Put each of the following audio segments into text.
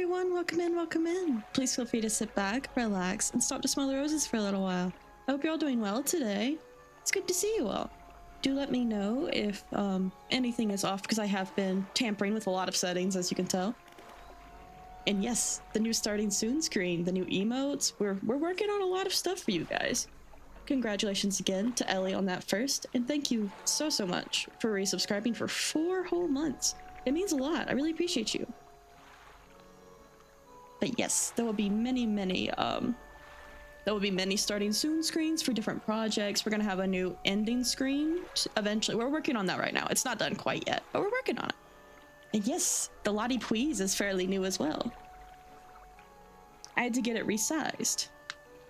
everyone, welcome in, welcome in. Please feel free to sit back, relax, and stop to smell the roses for a little while. I hope you're all doing well today. It's good to see you all. Do let me know if anything is off, because I have been tampering with a lot of settings, as you can tell. And yes, the new starting soon screen, the new emotes, we're working on a lot of stuff for you guys. Congratulations again to Ellie on that first, and thank you so much for resubscribing for 4 whole months. It means a lot. I really appreciate you. But yes, there will be many starting soon screens for different projects. We're gonna have a new ending screen eventually. We're working on that right now. It's not done quite yet, but we're working on it. And yes, the Lottie Please is fairly new as well. I had to get it resized.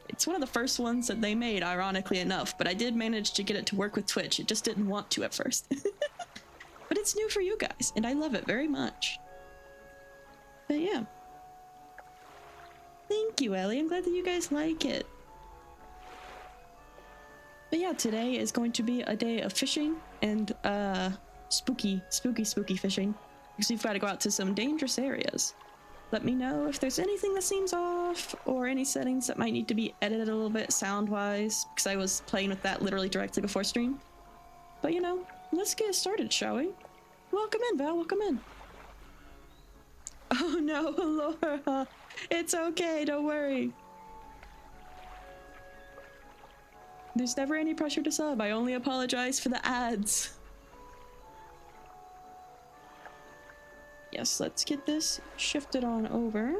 It's one of the first ones that they made, ironically enough, but I did manage to get it to work with Twitch. It just didn't want to at first. But it's new for you guys, and I love it very much. But yeah. Thank you, Ellie. I'm glad that you guys like it. But yeah, today is going to be a day of fishing and spooky fishing, because we've got to go out to some dangerous areas. Let me know if there's anything that seems off or any settings that might need to be edited a little bit sound-wise, because I was playing with that literally directly before stream. But you know, let's get started, shall we? Welcome in, Val. Welcome in. Oh no, Laura. It's okay, don't worry. There's never any pressure to sub. I only apologize for the ads. Yes, let's get this shifted on over.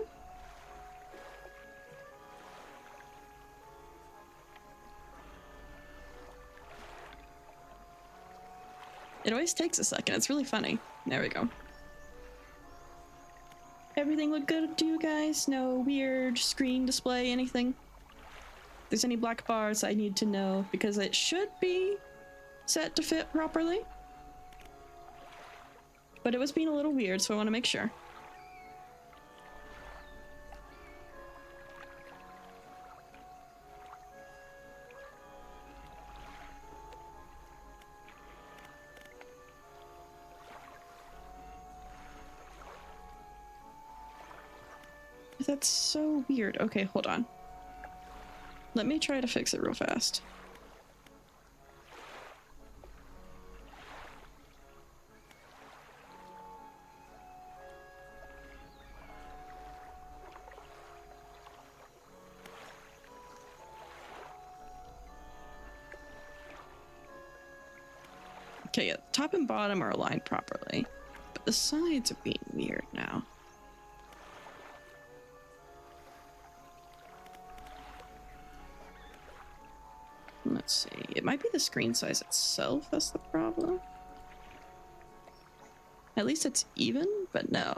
It always takes a second. It's really funny. There we go. Everything look good to you guys? No weird screen display, anything? If there's any black bars, I need to know, because it should be set to fit properly. But it was being a little weird, so I want to make sure. That's so weird. Okay, hold on. Let me try to fix it real fast. Okay, yeah, top and bottom are aligned properly, but the sides are being weird now. Let's see, it might be the screen size itself that's the problem. At least it's even, but no.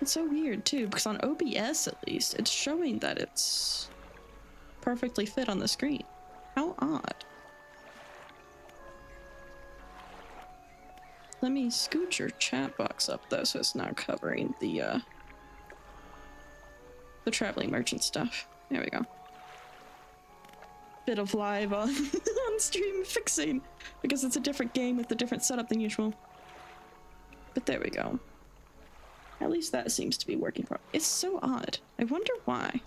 It's so weird too, because on OBS at least, it's showing that it's perfectly fit on the screen. How odd. Let me scoot your chat box up though, so it's not covering the traveling merchant stuff. There we go. Bit of live on on stream fixing, because it's a different game with a different setup than usual. But there we go. At least that seems to be working properly. It's so odd. I wonder why.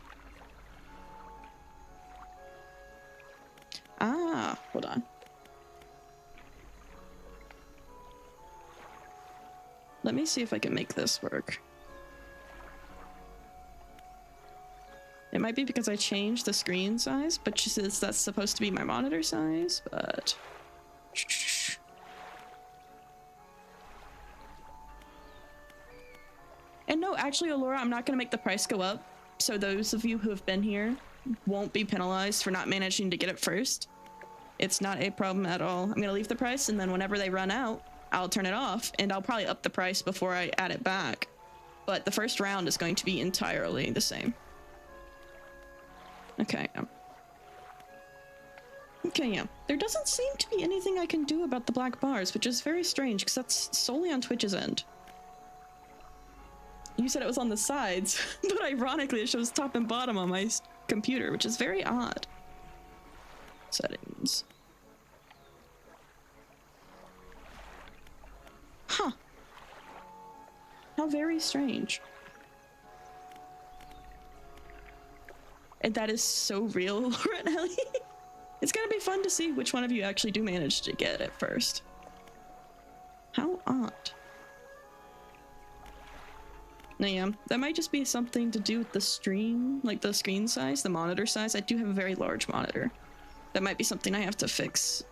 Ah, hold on. Let me see if I can make this work. It might be because I changed the screen size, but she says that's supposed to be my monitor size, but... And no, actually, Allura, I'm not going to make the price go up, so those of you who have been here won't be penalized for not managing to get it first. It's not a problem at all. I'm going to leave the price, and then whenever they run out, I'll turn it off, and I'll probably up the price before I add it back. But the first round is going to be entirely the same. Okay, okay, yeah. There doesn't seem to be anything I can do about the black bars, which is very strange, because that's solely on Twitch's end. You said it was on the sides, but ironically it shows top and bottom on my computer, which is very odd. Settings. Huh. How very strange. And that is so real, Laura and Ellie. It's gonna be fun to see which one of you actually do manage to get it first. How odd. No, yeah, that might just be something to do with the stream, like the screen size, the monitor size. I do have a very large monitor. That might be something I have to fix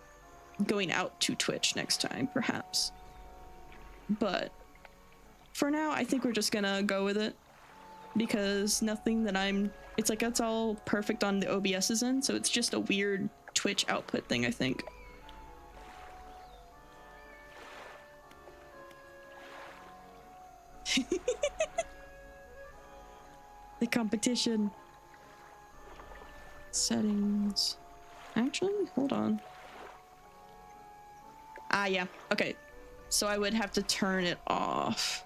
going out to Twitch next time, perhaps. But for now, I think we're just gonna go with it because nothing that it's like that's all perfect on the OBS's end, so it's just a weird Twitch output thing, I think. The competition. Settings. Actually, hold on. Ah, yeah. Okay. So I would have to turn it off.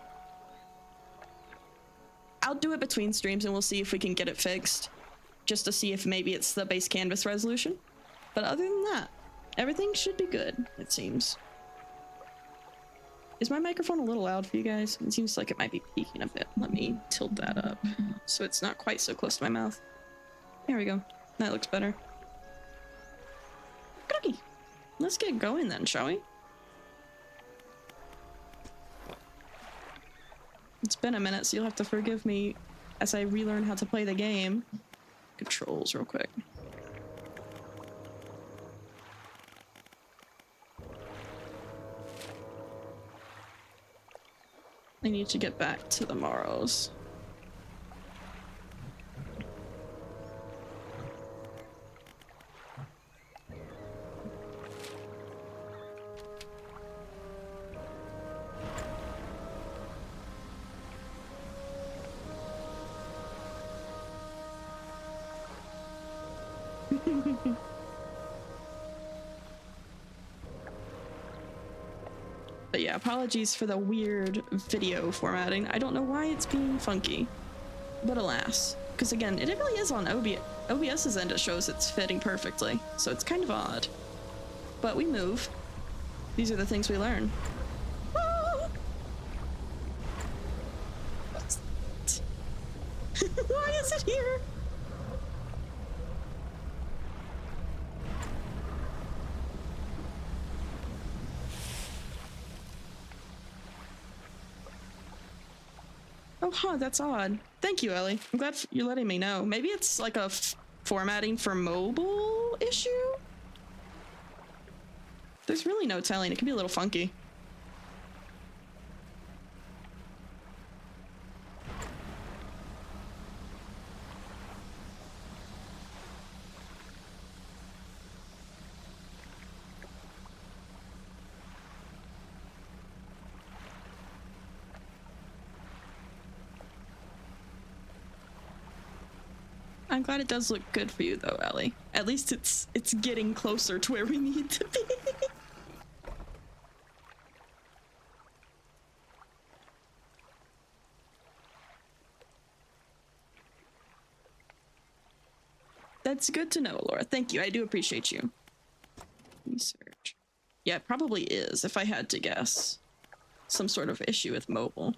I'll do it between streams and we'll see if we can get it fixed. Just to see if maybe it's the base canvas resolution. But other than that, everything should be good, it seems. Is my microphone a little loud for you guys? It seems like it might be peaking a bit. Let me tilt that up so it's not quite so close to my mouth. There we go. That looks better. Okay. Let's get going then, shall we? It's been a minute, so you'll have to forgive me as I relearn how to play the game. Controls real quick. I need to get back to the Morrows. But yeah, apologies for the weird video formatting. I don't know why it's being funky, but alas. Because again, it really is on OBS's end, it shows it's fitting perfectly, so it's kind of odd. But we move. These are the things we learn. Ah! Why is it here? Oh, huh, that's odd. Thank you, Ellie. I'm glad you're letting me know. Maybe it's like a formatting for mobile issue? There's really no telling. It can be a little funky. I'm glad it does look good for you though, Ellie. At least it's getting closer to where we need to be. That's good to know, Laura. Thank you. I do appreciate you. Research. Yeah, it probably is, if I had to guess. Some sort of issue with mobile.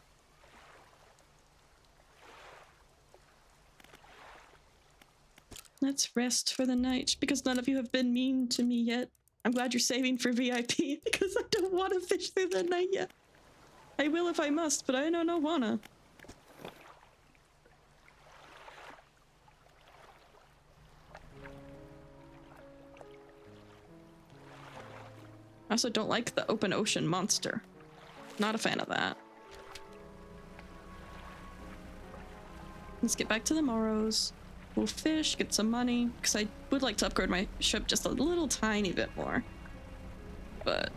Let's rest for the night, because none of you have been mean to me yet. I'm glad you're saving for VIP, because I don't want to fish through the night yet. I will if I must, but I don't wanna. I also don't like the open ocean monster. Not a fan of that. Let's get back to the Morrows. We'll fish, get some money, because I would like to upgrade my ship just a little tiny bit more. But...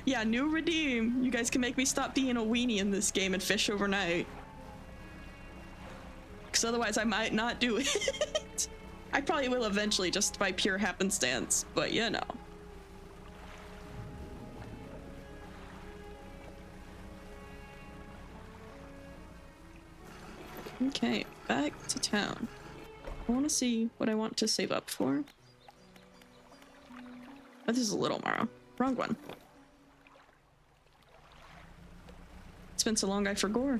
yeah, new redeem. You guys can make me stop being a weenie in this game and fish overnight. Because otherwise I might not do it. I probably will eventually, just by pure happenstance, but you know. Okay, back to town. I want to see what I want to save up for. Oh, this is a little Morrow. Wrong one. It's been so long I forgot.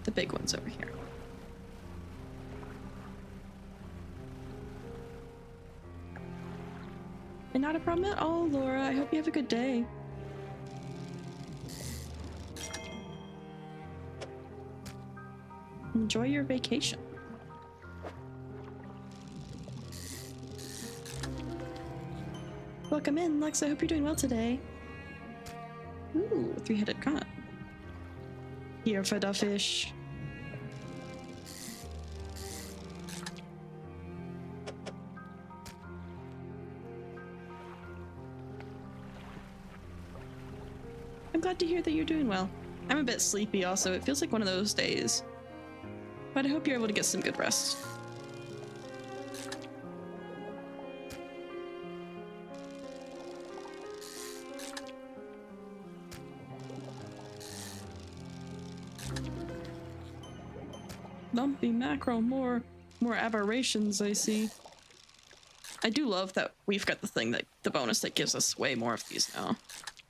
The big one's over here. And not a problem at all, Laura. I hope you have a good day. Enjoy your vacation. Welcome in, Lux. I hope you're doing well today. Ooh, three-headed con. Here for the fish. I'm glad to hear that you're doing well. I'm a bit sleepy also. It feels like one of those days. But I hope you're able to get some good rest. Lumpy mackerel, more aberrations I see. I do love that we've got the bonus that gives us way more of these now.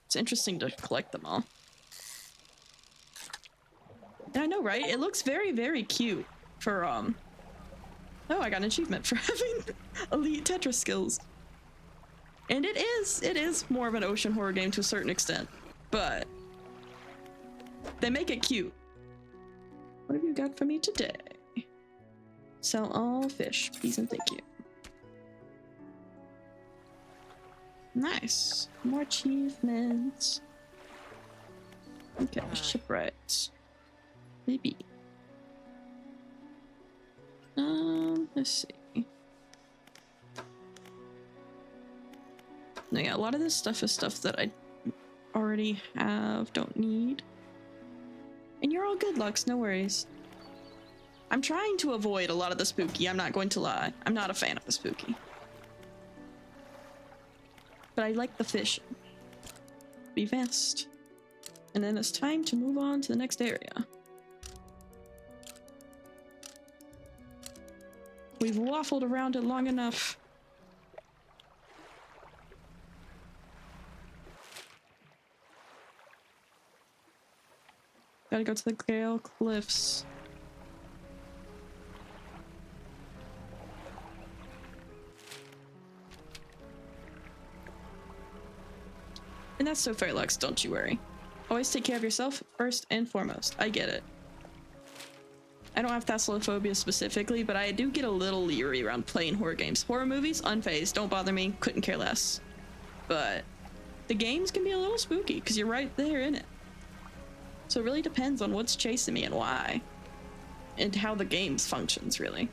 It's interesting to collect them all. And I know, right? It looks very, very cute for, oh, I got an achievement for having elite Tetris skills. And it is more of an ocean horror game to a certain extent, but they make it cute. What have you got for me today? Sell all fish, please and thank you. Nice. More achievements. Okay, shipwrights. Maybe. Let's see. No, yeah, a lot of this stuff is stuff that I already have, don't need. And you're all good, Lux, no worries. I'm trying to avoid a lot of the spooky, I'm not going to lie. I'm not a fan of the spooky. But I like the fish. Be fast. And then it's time to move on to the next area. We've waffled around it long enough. Gotta go to the Gale Cliffs. And that's so fair, Lux, don't you worry. Always take care of yourself first and foremost. I get it. I don't have thalassophobia specifically, but I do get a little leery around playing horror games. Horror movies, unfazed, don't bother me, couldn't care less. But the games can be a little spooky because you're right there in it. So it really depends on what's chasing me and why. And how the game functions, really.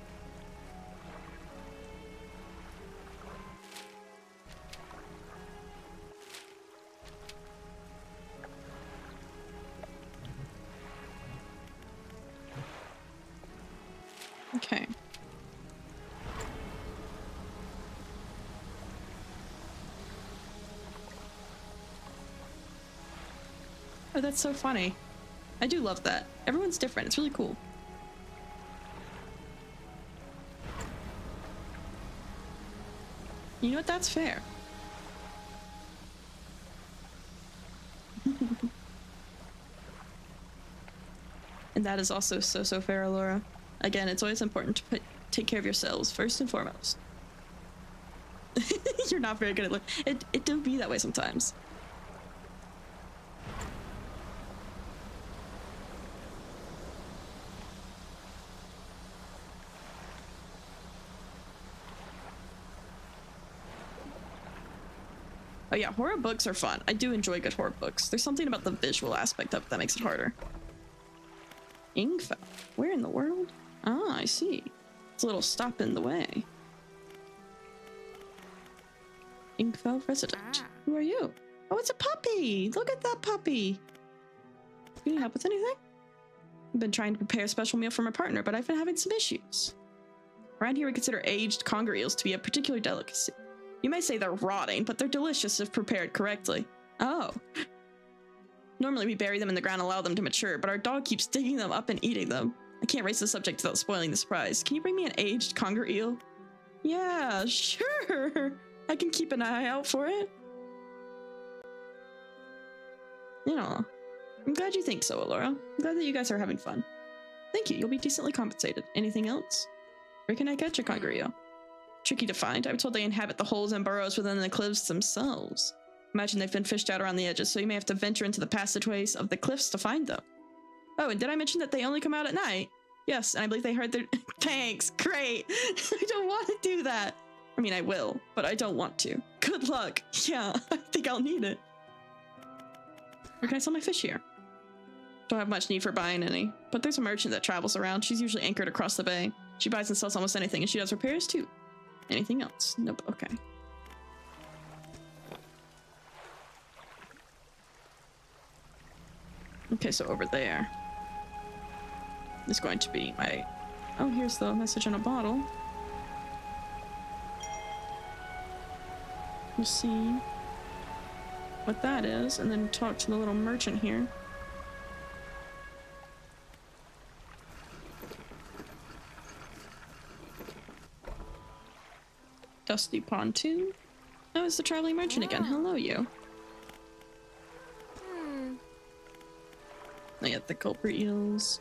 Okay. Oh, that's so funny. I do love that. Everyone's different. It's really cool. You know what? That's fair. And that is also so fair, Laura. Again, it's always important to take care of yourselves first and foremost. You're not very good at it do be that way sometimes. Oh yeah, horror books are fun. I do enjoy good horror books. There's something about the visual aspect of it that makes it harder. Ingfell. Where in the world? Ah, I see. It's a little stop in the way. Ingfell resident. Who are you? Oh, it's a puppy! Look at that puppy! Can you help with anything? I've been trying to prepare a special meal for my partner, but I've been having some issues. Around here we consider aged conger eels to be a particular delicacy. You may say they're rotting, but they're delicious if prepared correctly. Oh. Normally we bury them in the ground and allow them to mature, but our dog keeps digging them up and eating them. I can't raise the subject without spoiling the surprise. Can you bring me an aged conger eel? Yeah, sure. I can keep an eye out for it. You know, I'm glad you think so, Allura. I'm glad that you guys are having fun. Thank you, you'll be decently compensated. Anything else? Where can I catch a Congrio? Tricky to find. I'm told they inhabit the holes and burrows within the cliffs themselves. Imagine they've been fished out around the edges, so you may have to venture into the passageways of the cliffs to find them. Oh, and did I mention that they only come out at night? Yes, and I believe they heard their- Thanks, great! I don't want to do that! I mean, I will, but I don't want to. Good luck! Yeah, I think I'll need it. Where can I sell my fish here? Don't have much need for buying any, but there's a merchant that travels around. She's usually anchored across the bay. She buys and sells almost anything, and she does repairs too. Anything else? Nope, okay. Okay, so over there is going to be my... Oh, here's the message in a bottle. We'll see what that is, and then talk to the little merchant here. Dusty pontoon? Oh, it's the traveling merchant again. Hello, you. I get the culprit eels.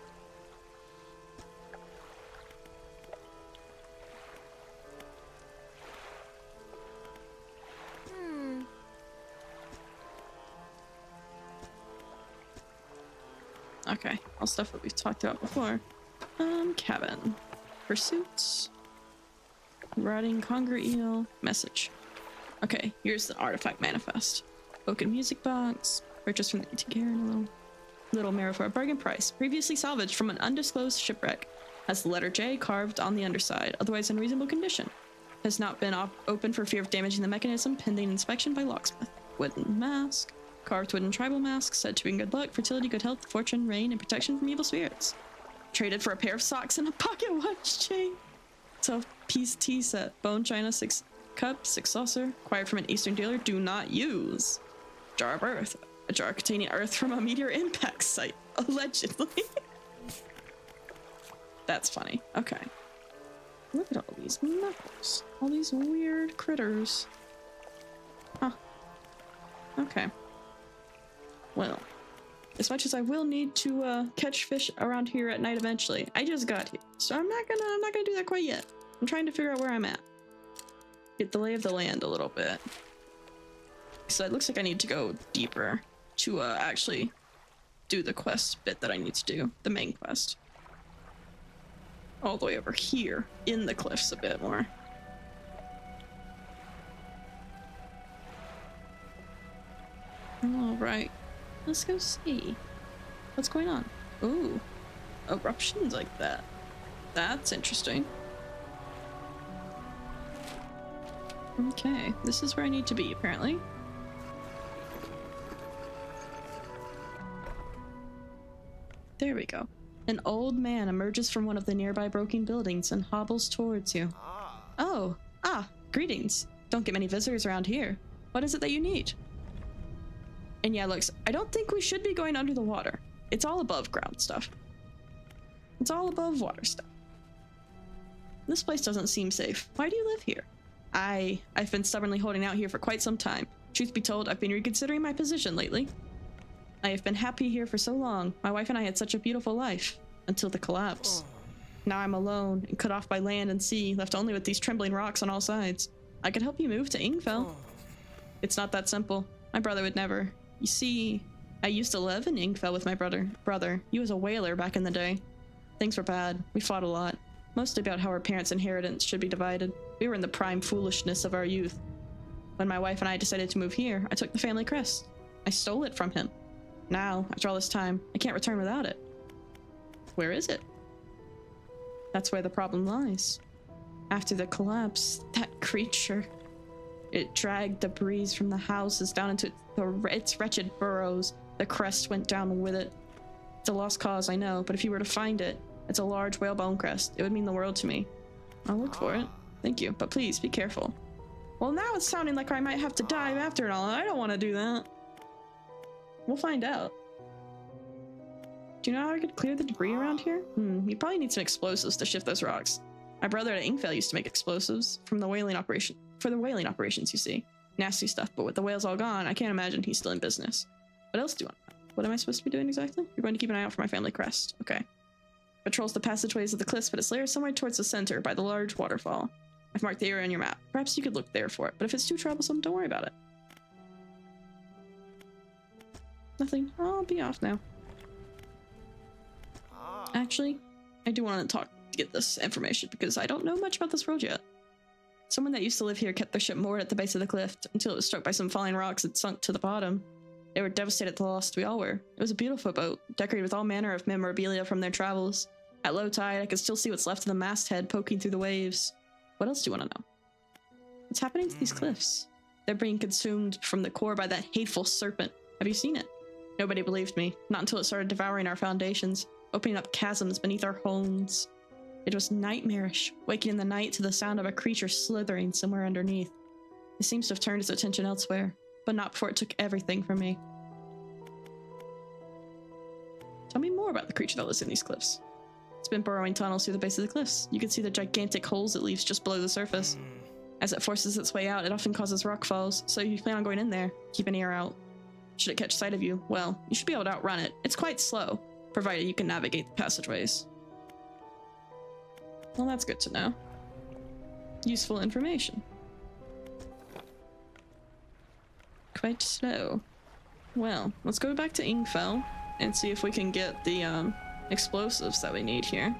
Okay, all stuff that we've talked about before. Cabin. Pursuits. Riding conger eel. Message. Okay, here's the artifact manifest. Oaken music box. Purchased from the antique heron. Little mirror for a bargain price. Previously salvaged from an undisclosed shipwreck. Has the letter J carved on the underside. Otherwise in reasonable condition. Has not been opened for fear of damaging the mechanism. Pending inspection by locksmith. Wooden mask. Carved wooden tribal mask. Said to bring good luck, fertility, good health, fortune, rain, and protection from evil spirits. Traded for a pair of socks and a pocket watch chain. 12-piece tea set. Bone china, 6 cup, 6 saucer. Acquired from an eastern dealer. Do not use. Jar of earth. A jar containing earth from a meteor impact site. Allegedly. That's funny. Okay. Look at all these knuckles. All these weird critters. Huh. Okay. Well. As much as I will need to catch fish around here at night eventually. I just got here. So I'm not gonna do that quite yet. I'm trying to figure out where I'm at. Get the lay of the land a little bit. So it looks like I need to go deeper to actually do the quest bit that I need to do. The main quest. All the way over here in the cliffs a bit more. Alright. Let's go see what's going on. Ooh, eruptions like that. That's interesting. Okay, this is where I need to be, apparently. There we go. An old man emerges from one of the nearby broken buildings and hobbles towards you. Oh, greetings. Don't get many visitors around here. What is it that you need? And yeah, looks, I don't think we should be going under the water. It's all above ground stuff. It's all above water stuff. This place doesn't seem safe. Why do you live here? I've been stubbornly holding out here for quite some time. Truth be told, I've been reconsidering my position lately. I have been happy here for so long. My wife and I had such a beautiful life. Until the collapse. Now I'm alone and cut off by land and sea, left only with these trembling rocks on all sides. I could help you move to Ingfell. It's not that simple. My brother would never. You see, I used to live in Ingfell with my brother. He was a whaler back in the day. Things were bad. We fought a lot. Mostly about how our parents' inheritance should be divided. We were in the prime foolishness of our youth. When my wife and I decided to move here, I took the family crest. I stole it from him. Now, after all this time, I can't return without it. Where is it? That's where the problem lies. After the collapse, that creature... It dragged debris from the houses down into its wretched burrows. The crest went down with it. It's a lost cause, I know, but if you were to find it, it's a large whalebone crest. It would mean the world to me. I'll look for it. Thank you, but please be careful. Well, now it's sounding like I might have to dive after it all, and I don't want to do that. We'll find out. Do you know how I could clear the debris around here? You probably need some explosives to shift those rocks. My brother at Inkvale used to make explosives for the whaling operations, you see. Nasty stuff, but with the whales all gone, I can't imagine he's still in business. What else do you want to know? What am I supposed to be doing exactly? You're going to keep an eye out for my family crest. Okay. Patrols the passageways of the cliffs, but its lair is somewhere towards the center by the large waterfall. I've marked the area on your map. Perhaps you could look there for it, but if it's too troublesome, don't worry about it. Nothing. I'll be off now. Actually, I do want to get this information because I don't know much about this world yet. Someone that used to live here kept their ship moored at the base of the cliff until it was struck by some falling rocks and sunk to the bottom. They were devastated at the loss, we all were. It was a beautiful boat, decorated with all manner of memorabilia from their travels. At low tide, I could still see what's left of the masthead poking through the waves. What else do you want to know? What's happening to these cliffs? They're being consumed from the core by that hateful serpent. Have you seen it? Nobody believed me, not until it started devouring our foundations, opening up chasms beneath our homes. It was nightmarish, waking in the night to the sound of a creature slithering somewhere underneath. It seems to have turned its attention elsewhere, but not before it took everything from me. Tell me more about the creature that lives in these cliffs. It's been burrowing tunnels through the base of the cliffs. You can see the gigantic holes it leaves just below the surface. As it forces its way out, it often causes rock falls, so if you plan on going in there, keep an ear out. Should it catch sight of you, well, you should be able to outrun it. It's quite slow, provided you can navigate the passageways. Well, that's good to know. Useful information. Quite slow. Well, let's go back to Ingfell and see if we can get the explosives that we need here.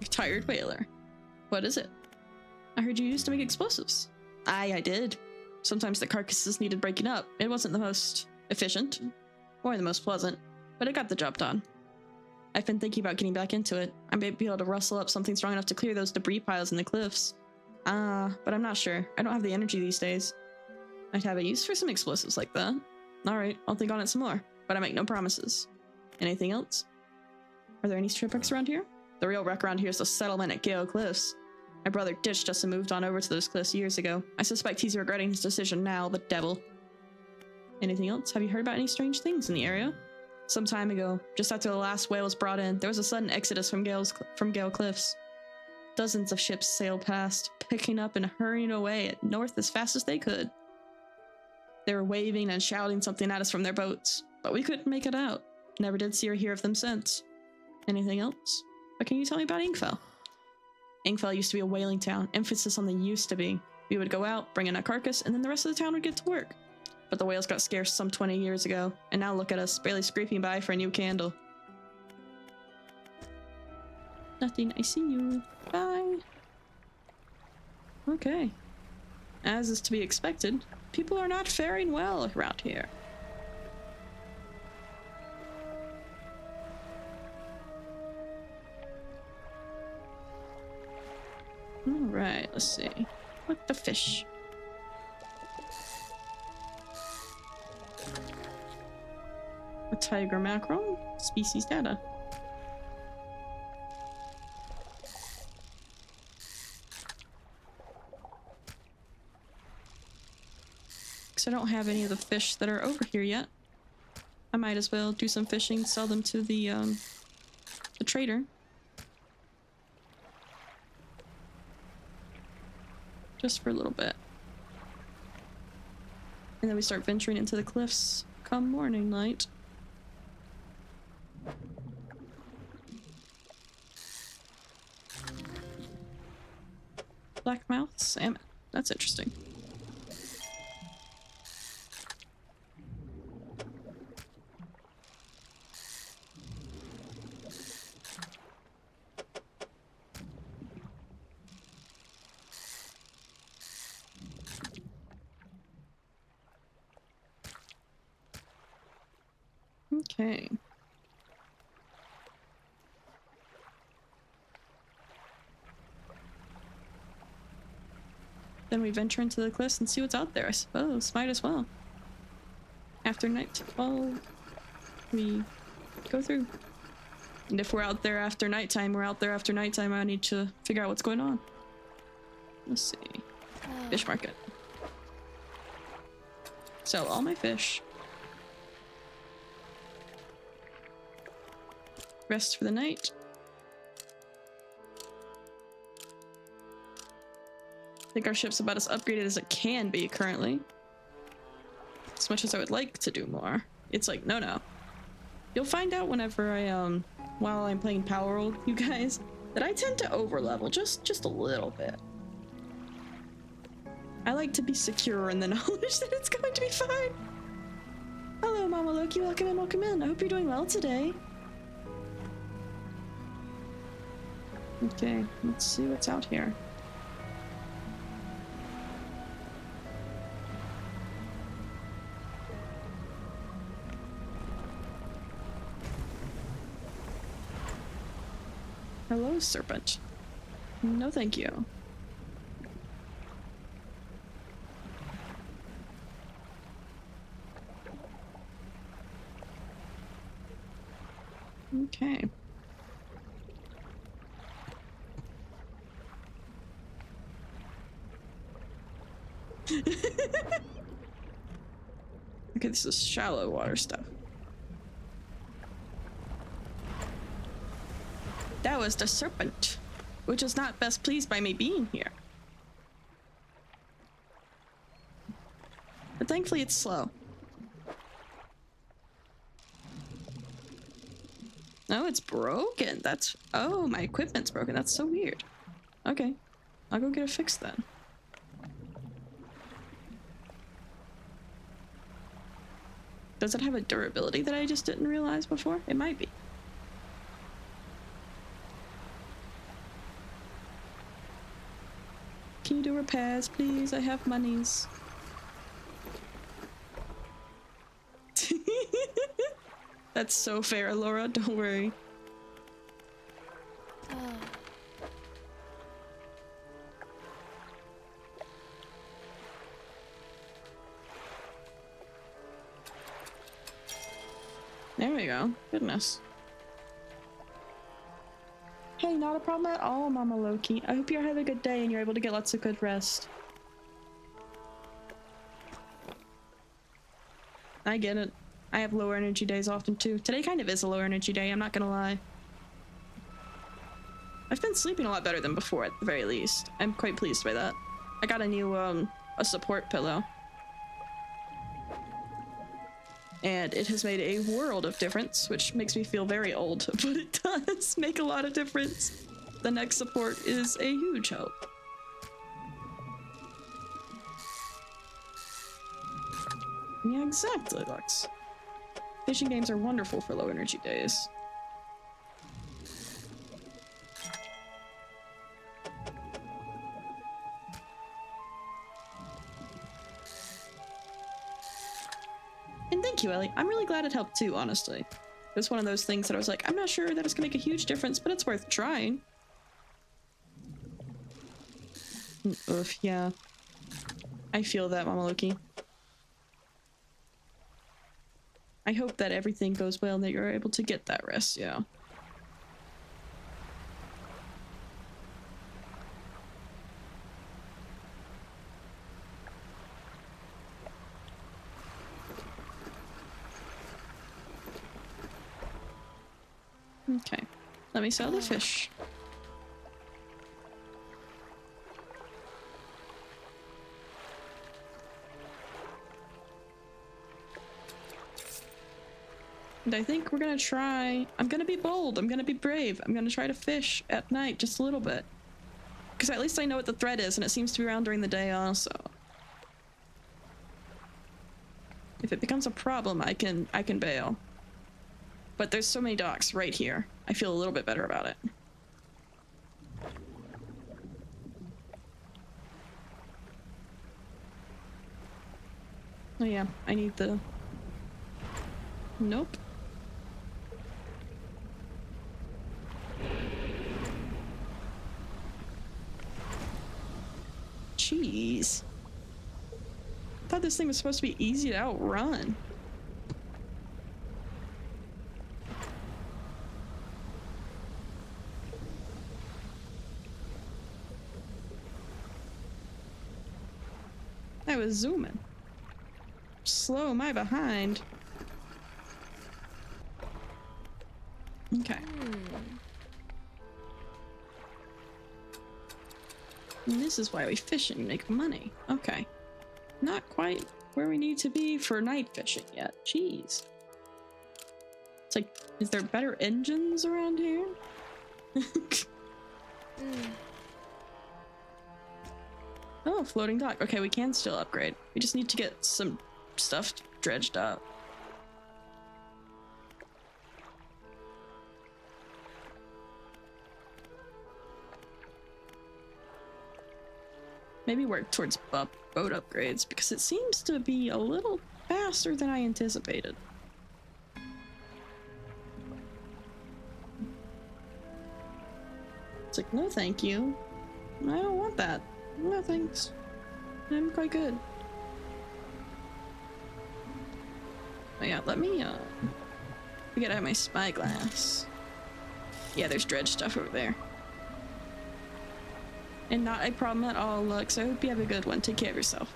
Tired whaler. What is it? I heard you used to make explosives. Aye, I did. Sometimes the carcasses needed breaking up. It wasn't the most efficient or the most pleasant, but it got the job done. I've been thinking about getting back into it. I may be able to rustle up something strong enough to clear those debris piles in the cliffs. But I'm not sure. I don't have the energy these days. I'd have a use for some explosives like that. Alright, I'll think on it some more, but I make no promises. Anything else? Are there any shipwrecks around here? The real wreck around here is the settlement at Gale Cliffs. My brother ditched us and moved on over to those cliffs years ago. I suspect he's regretting his decision now, the devil. Anything else? Have you heard about any strange things in the area? Some time ago, just after the last whale was brought in, there was a sudden exodus from Gale Cliffs. Dozens of ships sailed past, picking up and hurrying away at north as fast as they could. They were waving and shouting something at us from their boats, but we couldn't make it out. Never did see or hear of them since. Anything else? What can you tell me about Ingfell? Ingfell used to be a whaling town, emphasis on the used to be. We would go out, bring in a carcass, and then the rest of the town would get to work. But the whales got scarce some 20 years ago, and now look at us, barely scraping by for a new candle. Nothing, I see you. Bye. Okay. As is to be expected, people are not faring well around here. Alright, let's see. What the fish? A tiger mackerel? Species data. Because I don't have any of the fish that are over here yet. I might as well do some fishing, sell them to the trader. Just for a little bit. And then we start venturing into the cliffs come morning light. Blackmouth salmon. That's interesting. Okay. Then we venture into the cliffs and see what's out there, I suppose. Might as well. After nightfall, we go through. And if we're out there after nighttime, we're out there after nighttime. I need to figure out what's going on. Let's see. Fish market. Sell all my fish. Rest for the night. I think our ship's about as upgraded as it can be currently. As much as I would like to do more. It's like, no. You'll find out whenever I, while I'm playing Power World, you guys, that I tend to over-level just a little bit. I like to be secure in the knowledge that it's going to be fine. Hello, Mama Loki. Welcome in, welcome in. I hope you're doing well today. Okay, let's see what's out here. Hello, serpent. No, thank you. Okay. Okay, this is shallow water stuff. That was the serpent, which is not best pleased by me being here. But thankfully it's slow. No, it's broken. That's... Oh, my equipment's broken. That's so weird. Okay. I'll go get it fixed then. Does it have a durability that I just didn't realize before? It might be. Can you do repairs, please? I have monies. That's so fair, Laura. Don't worry. There we go. Goodness. Hey, not a problem at all, Mama Loki. I hope you're having a good day and you're able to get lots of good rest. I get it. I have lower energy days often too. Today kind of is a lower energy day, I'm not gonna lie. I've been sleeping a lot better than before at the very least. I'm quite pleased by that. I got a new, a support pillow. And it has made a world of difference, which makes me feel very old, but it does make a lot of difference. The neck support is a huge help. Yeah, exactly, Lux. Fishing games are wonderful for low energy days. And thank you, Ellie. I'm really glad it helped too, honestly. It was one of those things that I was like, I'm not sure that it's gonna make a huge difference, but it's worth trying. Oof, yeah. I feel that, Mama Loki. I hope that everything goes well and that you're able to get that rest, yeah. Okay, let me sell the fish. And I think we're gonna try... I'm gonna be bold, I'm gonna be brave. I'm gonna try to fish at night just a little bit. Because at least I know what the threat is, and it seems to be around during the day also. If it becomes a problem, I can bail. But there's so many docks right here. I feel a little bit better about it. Oh yeah, I need the... Nope. Jeez. I thought this thing was supposed to be easy to outrun. I was zooming. Slow my behind. Okay. And this is why we fish and make money. Okay. Not quite where we need to be for night fishing yet. Jeez. It's like, is there better engines around here? Oh, floating dock. Okay, we can still upgrade. We just need to get some stuff dredged up. Maybe work towards boat upgrades because it seems to be a little faster than I anticipated. It's like, no thank you. I don't want that. No thanks. I'm quite good. Oh yeah, let me we gotta have my spyglass. Yeah, there's dredge stuff over there. And not a problem at all, Lux. I hope you have a good one. Take care of yourself.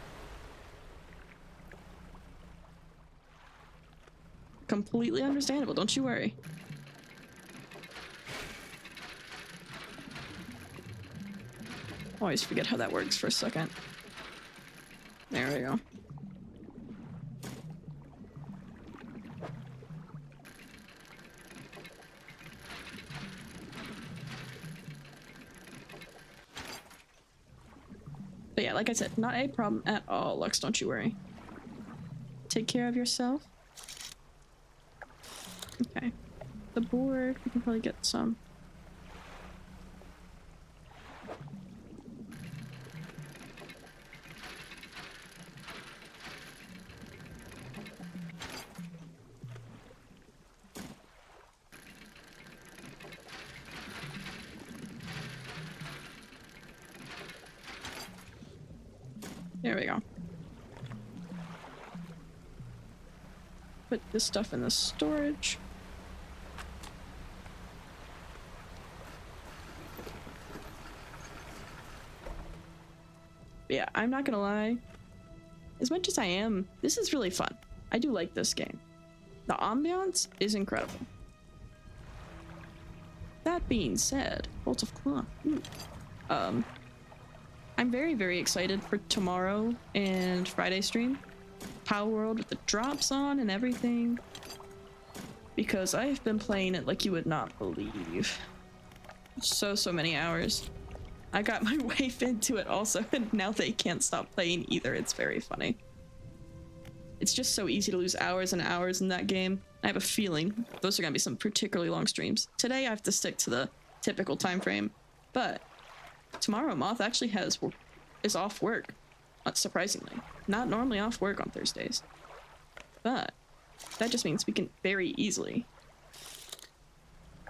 Completely understandable, don't you worry. Always forget how that works for a second. There we go. But yeah, like I said, not a problem at all, Lux, don't you worry. Take care of yourself. Okay. The board, we can probably get some. There we go. Put this stuff in the storage. But yeah, I'm not gonna lie. As much as I am, this is really fun. I do like this game. The ambiance is incredible. That being said, Bolt of Cloth. I'm very, very excited for tomorrow and Friday stream. Power World with the drops on and everything. Because I've been playing it like you would not believe. So many hours. I got my wife into it also, and now they can't stop playing either. It's very funny. It's just so easy to lose hours and hours in that game. I have a feeling those are gonna be some particularly long streams. Today I have to stick to the typical time frame, but tomorrow Moth actually is off work, surprisingly. Not normally off work on Thursdays, but that just means we can very easily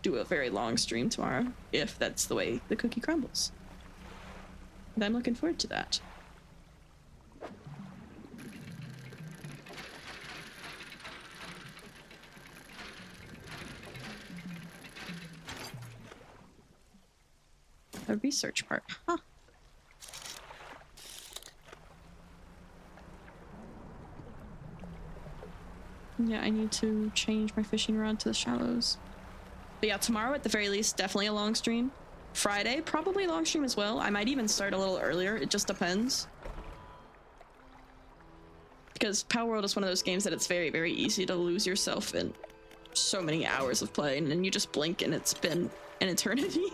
do a very long stream tomorrow if that's the way the cookie crumbles. And I'm looking forward to that. A research part, huh? Yeah, I need to change my fishing rod to the shallows. But yeah, tomorrow at the very least, definitely a long stream. Friday, probably a long stream as well. I might even start a little earlier. It just depends. Because Power World is one of those games that it's very, very easy to lose yourself in so many hours of playing, and you just blink and it's been an eternity.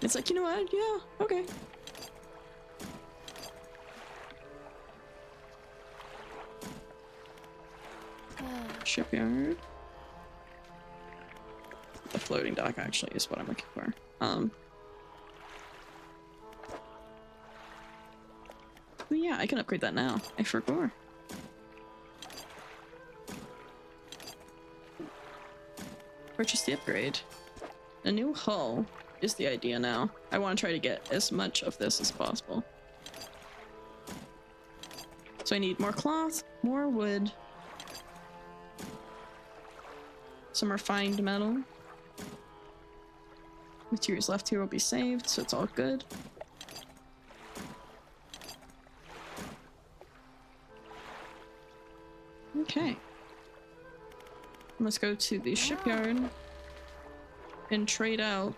It's like, you know what? Yeah, okay. Shipyard. The floating dock actually is what I'm looking for. But yeah, I can upgrade that now. I forgot. Purchase the upgrade. A new hull is the idea now. I want to try to get as much of this as possible. So I need more cloth, more wood, some refined metal. Materials left here will be saved, so it's all good. Okay. Let's go to the shipyard and trade out.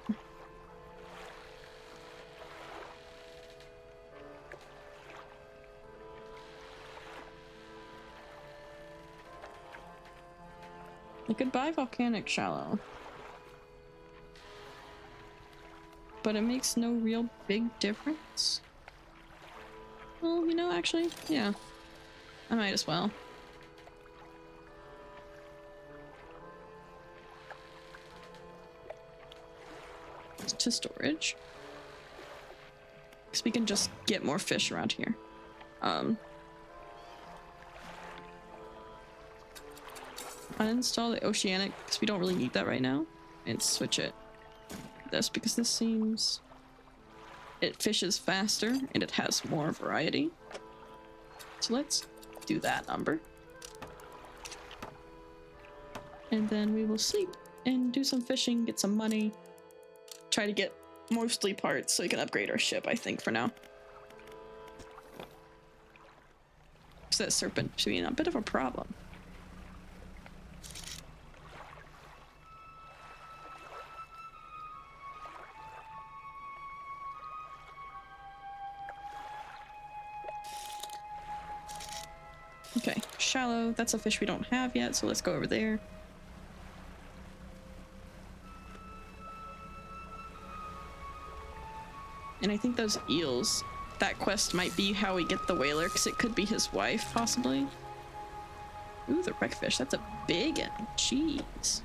Goodbye, volcanic shallow. But it makes no real big difference. Well, you know, actually, yeah. I might as well. To storage. Because we can just get more fish around here. Uninstall the oceanic because we don't really need that right now, and switch it this because this seems it fishes faster and it has more variety. So let's do that number, and then we will sleep and do some fishing, get some money, try to get mostly parts so we can upgrade our ship, I think, for now. Because that serpent should be a bit of a problem. Okay, shallow. That's a fish we don't have yet, so let's go over there. And I think those eels, that quest might be how we get the whaler, because it could be his wife, possibly. Ooh, the wreckfish. That's a big one. Jeez.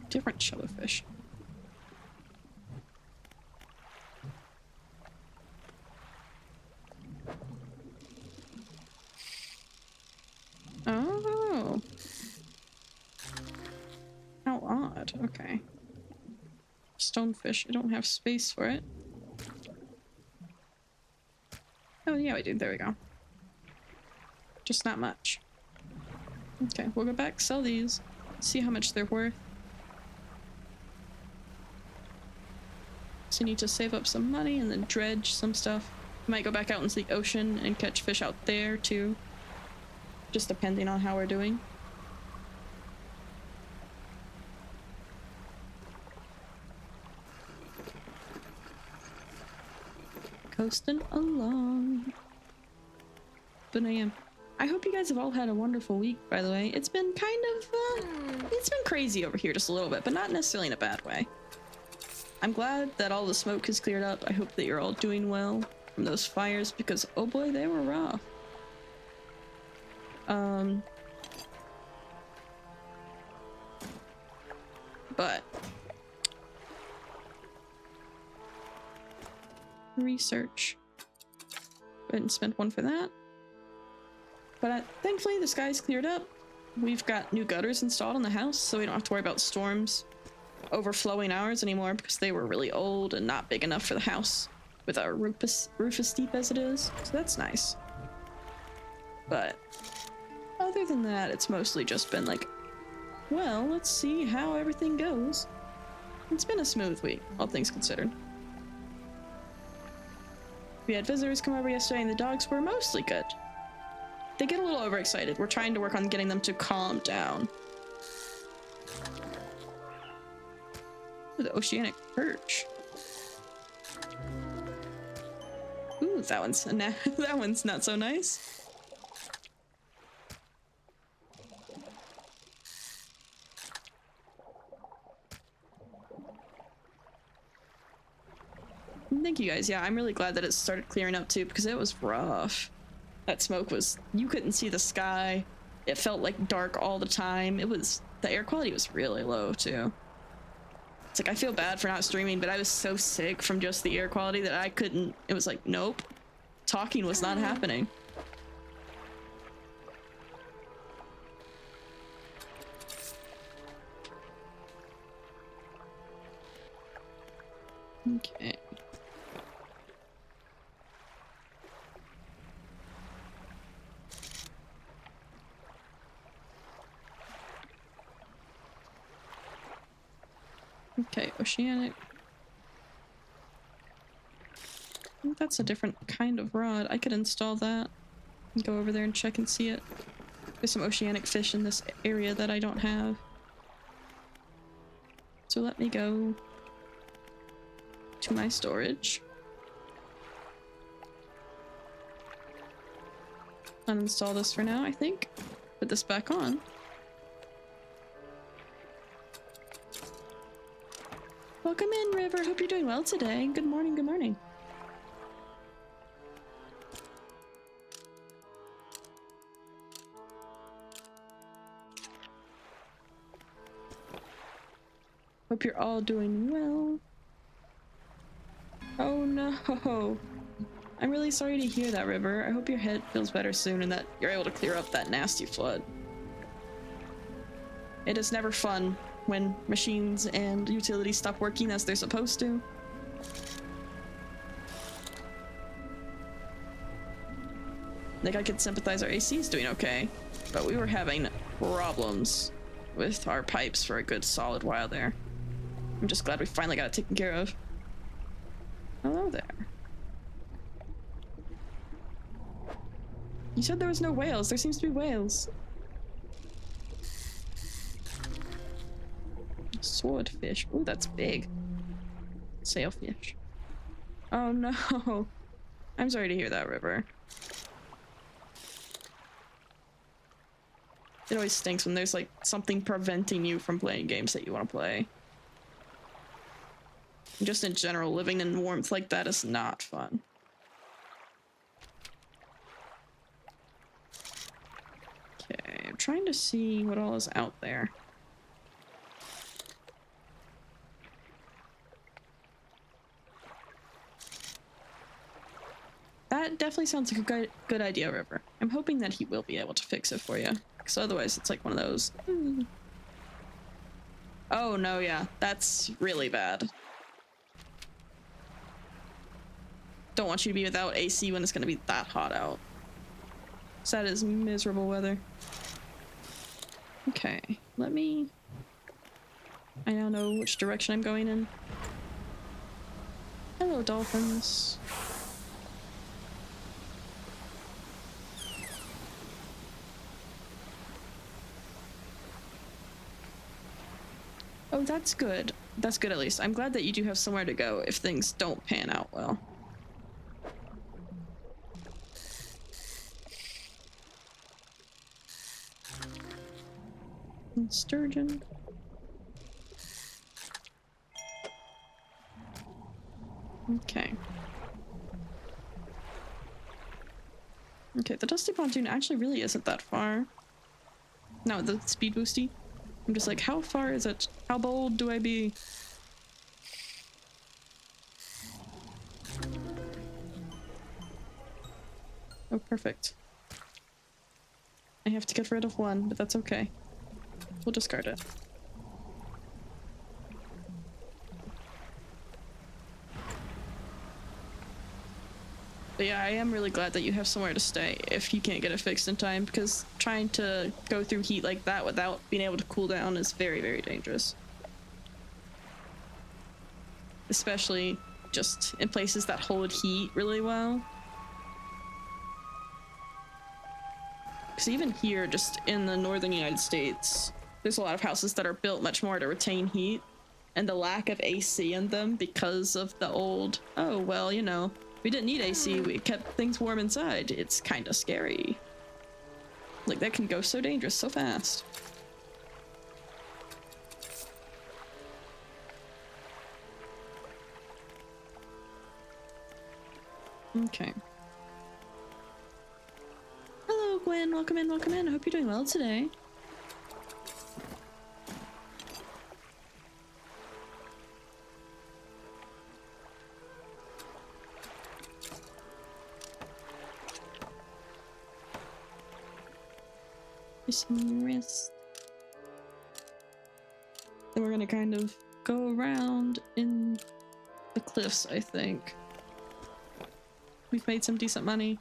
Different shellowfish. Oh. How odd. Okay. Stonefish. I don't have space for it. Oh, yeah, we do. There we go. Just not much. Okay, we'll go back, sell these, see how much they're worth. So you need to save up some money and then dredge some stuff. Might go back out into the ocean and catch fish out there too. Just depending on how we're doing. Coasting along. But I hope you guys have all had a wonderful week, by the way. It's been kind of, it's been crazy over here just a little bit, but not necessarily in a bad way. I'm glad that all the smoke has cleared up. I hope that you're all doing well from those fires because, oh boy, they were rough. But research. Go ahead and spend one for that. But thankfully the sky's cleared up. We've got new gutters installed in the house, so we don't have to worry about storms overflowing ours anymore because they were really old and not big enough for the house with our roof as deep as it is. So that's nice. But other than that, it's mostly just been like, well, let's see how everything goes. It's been a smooth week, all things considered. We had visitors come over yesterday and the dogs were mostly good. They get a little overexcited. We're trying to work on getting them to calm down. Ooh, the oceanic perch. Ooh, that one's not so nice. Thank you guys. Yeah, I'm really glad that it started clearing up too because it was rough. That smoke was, you couldn't see the sky. It felt like dark all the time. The air quality was really low too. It's like, I feel bad for not streaming, but I was so sick from just the air quality that I couldn't. It was like, nope. Talking was not happening. Okay. Okay, oceanic. I think that's a different kind of rod. I could install that and go over there and check and see it. There's some oceanic fish in this area that I don't have. So let me go to my storage. Uninstall this for now, I think. Put this back on. Welcome in, River. Hope you're doing well today. Good morning, good morning. Hope you're all doing well. Oh no. I'm really sorry to hear that, River. I hope your head feels better soon and that you're able to clear up that nasty flood. It is never fun when machines and utilities stop working as they're supposed to. Like, I could sympathize our AC is doing okay, but we were having problems with our pipes for a good solid while there. I'm just glad we finally got it taken care of. Hello there. You said there was no whales. There seems to be whales. Swordfish. Ooh, that's big. Sailfish. Oh no. I'm sorry to hear that, River. It always stinks when there's like something preventing you from playing games that you want to play. And just in general, living in warmth like that is not fun. Okay, I'm trying to see what all is out there. That definitely sounds like a good idea, River. I'm hoping that he will be able to fix it for you. Because otherwise it's like one of those... Oh no, yeah. That's really bad. Don't want you to be without AC when it's going to be that hot out. So that is miserable weather. Okay, let me... I now know which direction I'm going in. Hello, dolphins. Oh, that's good. That's good at least. I'm glad that you do have somewhere to go if things don't pan out well. And sturgeon. Okay. Okay, the Dusty Pontoon actually really isn't that far. No, the speed boosty. I'm just like, how far is it? How bold do I be? Oh, perfect. I have to get rid of one, but that's okay. We'll discard it. But yeah, I am really glad that you have somewhere to stay if you can't get it fixed in time, because trying to go through heat like that without being able to cool down is very, very dangerous. Especially just in places that hold heat really well. Because even here, just in the northern United States, there's a lot of houses that are built much more to retain heat, and the lack of AC in them because of the old, oh, well, you know, we didn't need AC, we kept things warm inside. It's kind of scary. Like, that can go so dangerous so fast. Okay. Hello, Gwen. Welcome in, welcome in. I hope you're doing well today. Some rest. Then we're gonna kind of go around in the cliffs, I think. We've made some decent money.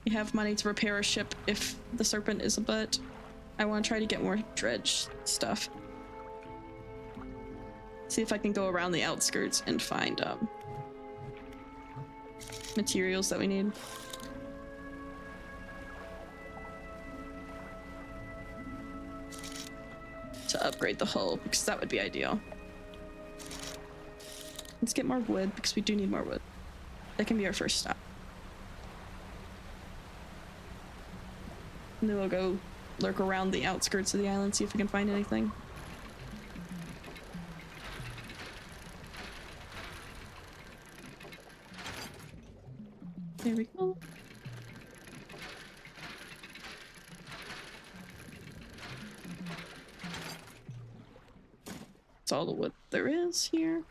We have money to repair a ship if the serpent is a butt. I want to try to get more dredge stuff. See if I can go around the outskirts and find materials that we need. To upgrade the hull, because that would be ideal. Let's get more wood, because we do need more wood. That can be our first stop. And then we'll go lurk around the outskirts of the island, see if we can find anything. There we go. That's all the wood there is here.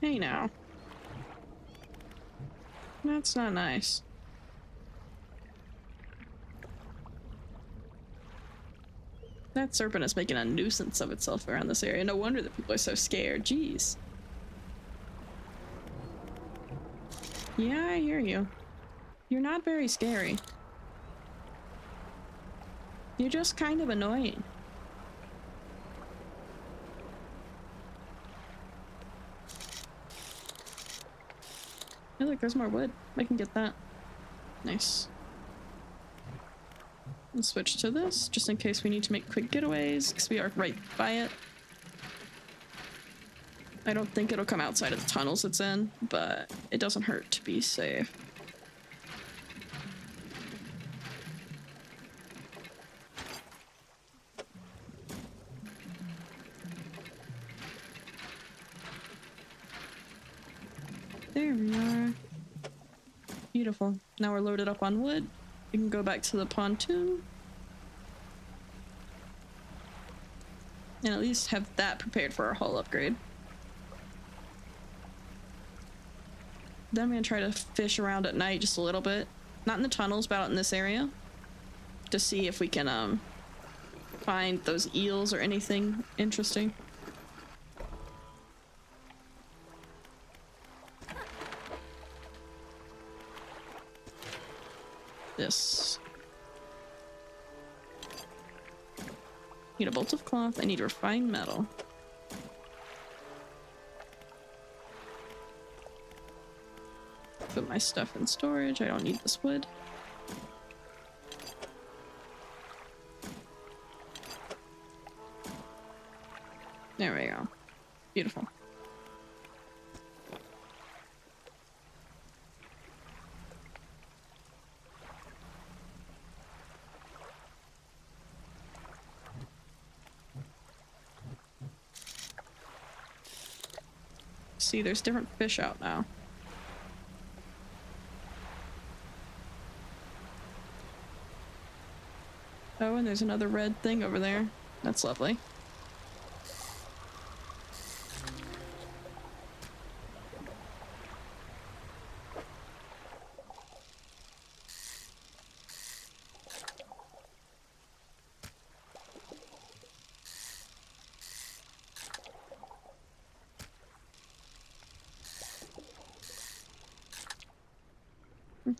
Hey now. That's not nice. That serpent is making a nuisance of itself around this area. No wonder that people are so scared. Jeez. Yeah, I hear you. You're not very scary. You're just kind of annoying. Hey, look, there's more wood. I can get that. Nice. Let's switch to this, just in case we need to make quick getaways, because we are right by it. I don't think it'll come outside of the tunnels it's in, but it doesn't hurt to be safe. There we are. Beautiful. Now we're loaded up on wood. We can go back to the pontoon. And at least have that prepared for our hull upgrade. Then I'm gonna try to fish around at night just a little bit. Not in the tunnels, but out in this area. To see if we can find those eels or anything interesting. This. Need a bolt of cloth. I need refined metal. Put my stuff in storage. I don't need this wood. There we go. Beautiful. See, there's different fish out now. Oh, and there's another red thing over there. That's lovely.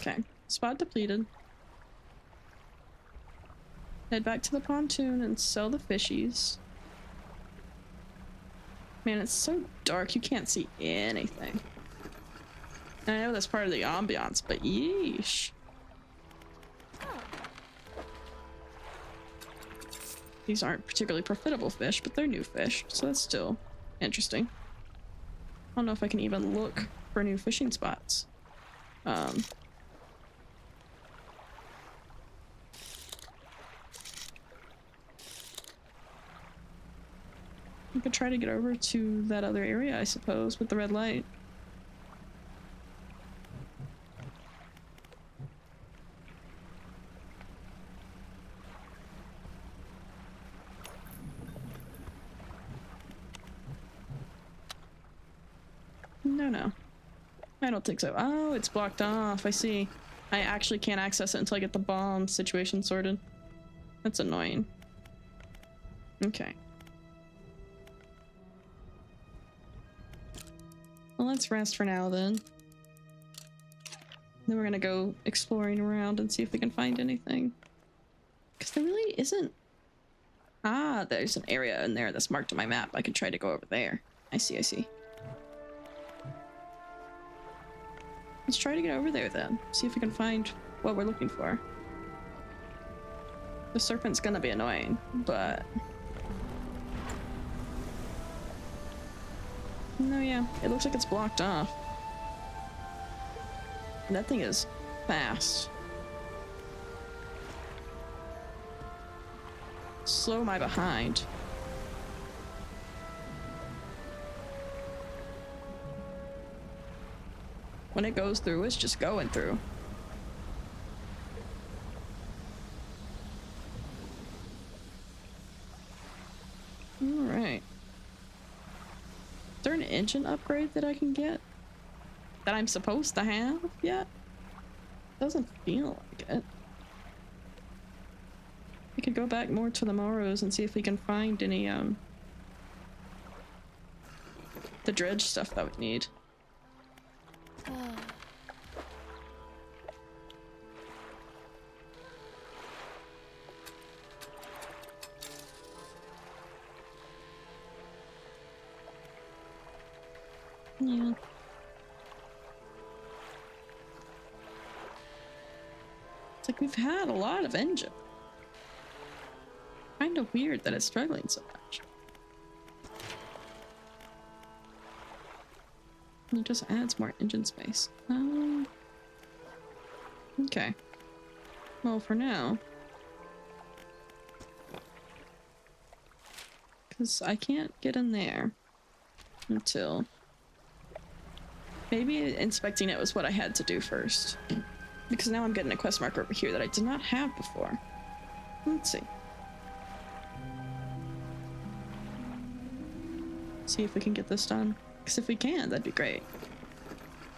Okay, spot depleted. Head back to the pontoon and sell the fishies. Man, it's so dark you can't see anything. And I know that's part of the ambiance, but yeesh. These aren't particularly profitable fish, but they're new fish, so that's still interesting. I don't know if I can even look for new fishing spots. We could try to get over to that other area, I suppose, with the red light. No. I don't think so. Oh, it's blocked off. I see. I actually can't access it until I get the bomb situation sorted. That's annoying. Okay. Well, let's rest for now then. Then we're gonna go exploring around and see if we can find anything. Because there really isn't... Ah, there's an area in there that's marked on my map. I could try to go over there. I see. Let's try to get over there then. See if we can find what we're looking for. The serpent's gonna be annoying, but... No, yeah. It looks like it's blocked off. And that thing is fast. Slow my behind. When it goes through, it's just going through. Alright. Is there an engine upgrade that I can get? That I'm supposed to have yet? Doesn't feel like it. We could go back more to the Morrows and see if we can find any, the dredge stuff that we need. Yeah. It's like we've had a lot of engine. Kind of weird that it's struggling so much. It just adds more engine space. Okay. Well, for now. Because I can't get in there until... Maybe inspecting it was what I had to do first. Because now I'm getting a quest marker over here that I did not have before. Let's see. See if we can get this done. Because if we can, that'd be great.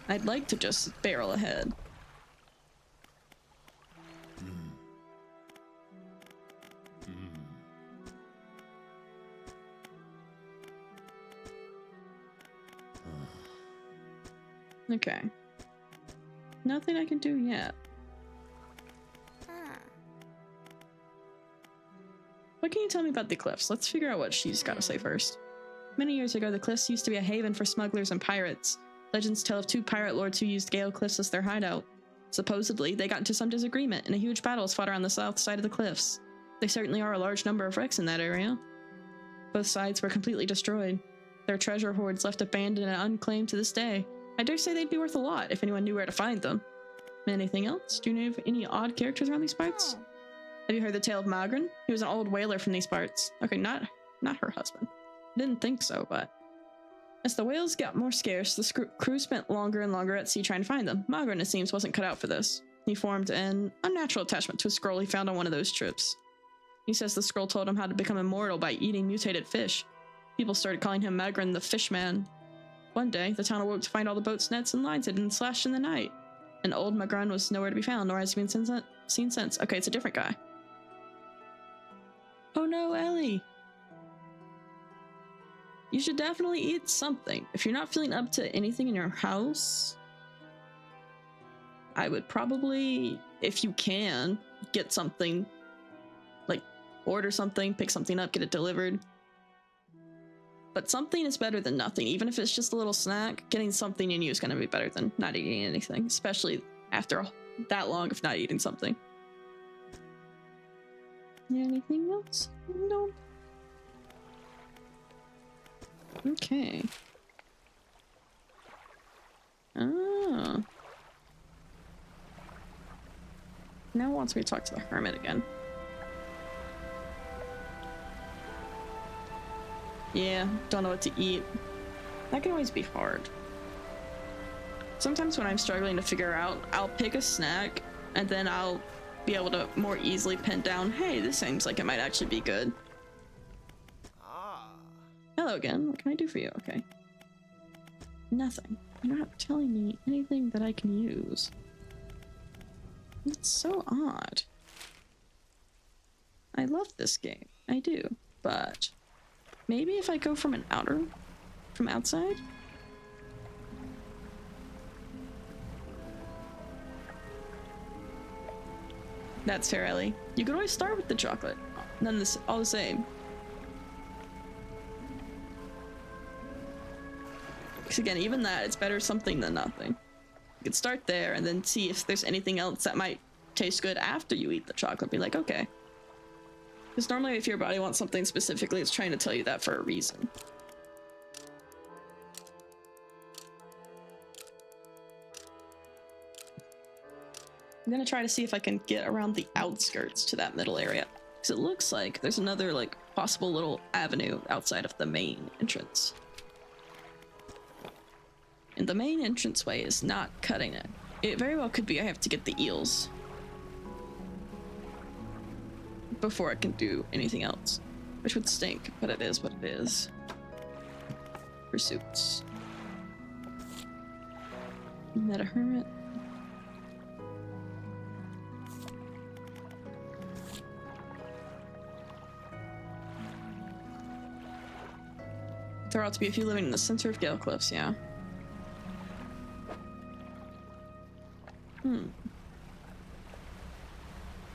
I'd like to just barrel ahead. Okay. Nothing I can do yet. What can you tell me about the cliffs? Let's figure out what she's got to say first. Many years ago, the cliffs used to be a haven for smugglers and pirates. Legends tell of two pirate lords who used Gale Cliffs as their hideout. Supposedly, they got into some disagreement and a huge battle was fought around the south side of the cliffs. There certainly are a large number of wrecks in that area. Both sides were completely destroyed. Their treasure hoards left abandoned and unclaimed to this day. I dare say they'd be worth a lot if anyone knew where to find them. Anything else? Do you know of any odd characters around these parts? Have you heard the tale of Magrin? He was an old whaler from these parts. Okay, not her husband. Didn't think so, but... As the whales got more scarce, the crew spent longer and longer at sea trying to find them. Magrin, it seems, wasn't cut out for this. He formed an unnatural attachment to a scroll he found on one of those trips. He says the scroll told him how to become immortal by eating mutated fish. People started calling him Magrin the Fishman. One day, the town awoke to find all the boats, nets, and lines had been slashed in the night. And old Magrin was nowhere to be found, nor has he been seen since. Okay, it's a different guy. Oh no, Ellie! You should definitely eat something. If you're not feeling up to anything in your house, I would probably, if you can, get something. Like, order something, pick something up, get it delivered. But something is better than nothing. Even if it's just a little snack, getting something in you is going to be better than not eating anything. Especially after that long of not eating something. Anything else? No. Okay. Ah. Now it wants me to talk to the hermit again. Yeah, don't know what to eat. That can always be hard. Sometimes when I'm struggling to figure out, I'll pick a snack and then I'll be able to more easily pin down, hey, this seems like it might actually be good. Hello again. What can I do for you? Okay. Nothing. You're not telling me anything that I can use. It's so odd. I love this game. I do. But maybe if I go from outside? That's fair, Ellie. You could always start with the chocolate. And then this all the same. Because again, even that, it's better something than nothing. You could start there and then see if there's anything else that might taste good after you eat the chocolate. Be like, okay. Because normally if your body wants something specifically, it's trying to tell you that for a reason. I'm gonna try to see if I can get around the outskirts to that middle area. Because it looks like there's another, like, possible little avenue outside of the main entrance. And the main entranceway is not cutting it. It very well could be I have to get the eels before I can do anything else. Which would stink, but it is what it is. Pursuits. Met a hermit. There ought to be a few living in the center of Gale Cliffs, yeah.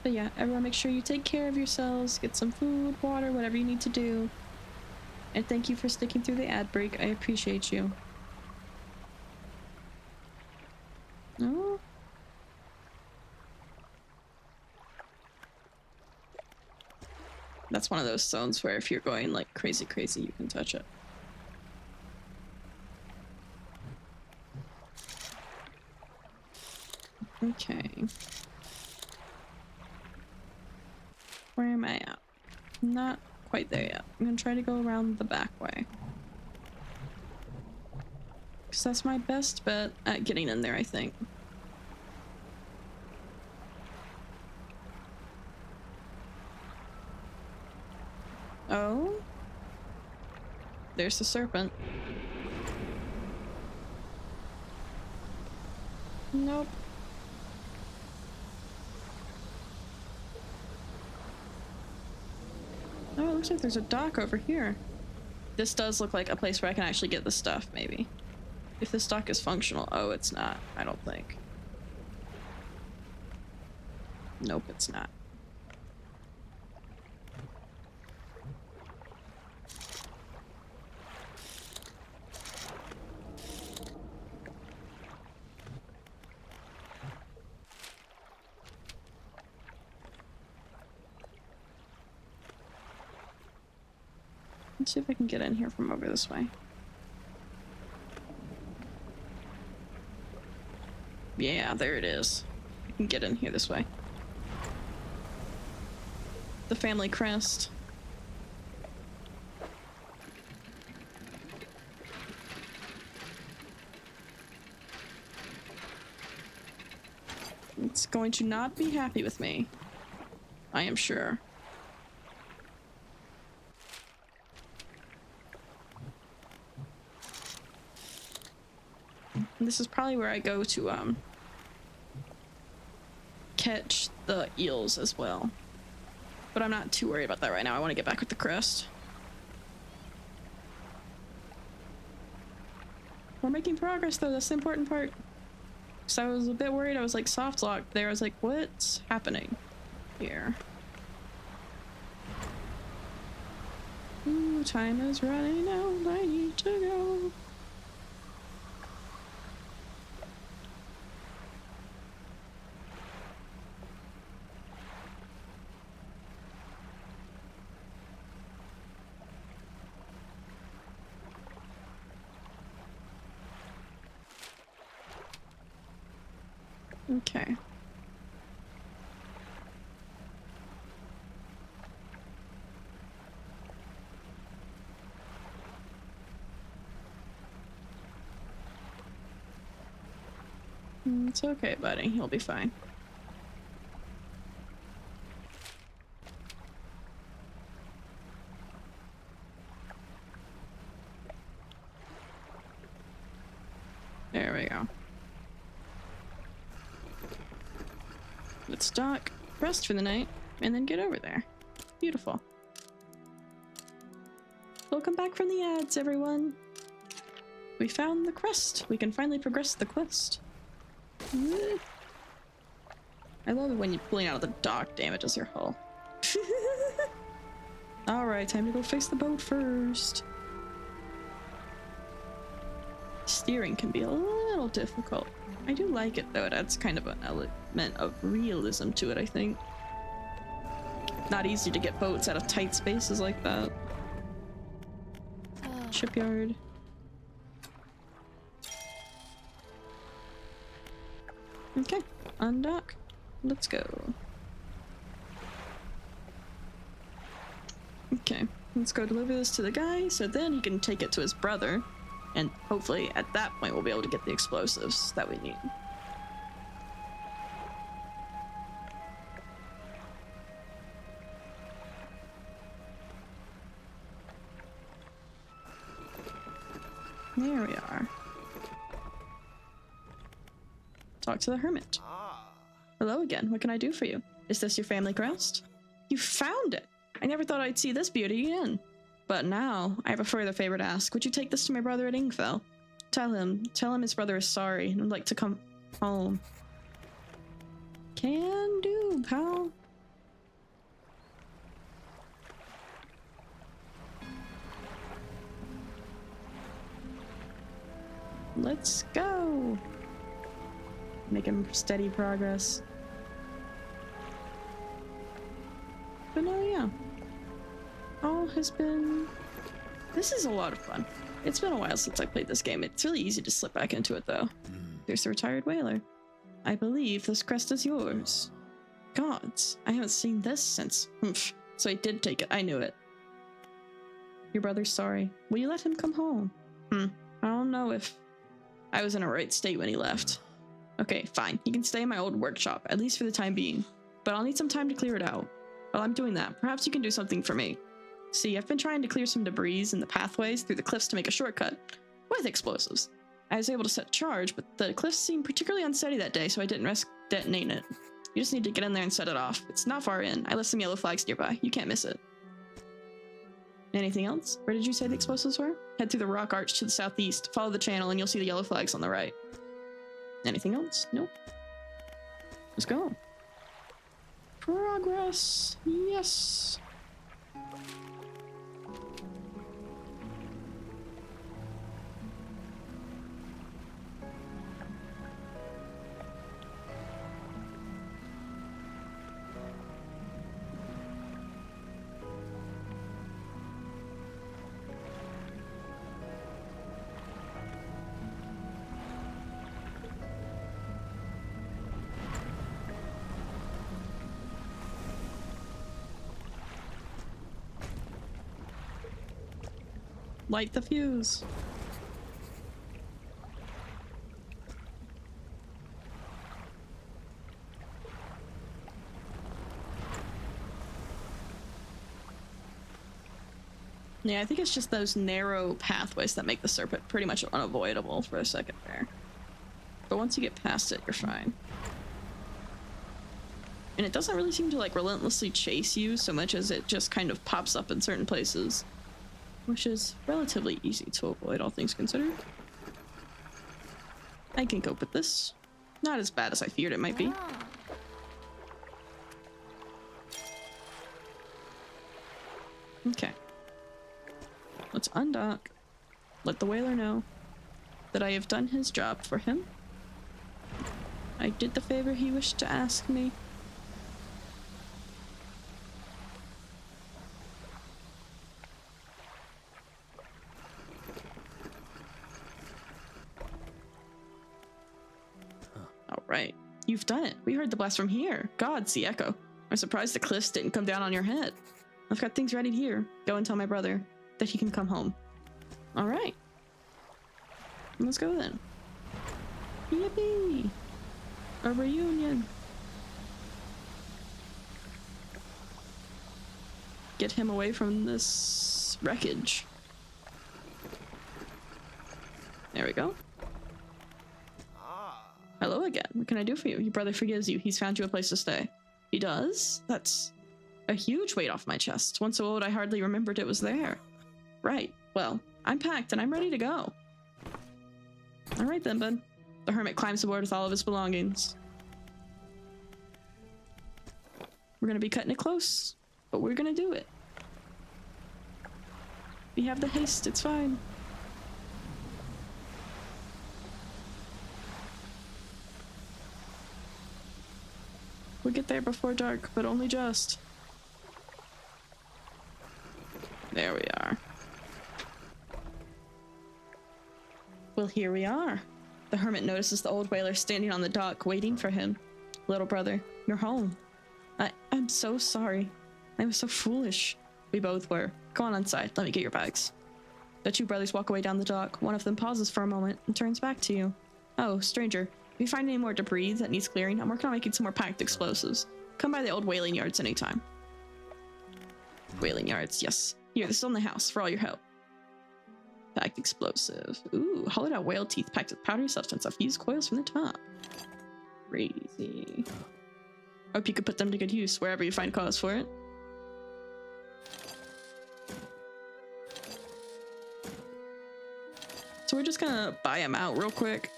But yeah, everyone make sure you take care of yourselves, get some food, water, whatever you need to do. And thank you for sticking through the ad break. I appreciate you. Oh. That's one of those zones where if you're going like crazy, you can touch it. Okay. Where am I at? Not quite there yet. I'm gonna try to go around the back way. Because that's my best bet at getting in there, I think. Oh? There's the serpent. Nope. Oh, it looks like there's a dock over here. This does look like a place where I can actually get the stuff, maybe. If this dock is functional. Oh, it's not. I don't think. Nope, it's not. Let's see if I can get in here from over this way. Yeah, there it is. I can get in here this way. The family crest. It's going to not be happy with me. I am sure. This is probably where I go to catch the eels as well. But I'm not too worried about that right now. I want to get back with the crest. We're making progress though, that's the important part. So I was a bit worried, I was like soft locked there. I was like, what's happening here? Ooh, time is running out, I need to go. Okay. It's okay, buddy. You'll be fine. There Let's dock, rest for the night, and then get over there. Beautiful. Welcome back from the ads, everyone. We found the crest. We can finally progress the quest. I love it when you pulling out of the dock damages your hull. Alright, time to go fix the boat first. Steering can be a little difficult. I do like it though, it adds kind of an element of realism to it, I think. Not easy to get boats out of tight spaces like that. Shipyard. Okay, undock. Let's go. Okay, let's go deliver this to the guy so then he can take it to his brother. And hopefully at that point we'll be able to get the explosives that we need. There we are. Talk to the hermit. Hello again. What can I do for you? Is this your family crest? You found it! I never thought I'd see this beauty again. But now, I have a further favor to ask. Would you take this to my brother at Ingfell? Tell him his brother is sorry and would like to come home. Can do, pal. Let's go. Making steady progress. But no, yeah. All has been... This is a lot of fun. It's been a while since I played this game. It's really easy to slip back into it, though. There's the retired whaler. I believe this crest is yours. Gods, I haven't seen this since... So I did take it. I knew it. Your brother's sorry. Will you let him come home? I don't know if I was in a right state when he left. Okay, fine. He can stay in my old workshop, at least for the time being. But I'll need some time to clear it out. While I'm doing that, perhaps you can do something for me. See, I've been trying to clear some debris in the pathways through the cliffs to make a shortcut. With explosives. I was able to set charge, but the cliffs seemed particularly unsteady that day, so I didn't risk detonating it. You just need to get in there and set it off. It's not far in. I left some yellow flags nearby. You can't miss it. Anything else? Where did you say the explosives were? Head through the rock arch to the southeast. Follow the channel and you'll see the yellow flags on the right. Anything else? Nope. Let's go. Progress. Yes. Light the fuse. Yeah, I think it's just those narrow pathways that make the serpent pretty much unavoidable for a second there. But once you get past it, you're fine. And it doesn't really seem to like relentlessly chase you so much as it just kind of pops up in certain places. Which is relatively easy to avoid, all things considered. I can cope with this. Not as bad as I feared it might be. Okay. Let's undock. Let the whaler know that I have done his job for him. I did the favor he wished to ask me. Right. You've done it. We heard the blast from here. Gods, the echo. I'm surprised the cliffs didn't come down on your head. I've got things ready here. Go and tell my brother that he can come home. Alright. Let's go then. Yippee! A reunion! Get him away from this wreckage. There we go. Hello again. What can I do for you? Your brother forgives you. He's found you a place to stay. He does? That's a huge weight off my chest. Once so old, I hardly remembered it was there. Right. Well, I'm packed and I'm ready to go. All right then, bud. The hermit climbs aboard with all of his belongings. We're gonna be cutting it close, but we're gonna do it. We have the haste, it's fine. We'll get there before dark, but only just. There we are. Well, here we are. The hermit notices the old whaler standing on the dock, waiting for him. Little brother, you're home. I'm so sorry. I was so foolish. We both were. Go on inside. Let me get your bags. The two brothers walk away down the dock. One of them pauses for a moment and turns back to you. Oh, stranger. If you find any more debris that needs clearing, I'm working on making some more packed explosives. Come by the old whaling yards anytime. Whaling yards, yes. Here, this is on the house for all your help. Packed explosive. Ooh, hollowed out whale teeth packed with powdery substance. I've fused coils from the top. Crazy. Hope you could put them to good use wherever you find cause for it. So we're just gonna buy them out real quick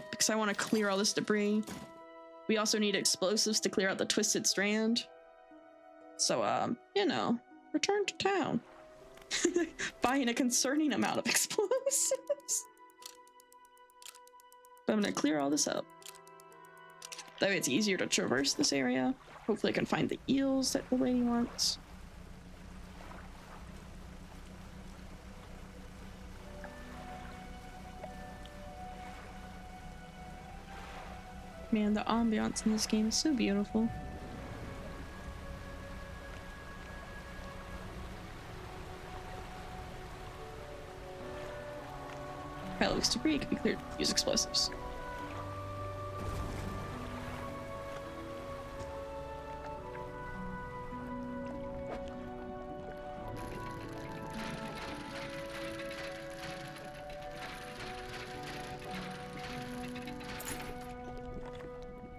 because I want to clear all this debris. We also need explosives to clear out the twisted strand. So, you know, return to town. Buying a concerning amount of explosives. But I'm gonna clear all this up. That way it's easier to traverse this area. Hopefully I can find the eels that the lady wants. Man, the ambiance in this game is so beautiful. Relics debris can be cleared. Use explosives.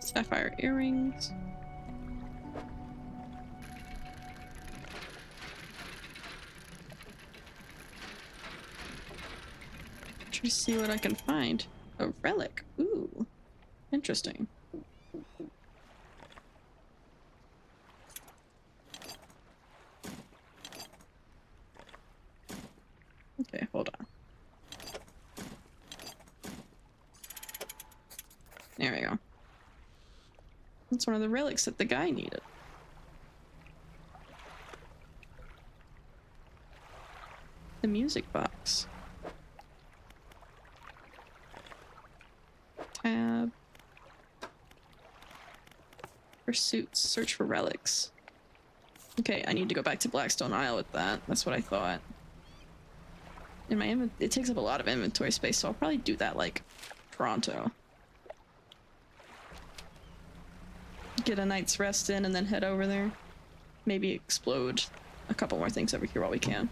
Sapphire earrings. Try to see what I can find. A relic. Ooh, interesting. Okay, hold on. There we go. It's one of the relics that the guy needed. The music box. Tab. Pursuits. Search for relics. Okay, I need to go back to Blackstone Isle with that. That's what I thought. In my it takes up a lot of inventory space, so I'll probably do that like pronto. Get a night's rest in and then head over there. Maybe explode a couple more things over here while we can.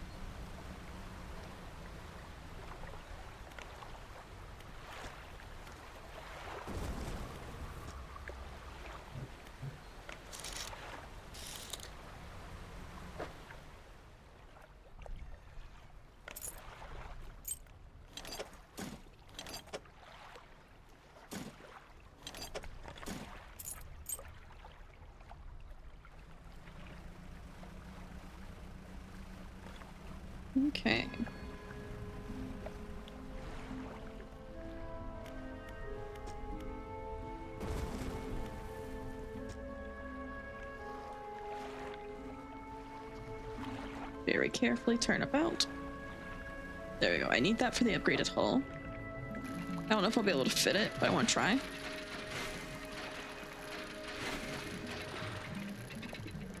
Okay. Very carefully turn about. There we go. I need that for the upgraded hull. I don't know if I'll be able to fit it, but I want to try.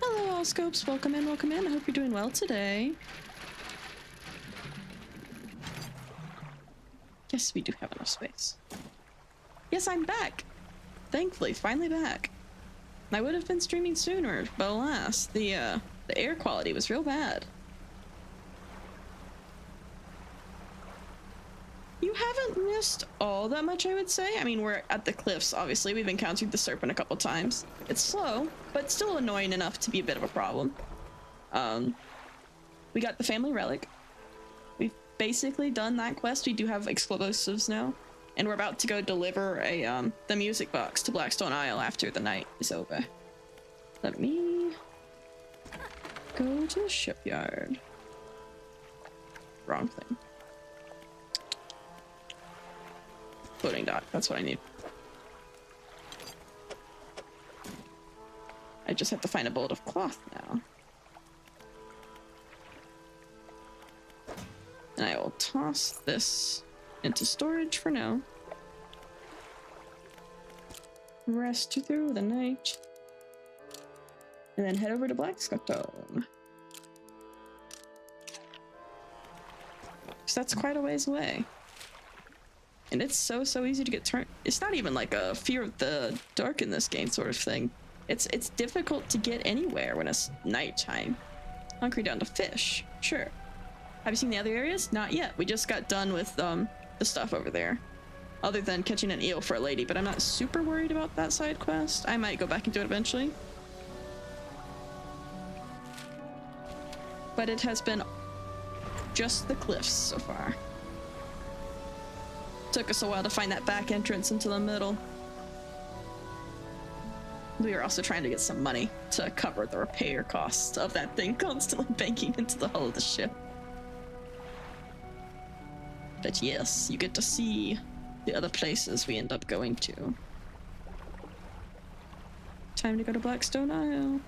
Hello, all scopes. Welcome in, welcome in. I hope you're doing well today. Yes, we do have enough space. Yes, I'm back! Thankfully, finally back. I would have been streaming sooner, but alas, the air quality was real bad. You You haven't missed all that much, I would say. I mean, we're at the cliffs, obviously. We've encountered the serpent a couple times. It's slow, but still annoying enough to be a bit of a problem. We got the family relic. We've basically done that quest. We do have explosives now. And we're about to go deliver a the music box to Blackstone Isle after the night is over. Let me go to the shipyard. Wrong thing. Floating dock, that's what I need. I just have to find a bolt of cloth now. And I will toss this into storage for now. Rest through the night. And then head over to Blackstone. Because that's quite a ways away. And it's so easy to get turned. It's not even like a fear of the dark in this game sort of thing. It's difficult to get anywhere when it's nighttime. Hungry down to fish, sure. Have you seen the other areas? Not yet. We just got done with the stuff over there. Other than catching an eel for a lady, but I'm not super worried about that side quest. I might go back and do it eventually. But it has been just the cliffs so far. Took us a while to find that back entrance into the middle. We were also trying to get some money to cover the repair costs of that thing constantly banking into the hull of the ship. But yes, you get to see the other places we end up going to. Time to go to Blackstone Isle.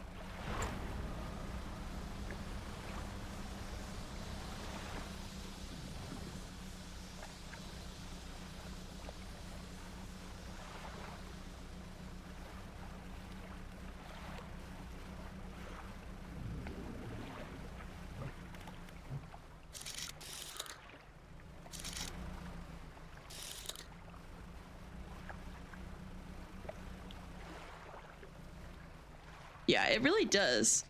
Yeah, it really does.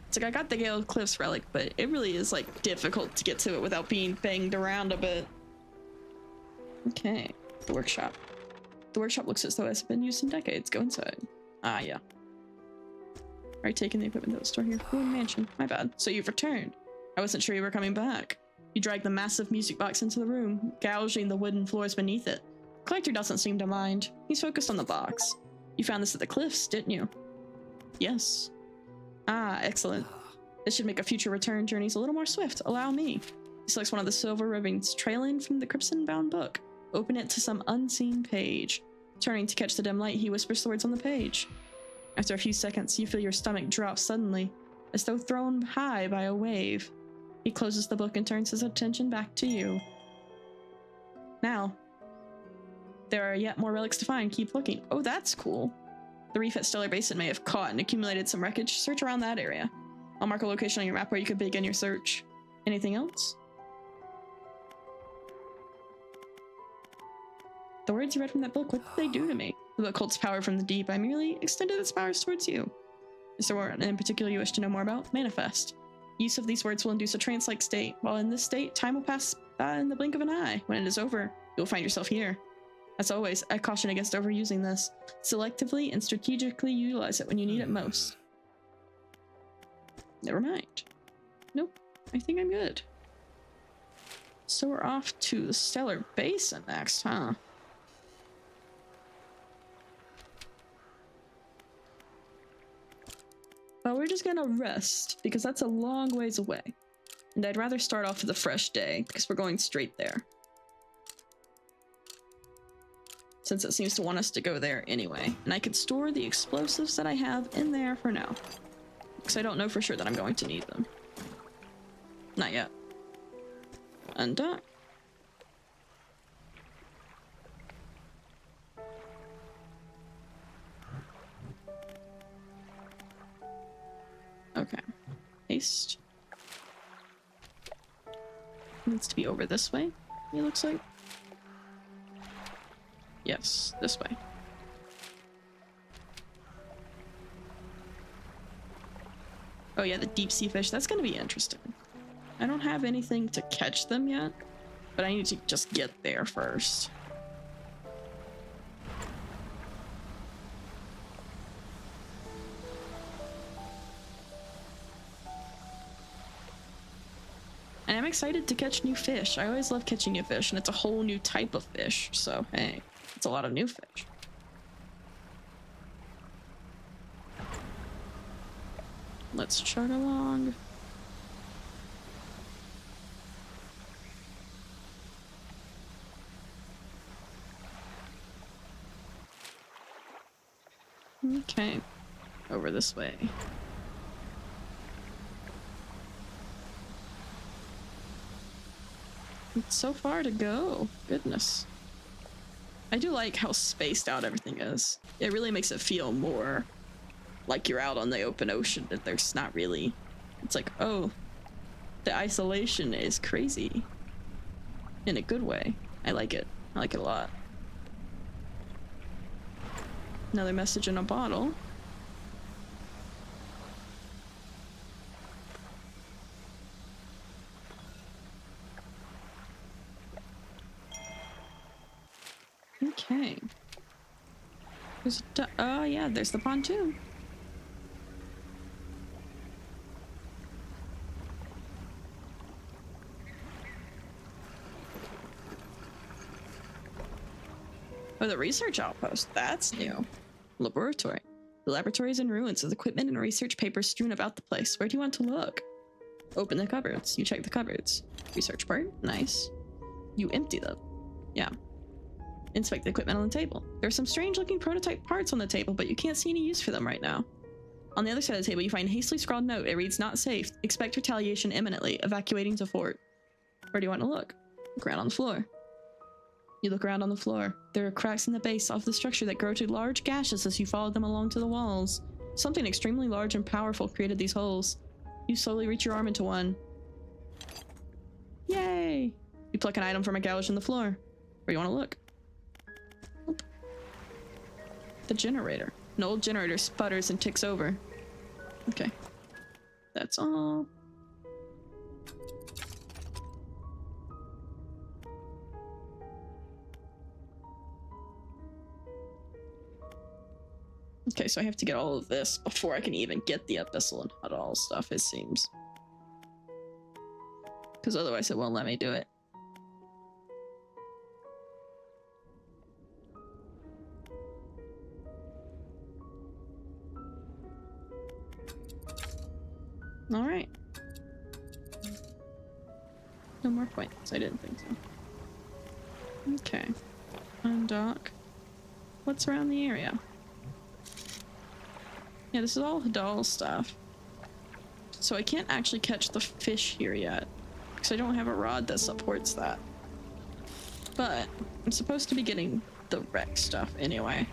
It's like I got the Gale Cliffs relic, but it really is like difficult to get to it without being banged around a bit. Okay, the workshop. The workshop looks as though it's been used in decades. Go inside. Ah, yeah. Alright, taking the equipment to the store here. Ruined mansion. My bad. So you've returned. I wasn't sure you were coming back. You dragged the massive music box into the room, gouging the wooden floors beneath it. Collector doesn't seem to mind. He's focused on the box. You found this at the cliffs, didn't you? Yes. Ah, excellent. This should make a future return journeys a little more swift. Allow me. He selects one of the silver ribbons trailing from the crimson-bound book. Open it to some unseen page. Turning to catch the dim light, he whispers the words on the page. After a few seconds, you feel your stomach drop suddenly, as though thrown high by a wave. He closes the book and turns his attention back to you. Now, there are yet more relics to find. Keep looking. Oh, that's cool. The reef at Stellar Basin may have caught and accumulated some wreckage. Search around that area. I'll mark a location on your map where you could begin your search. Anything else? The words you read from that book, what did they do to me? The book holds power from the deep. I merely extended its powers towards you. Is there one in particular you wish to know more about? Manifest. Use of these words will induce a trance-like state. While in this state, time will pass by in the blink of an eye. When it is over, you'll find yourself here. As always, I caution against overusing this. Selectively and strategically utilize it when you need it most. Never mind. Nope, I think I'm good. So we're off to the Stellar Basin next, huh? Well, we're just gonna rest, because that's a long ways away. And I'd rather start off with a fresh day, because we're going straight there. Since it seems to want us to go there anyway. And I could store the explosives that I have in there for now. Because I don't know for sure that I'm going to need them. Not yet. Undock. Okay. Paste. Needs to be over this way, it looks like. Yes, this way. Oh yeah, the deep sea fish. That's gonna be interesting. I don't have anything to catch them yet. But I need to just get there first. And I'm excited to catch new fish. I always love catching new fish, and it's a whole new type of fish. So, hey, it's a lot of new fish. Let's chug along. Okay, over this way. It's so far to go. Goodness. I do like how spaced out everything is. It really makes it feel more like you're out on the open ocean, that there's not really... It's like, oh, the isolation is crazy. In a good way. I like it. I like it a lot. Another message in a bottle. Okay. There's oh yeah, there's the pontoon. Oh, the research outpost. That's new. Laboratory. The laboratory is in ruins with equipment and research papers strewn about the place. Where do you want to look? Open the cupboards. You check the cupboards. Research part. Nice. You empty them. Yeah. Inspect the equipment on the table. There are some strange looking prototype parts on the table, but you can't see any use for them right now. On the other side of the table, you find a hastily scrawled note. It reads, "Not safe. Expect retaliation imminently. Evacuating to fort." Where do you want to look? Look around on the floor. You look around on the floor. There are cracks in the base of the structure that grow to large gashes as you follow them along to the walls. Something extremely large and powerful created these holes. You slowly reach your arm into one. Yay! You pluck an item from a gouge in the floor. Where do you want to look? Nope. The generator. An old generator sputters and ticks over. Okay. That's all. Okay, so I have to get all of this before I can even get the abyssal and huddle stuff, it seems. Because otherwise it won't let me do it. Alright. No more points. I didn't think so. Okay. Undock. What's around the area? Yeah, this is all Hadal stuff. So I can't actually catch the fish here yet, because I don't have a rod that supports that. But I'm supposed to be getting the wreck stuff anyway.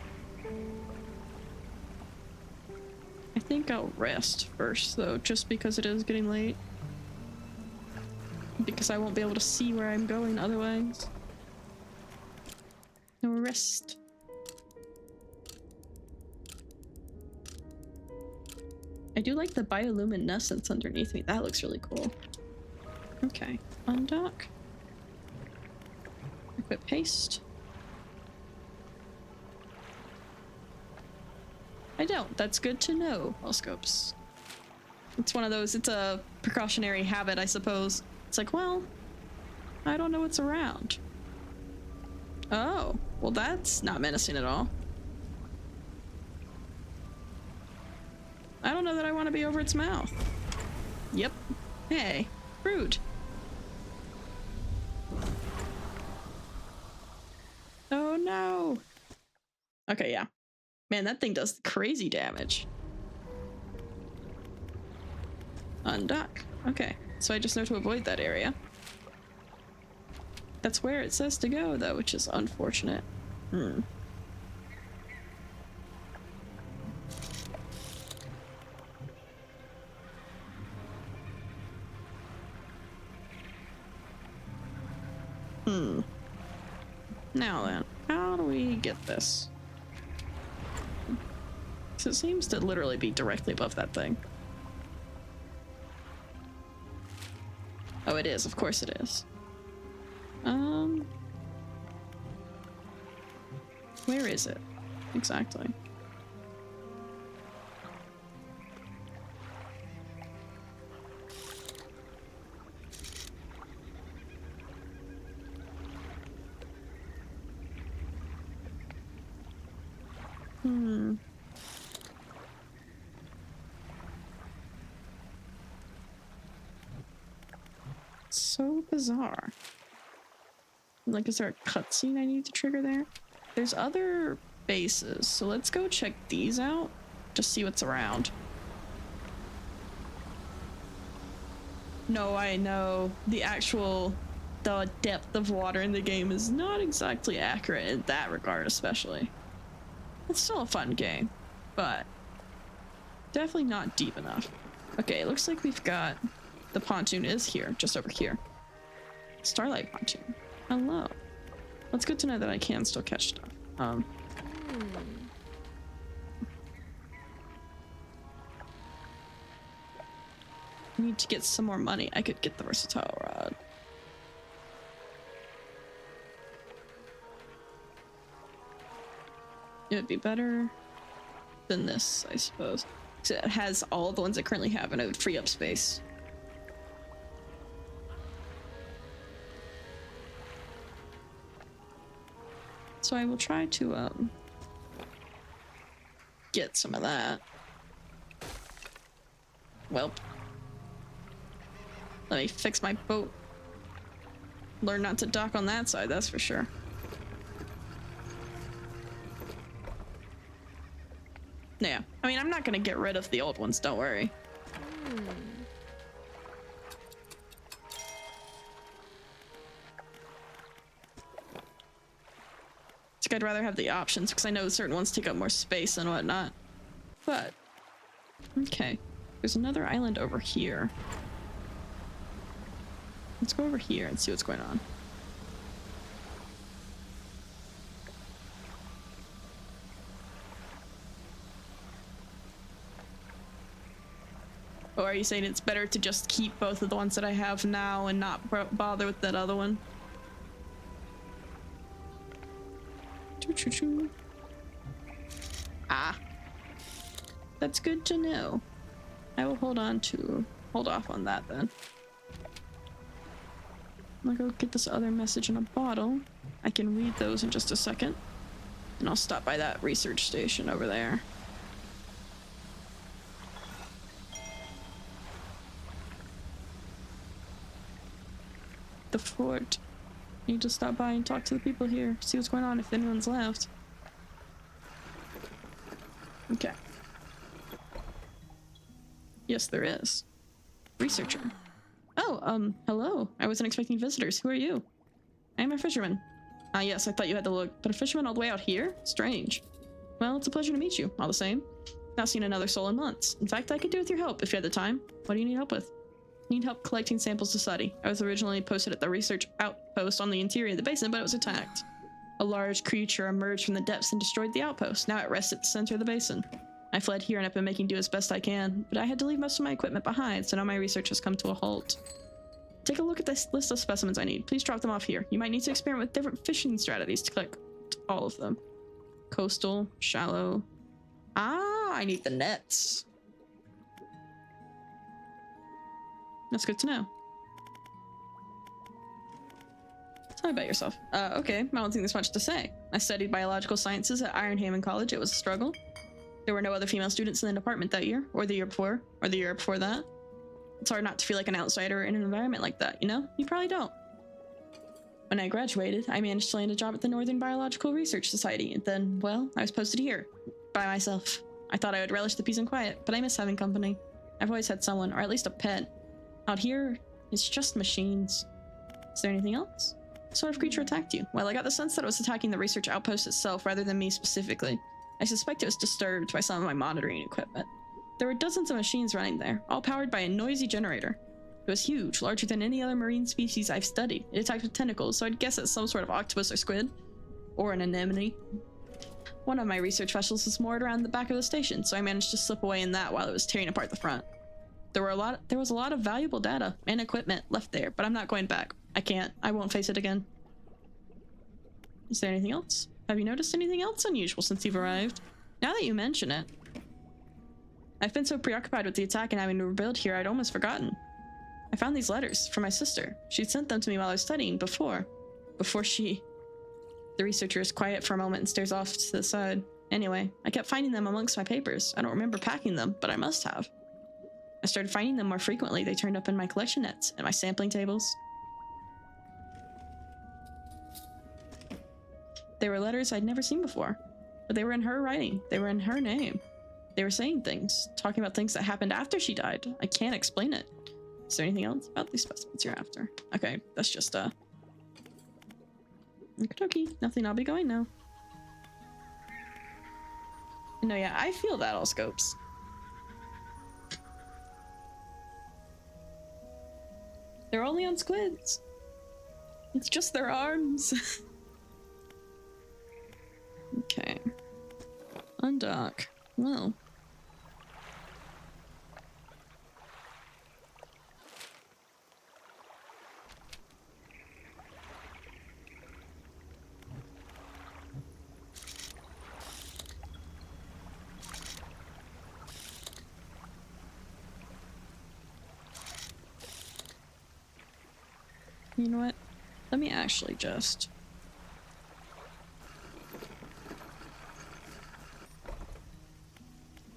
I think I'll rest first, though, just because it is getting late. Because I won't be able to see where I'm going otherwise. No rest. I do like the bioluminescence underneath me. That looks really cool. Okay. Undock. Equip haste. I don't. That's good to know, Scopes. It's one of those, it's a precautionary habit, I suppose. It's like, well, I don't know what's around. Oh, well that's not menacing at all. I don't know that I want to be over its mouth. Yep. Hey, rude. Oh no. Okay, yeah. Man, that thing does crazy damage. Undock. Okay, so I just know to avoid that area. That's where it says to go, though, which is unfortunate. Now then, how do we get this? So it seems to literally be directly above that thing. Oh, it is. Of course it is. Where is it? Exactly. So bizarre. Like, is there a cutscene I need to trigger there? There's other bases, so let's go check these out. Just see what's around. No, I know. The depth of water in the game is not exactly accurate in that regard, especially. It's still a fun game, but definitely not deep enough. Okay, it looks like we've got... The pontoon is here, just over here. Starlight pontoon. Hello. It's good to know that I can still catch stuff. Need to get some more money. I could get the versatile rod. It would be better than this, I suppose. So it has all the ones I currently have and it would free up space. So I will try to get some of that. Well, let me fix my boat. Learn not to dock on that side, that's for sure. Yeah, I mean, I'm not gonna get rid of the old ones, don't worry. I'd rather have the options because I know certain ones take up more space and whatnot. But okay, there's another island over here. Let's go over here and see what's going on. Or are you saying it's better to just keep both of the ones that I have now and not bother with that other one? Choo-choo-choo. Ah, that's good to know. I will hold off on that then. I'll go get this other message in a bottle. I can read those in just a second. And I'll stop by that research station over there. The fort. Need to stop by and talk to the people here, see what's going on if anyone's left. Okay. Yes, there is. Researcher. Oh, hello. I wasn't expecting visitors. Who are you? I am a fisherman. Ah, yes, I thought you had to look, but a fisherman all the way out here? Strange. Well, it's a pleasure to meet you, all the same. Not seen another soul in months. In fact, I could do with your help if you had the time. What do you need help with? Need help collecting samples to study. I was originally posted at the research outpost on the interior of the basin, but it was attacked. A large creature emerged from the depths and destroyed the outpost. Now it rests at the center of the basin. I fled here and have been making do as best I can, but I had to leave most of my equipment behind, so now my research has come to a halt. Take a look at this list of specimens I need. Please drop them off here. You might need to experiment with different fishing strategies to collect all of them. Coastal, shallow. Ah, I need the nets. That's good to know. Tell me about yourself. Okay, I don't think there's much to say. I studied biological sciences at Ironhaven College. It was a struggle. There were no other female students in the department that year, or the year before, or the year before that. It's hard not to feel like an outsider in an environment like that, you know? You probably don't. When I graduated, I managed to land a job at the Northern Biological Research Society, and then, well, I was posted here, by myself. I thought I would relish the peace and quiet, but I miss having company. I've always had someone, or at least a pet. Out here, it's just machines. Is there anything else? What sort of creature attacked you? Well, I got the sense that it was attacking the research outpost itself rather than me specifically. I suspect it was disturbed by some of my monitoring equipment. There were dozens of machines running there, all powered by a noisy generator. It was huge, larger than any other marine species I've studied. It attacked with tentacles, so I'd guess it's some sort of octopus or squid. Or an anemone. One of my research vessels was moored around the back of the station, so I managed to slip away in that while it was tearing apart the front. There was a lot of valuable data and equipment left there, but I'm not going back. I can't. I won't face it again. Is there anything else? Have you noticed anything else unusual since you've arrived? Now that you mention it. I've been so preoccupied with the attack and having to rebuild here, I'd almost forgotten. I found these letters from my sister. She'd sent them to me while I was studying before she... The researcher is quiet for a moment and stares off to the side. Anyway, I kept finding them amongst my papers. I don't remember packing them, but I must have. I started finding them more frequently. They turned up in my collection nets and my sampling tables. They were letters I'd never seen before, but they were in her writing. They were in her name. They were saying things, talking about things that happened after she died. I can't explain it. Is there anything else about these specimens you're after? Okay, that's just Okie, nothing. I'll be going now. No, yeah, I feel that, all scopes. They're only on squids. It's just their arms. Okay. Undock. Well. You know what? Let me actually just...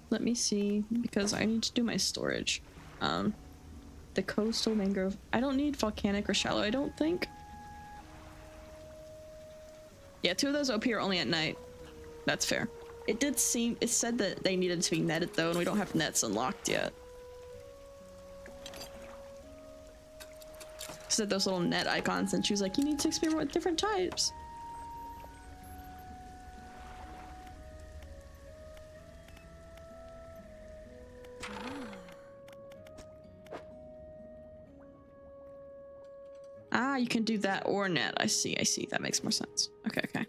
Let me see, because I need to do my storage. The coastal mangrove. I don't need volcanic or shallow, I don't think. Yeah, 2 of those OP are only at night. That's fair. It did seem... It said that they needed to be netted though, and we don't have nets unlocked yet. Said those little net icons, and she was like, you need to experiment with different types. Ah, you can do that or net. I see, I see. That makes more sense. Okay, okay.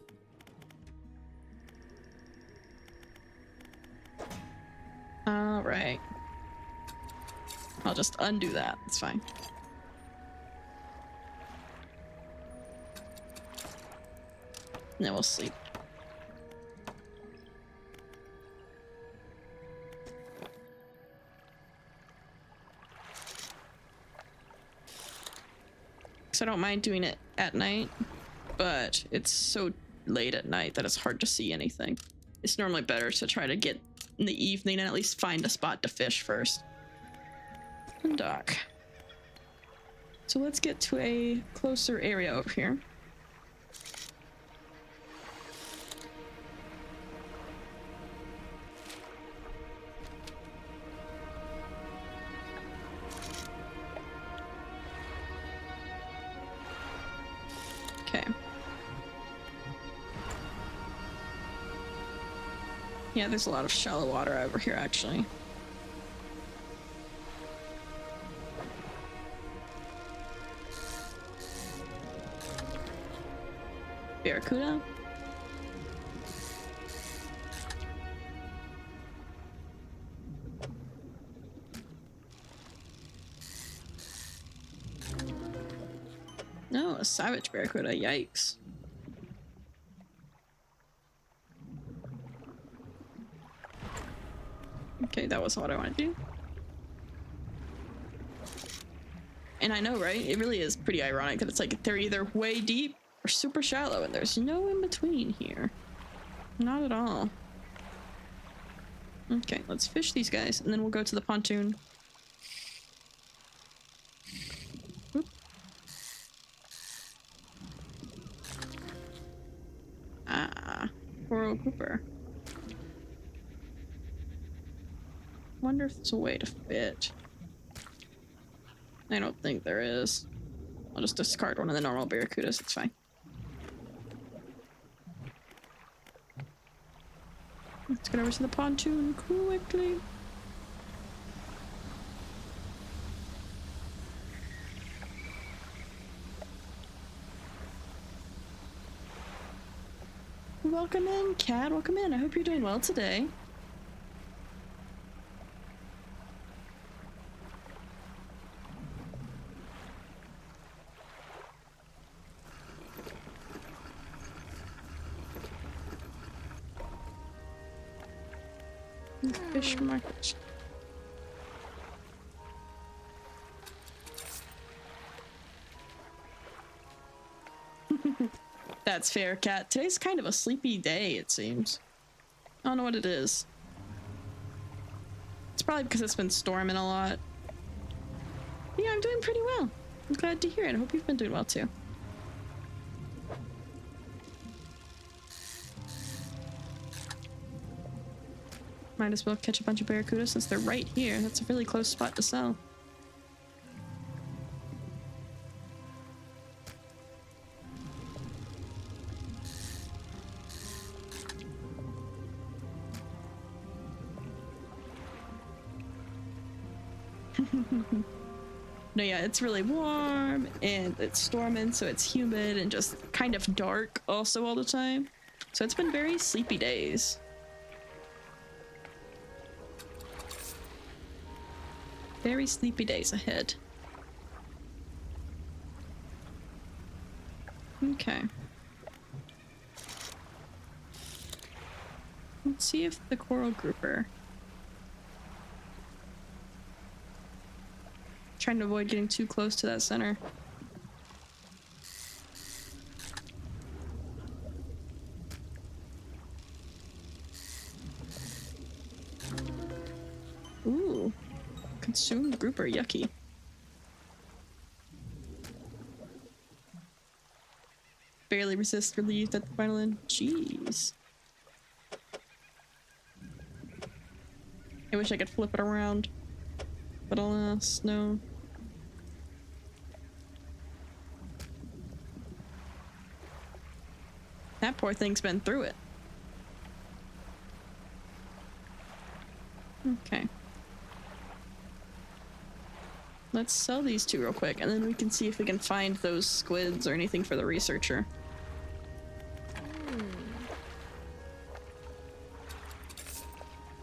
All right. I'll just undo that. It's fine. And then we'll sleep. So I don't mind doing it at night, but it's so late at night that it's hard to see anything. It's normally better to try to get in the evening and at least find a spot to fish first. And dock. So let's get to a closer area over here. Yeah, there's a lot of shallow water over here, actually. Barracuda? No, a savage barracuda, yikes. Okay, that was what I wanted to do. And I know, right? It really is pretty ironic that it's like they're either way deep or super shallow, and there's no in between here. Not at all. Okay, let's fish these guys, and then we'll go to the pontoon. Oop. Ah, poor old Cooper. Wonder if there's a way to fit. I don't think there is. I'll just discard one of the normal barracudas, it's fine. Let's get over to the pontoon quickly. Welcome in, Cat. Welcome in. I hope you're doing well today. Fish market. That's fair, Cat. Today's kind of a sleepy day, it seems. I don't know what it is. It's probably because it's been storming a lot. Yeah, I'm doing pretty well. I'm glad to hear it. I hope you've been doing well too. Might as well catch a bunch of barracuda since they're right here. That's a really close spot to sell. No, yeah, it's really warm and it's storming, so it's humid and just kind of dark also all the time. So it's been very sleepy days. Very sleepy days ahead. Okay. Let's see if the coral grouper. Trying to avoid getting too close to that center. Ooh. Consumed grouper, yucky. Barely resist relief at the final end. Jeez. I wish I could flip it around. But alas, no. That poor thing's been through it. Okay. Let's sell these two real quick, and then we can see if we can find those squids or anything for the researcher.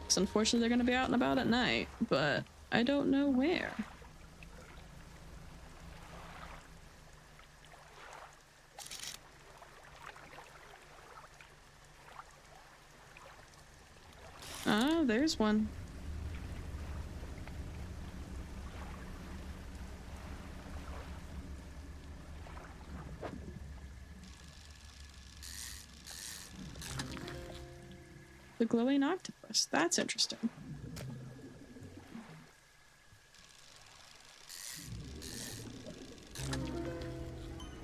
So unfortunately they're gonna be out and about at night, but I don't know where. Oh, there's one. The glowing octopus. That's interesting.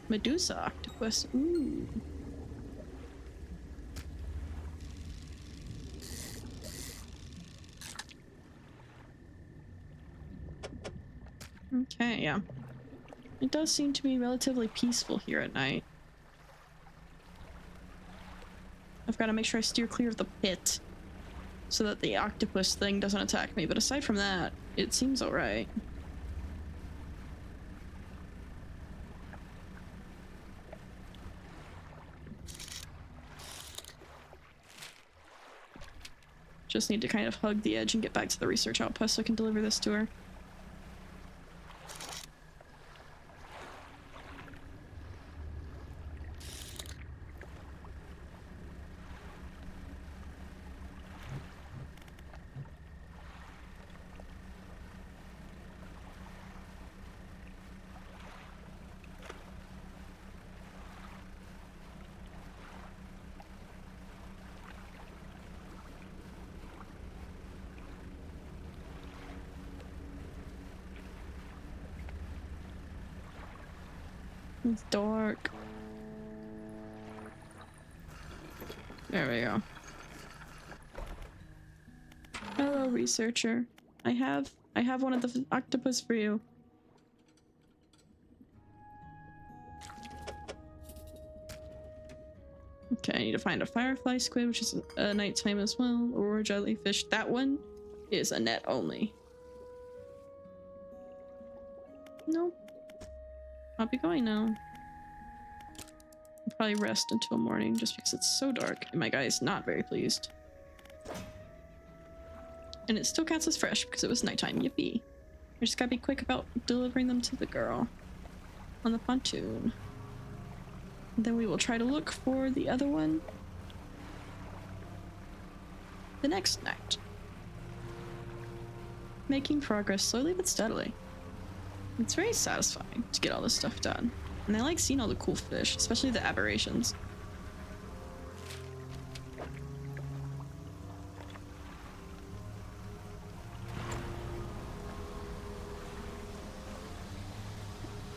Medusa octopus. Ooh. Okay, yeah. It does seem to be relatively peaceful here at night. I've got to make sure I steer clear of the pit so that the octopus thing doesn't attack me, but aside from that, it seems alright. Just need to kind of hug the edge and get back to the research outpost so I can deliver this to her. It's dark. There we go. Hello, researcher. I have one of the octopus for you. Okay, I need to find a firefly squid, which is a nighttime as well, or a jellyfish. That one is a net only. Nope. I'll be going now. I'll probably rest until morning just because it's so dark and my guy is not very pleased. And it still counts as fresh because it was nighttime. Yippee. I just gotta be quick about delivering them to the girl on the pontoon. And then we will try to look for the other one the next night. Making progress slowly but steadily. It's very satisfying to get all this stuff done. And I like seeing all the cool fish, especially the aberrations.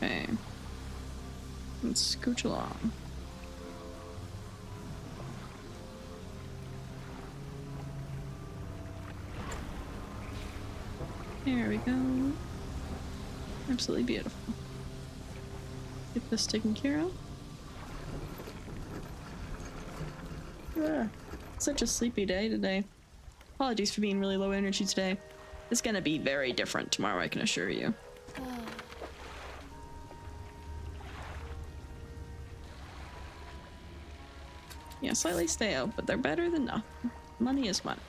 Okay. Let's scooch along. There we go. Absolutely beautiful. Get this taken care of. Such a sleepy day today. Apologies for being really low energy today. It's gonna be very different tomorrow, I can assure you. Yeah, slightly stale, but they're better than nothing. Money is money.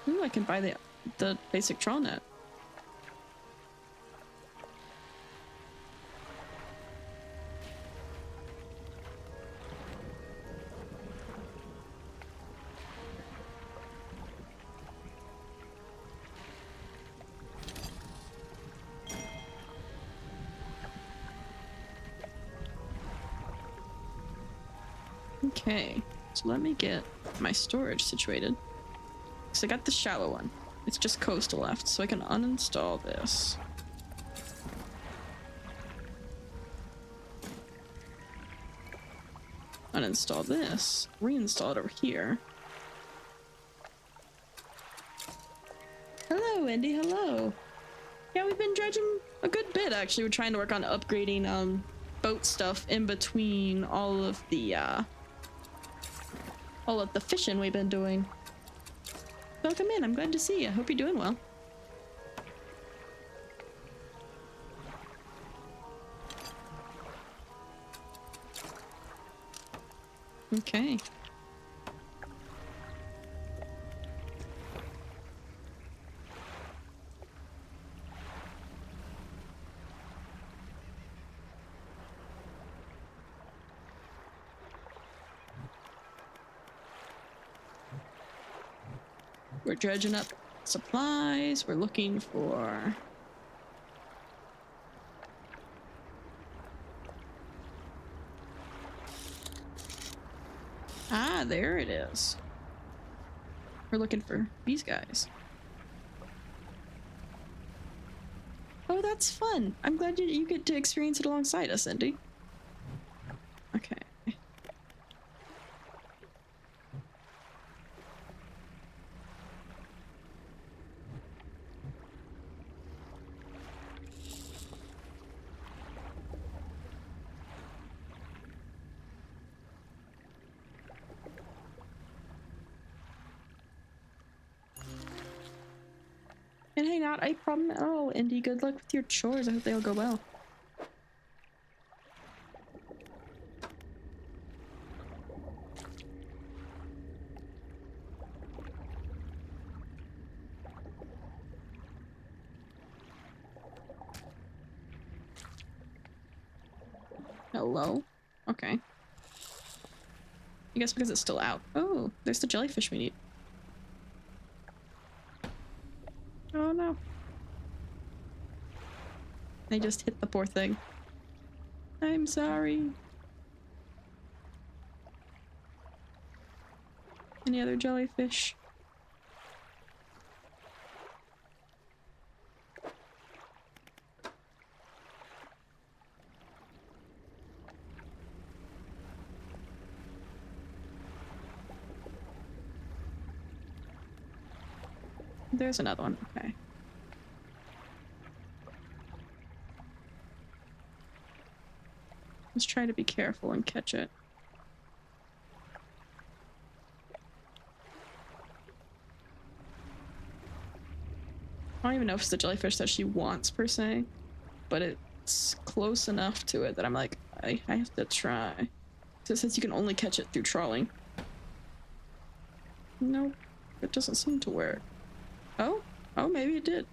Ooh, I can buy the basic trawl net. Okay, so let me get my storage situated. So I got the shallow one. It's just coastal left, so I can uninstall this. Uninstall this. Reinstall it over here. Hello, Indy. Hello. Yeah, we've been dredging a good bit, actually. We're trying to work on upgrading boat stuff in between all of the fishing we've been doing. Welcome in. I'm glad to see you. Hope you're doing well. Okay. We're dredging up supplies. We're looking for... Ah, there it is. We're looking for these guys. Oh, that's fun. I'm glad you get to experience it alongside us, Indy. Okay. And hang out, I problem. Oh, Indy, good luck with your chores. I hope they all go well. Hello? Okay. I guess because it's still out. Oh, there's the jellyfish we need. Oh no. I just hit the poor thing. I'm sorry. Any other jellyfish? There's another one. Okay. Let's try to be careful and catch it. I don't even know if it's the jellyfish that she wants per se, but it's close enough to it that I'm like, I have to try. So it says you can only catch it through trawling. Nope, it doesn't seem to work. Oh, maybe it did.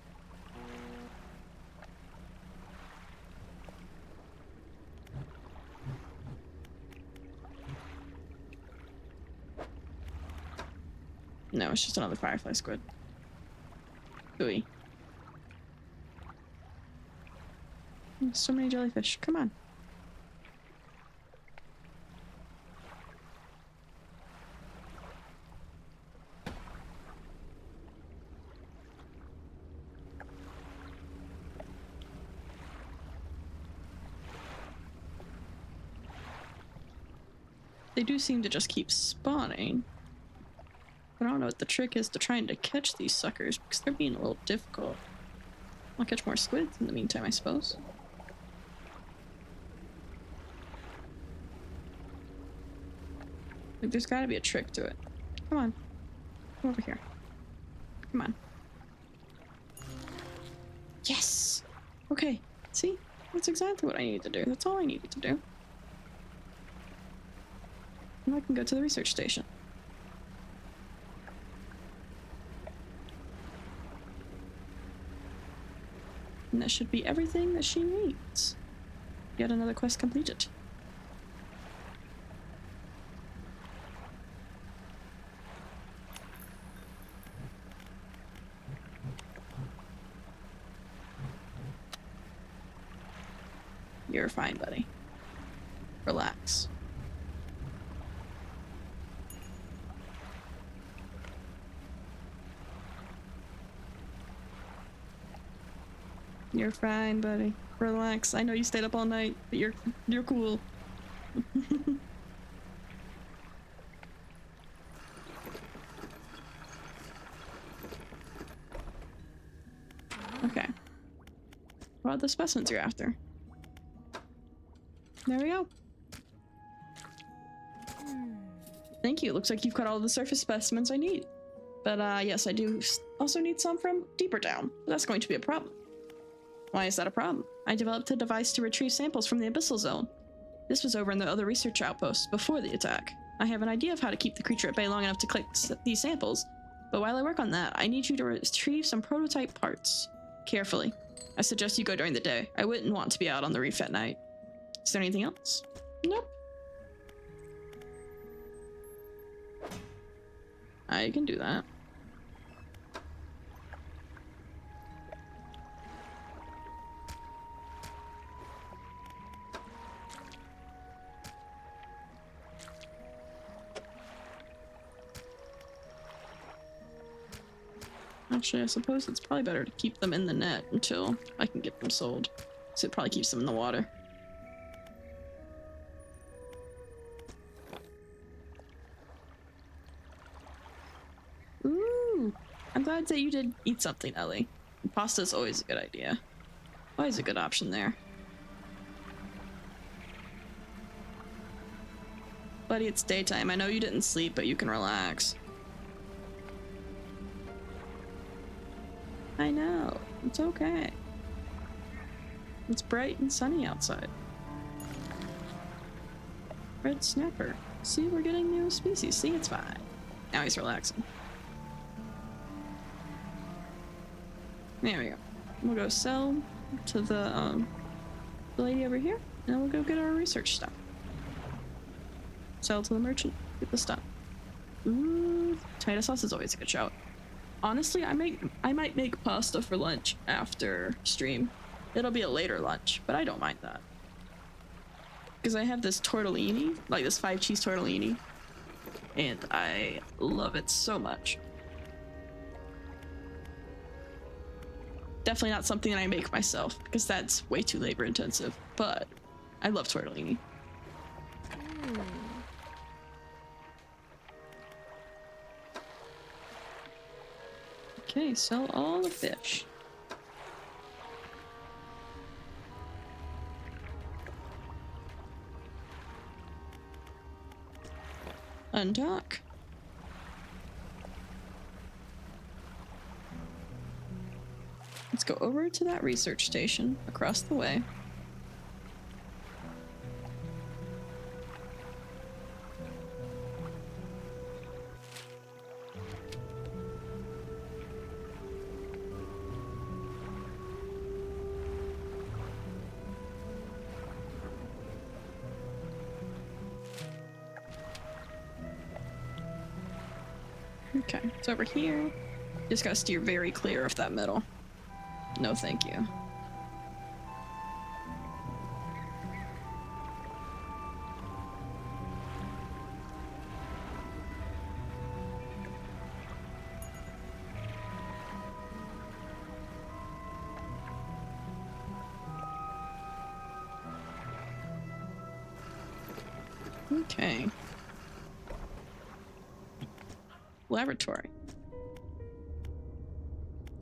No, it's just another firefly squid. Ooey. So many jellyfish. Come on. They do seem to just keep spawning. But I don't know what the trick is to trying to catch these suckers because they're being a little difficult. I'll catch more squids in the meantime, I suppose. Like, there's gotta be a trick to it. Come on. Come over here. Come on. Yes! Okay. See? That's exactly what I needed to do. That's all I needed to do. Now I can go to the research station. And that should be everything that she needs. Yet another quest completed. You're fine, buddy. Relax. You're fine, buddy. Relax. I know you stayed up all night, but you're cool. Okay. What are the specimens you're after? There we go. Thank you. Looks like you've got all the surface specimens I need. But yes, I do also need some from deeper down. But that's going to be a problem. Why is that a problem? I developed a device to retrieve samples from the abyssal zone. This was over in the other research outposts before the attack. I have an idea of how to keep the creature at bay long enough to collect these samples, but while I work on that, I need you to retrieve some prototype parts. Carefully. I suggest you go during the day. I wouldn't want to be out on the reef at night. Is there anything else? Nope. I can do that. Actually, I suppose it's probably better to keep them in the net until I can get them sold. So it probably keeps them in the water. Ooh! I'm glad that you did eat something, Ellie. Pasta is always a good idea. Always a good option there. Buddy, it's daytime. I know you didn't sleep, but you can relax. I know. It's okay. It's bright and sunny outside. Red snapper. See, we're getting new species. See, it's fine. Now he's relaxing. There we go. We'll go sell to the lady over here, and we'll go get our research stuff. Sell to the merchant. Get the stuff. Ooh, tomato sauce is always a good shout. Honestly, I might make pasta for lunch after stream. It'll be a later lunch, but I don't mind that. Because I have this tortellini, like this 5-cheese tortellini, and I love it so much. Definitely not something that I make myself, because that's way too labor intensive, but I love tortellini. Okay, sell all the fish. Undock. Let's go over to that research station across the way. Okay, it's over here. Just gotta steer very clear of that middle. No, thank you. Okay. Laboratory.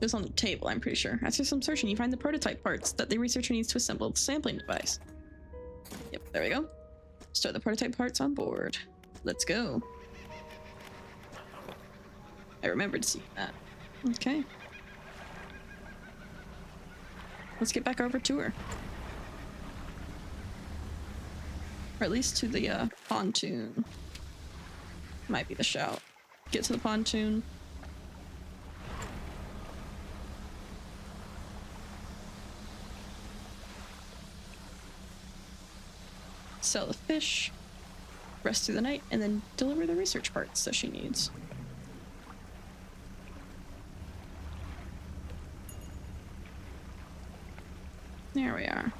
It was on the table, I'm pretty sure. After some searching, you find the prototype parts that the researcher needs to assemble the sampling device. Yep, there we go. Store the prototype parts on board. Let's go. I remembered to see that. Okay. Let's get back over to her. Or at least to the pontoon. Might be the shout. Get to the pontoon. Sell the fish, rest through the night, and then deliver the research parts that she needs. There we are.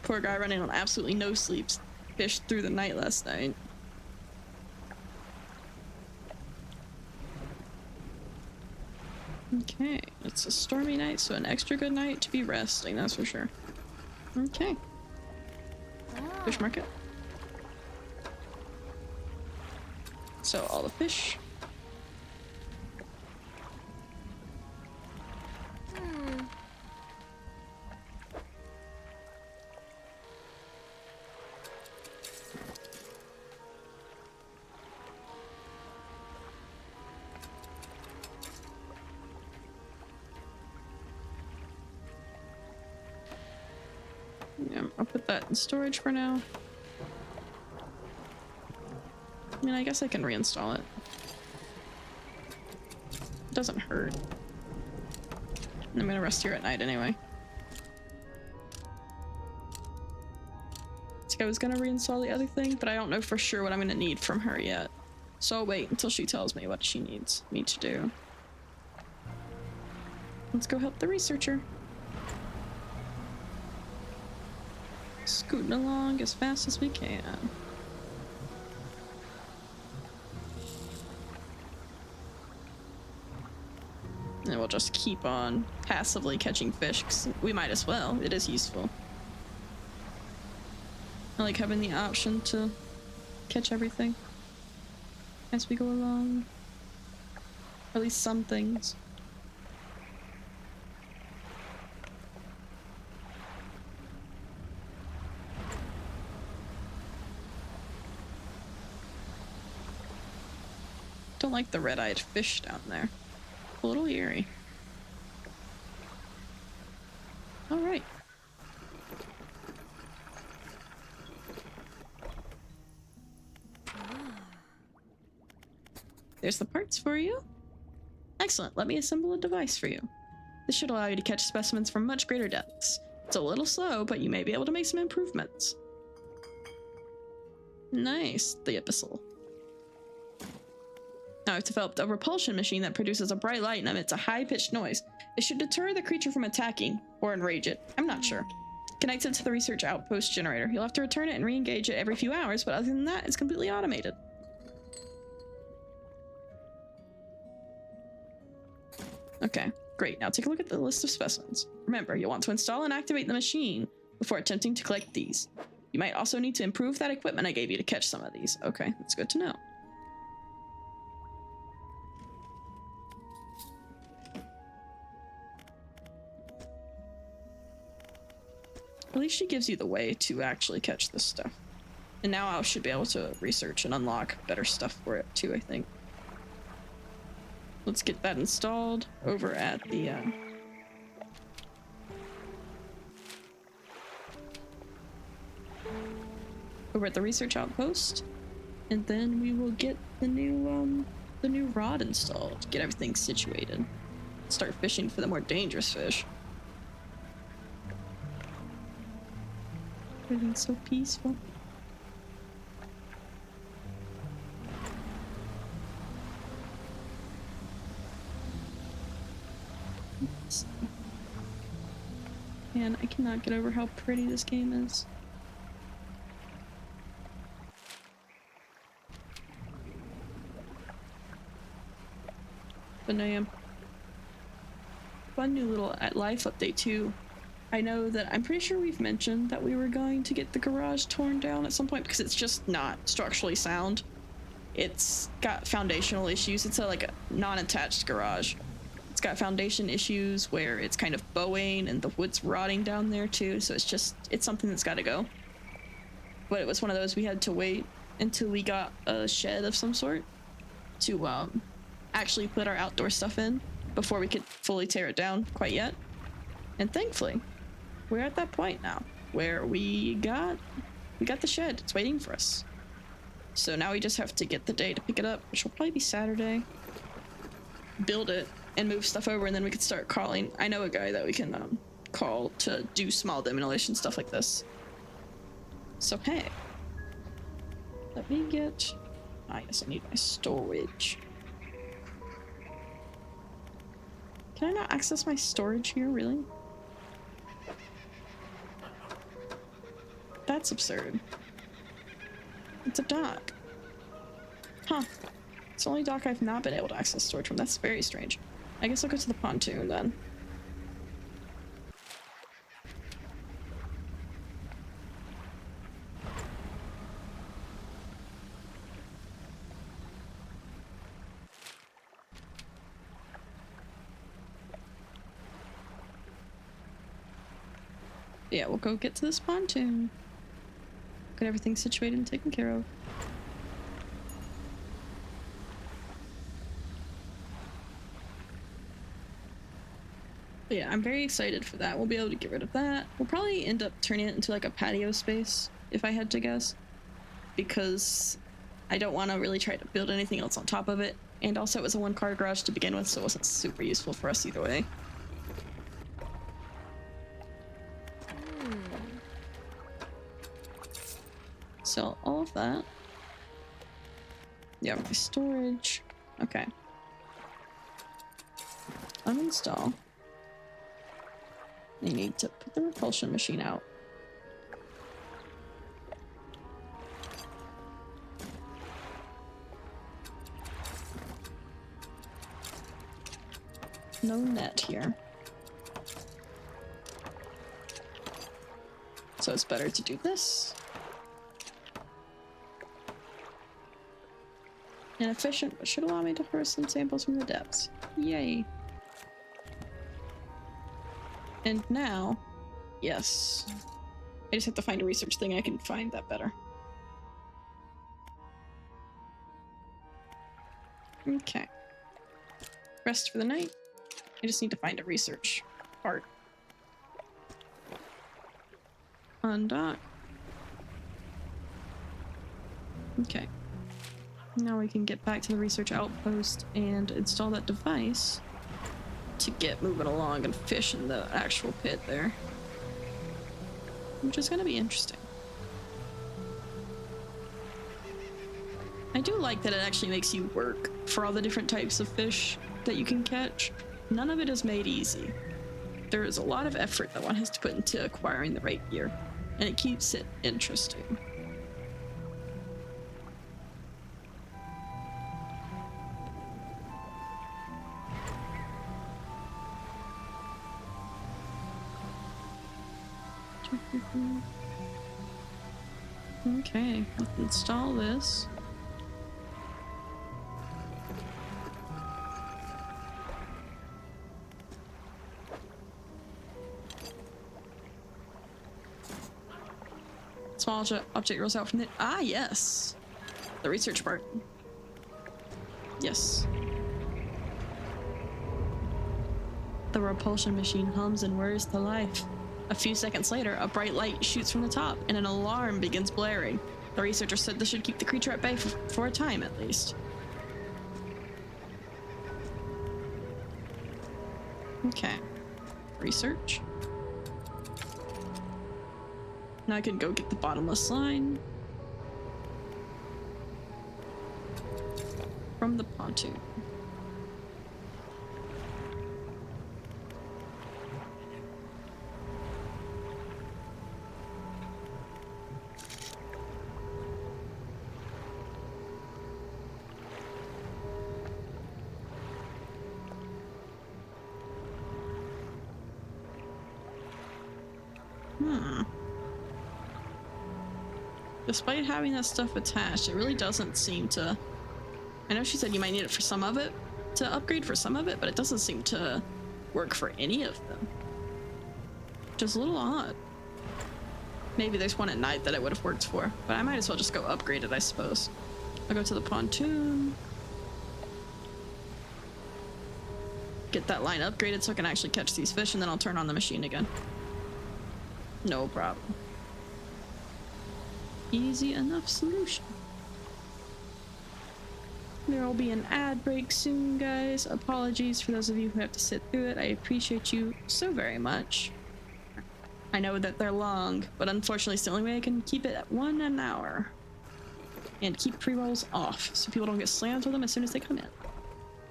Poor guy running on absolutely no sleeps. Fished through the night last night. Okay, it's a stormy night, so an extra good night to be resting, that's for sure. Okay. Fish market. So all the fish. Yeah, I'll put that in storage for now. I mean, I guess I can reinstall it. It doesn't hurt. I'm gonna rest here at night anyway. I think I was gonna reinstall the other thing, but I don't know for sure what I'm gonna need from her yet. So I'll wait until she tells me what she needs me to do. Let's go help the researcher. Scooting along as fast as we can. And we'll just keep on passively catching fish, 'cause we might as well. It is useful. I like having the option to catch everything as we go along. Or at least some things. Don't like the red-eyed fish down there. A little eerie. All right. There's the parts for you. Excellent. Let me assemble a device for you. This should allow you to catch specimens from much greater depths. It's a little slow, but you may be able to make some improvements. Nice. The abyssal. Now I've developed a repulsion machine that produces a bright light and emits a high-pitched noise. It should deter the creature from attacking, or enrage it. I'm not sure. Connect it to the research outpost generator. You'll have to return it and re-engage it every few hours, but other than that, it's completely automated. Okay, great. Now take a look at the list of specimens. Remember, you'll want to install and activate the machine before attempting to collect these. You might also need to improve that equipment I gave you to catch some of these. Okay, that's good to know. At least she gives you the way to actually catch this stuff. And now I should be able to research and unlock better stuff for it too, I think. Let's get that installed over at the research outpost, and then we will get the new rod installed, get everything situated, start fishing for the more dangerous fish. Everything's so peaceful. Man, I cannot get over how pretty this game is. But no, fun new little life update too. I know that I'm pretty sure we've mentioned that we were going to get the garage torn down at some point because it's just not structurally sound. It's got foundational issues. It's like a non-attached garage. It's got foundation issues where it's kind of bowing and the wood's rotting down there too. So it's something that's got to go. But it was one of those we had to wait until we got a shed of some sort to actually put our outdoor stuff in before we could fully tear it down quite yet. And thankfully, we're at that point now where we got the shed. It's waiting for us. So now we just have to get the day to pick it up, which will probably be Saturday. Build it and move stuff over, and then we can start calling. I know a guy that we can call to do small demolition stuff like this. So hey, let me get. Ah, yes, I need my storage. Can I not access my storage here? Really? That's absurd. It's a dock. Huh. It's the only dock I've not been able to access storage from. That's very strange. I guess I'll go to the pontoon then. Yeah, we'll go get to this pontoon. Get everything situated and taken care of. But yeah, I'm very excited for that. We'll be able to get rid of that. We'll probably end up turning it into like a patio space, if I had to guess. Because I don't want to really try to build anything else on top of it. And also it was a one-car garage to begin with, so it wasn't super useful for us either way. Sell all of that. Yeah, my storage. Okay. Uninstall. I need to put the repulsion machine out. No net here. So it's better to do this. Inefficient, but should allow me to harvest some samples from the depths. Yay. And now, yes. I just have to find a research thing I can find that better. Okay. Rest for the night. I just need to find a research part. Undock. Okay. Now we can get back to the research outpost and install that device to get moving along and fish in the actual pit there. Which is going to be interesting. I do like that it actually makes you work for all the different types of fish that you can catch. None of it is made easy. There is a lot of effort that one has to put into acquiring the right gear, and it keeps it interesting. Okay, let's install this. Small object rolls out from the— ah, yes! The research part. Yes. The repulsion machine hums and whirs to life. A few seconds later, a bright light shoots from the top, and an alarm begins blaring. The researcher said this should keep the creature at bay for a time, at least. Okay. Research. Now I can go get the bottomless line from the pontoon. Despite having that stuff attached, it really doesn't seem to... I know she said you might need it for some of it, to upgrade for some of it, but it doesn't seem to work for any of them. Just a little odd. Maybe there's one at night that it would have worked for, but I might as well just go upgrade it, I suppose. I'll go to the pontoon. Get that line upgraded so I can actually catch these fish, and then I'll turn on the machine again. No problem. Easy enough solution. There will be an ad break soon, guys. Apologies for those of you who have to sit through it. I appreciate you so very much. I know that they're long, but unfortunately it's the only way I can keep it at 1 an hour. And keep pre-rolls off so people don't get slammed with them as soon as they come in.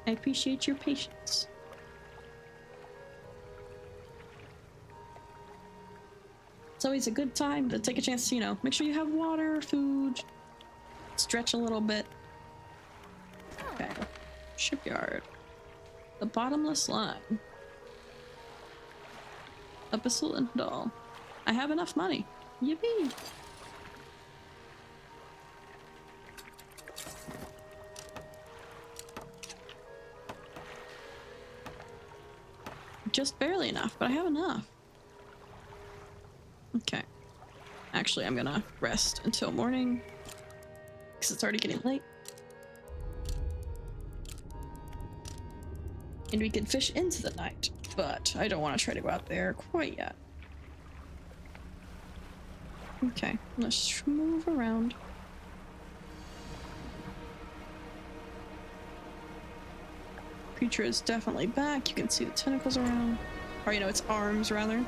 I appreciate your patience. It's always a good time to take a chance to, you know, make sure you have water, food, stretch a little bit. Okay. Shipyard. The bottomless line. Abyssal and Doll. I have enough money. Yippee! Just barely enough, but I have enough. Okay. Actually, I'm gonna rest until morning because it's already getting late. And we can fish into the night, but I don't want to try to go out there quite yet. Okay, let's move around. Creature is definitely back. You can see the tentacles around. Or, you know, its arms, rather.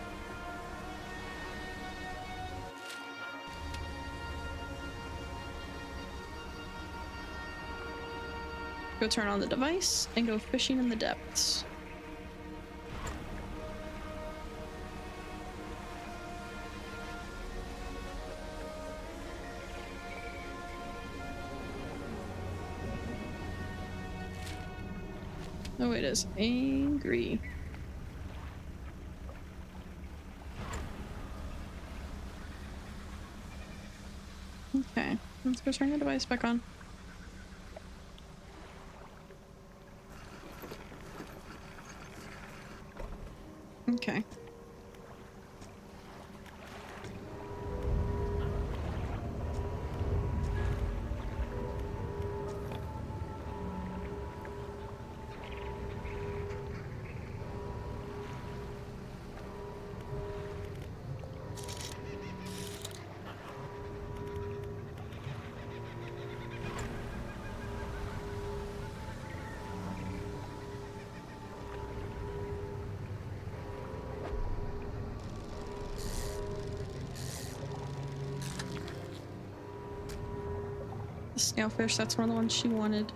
Go turn on the device and go fishing in the depths. Oh, it is angry. Okay, let's go turn the device back on. Okay. Snailfish, that's one of the ones she wanted.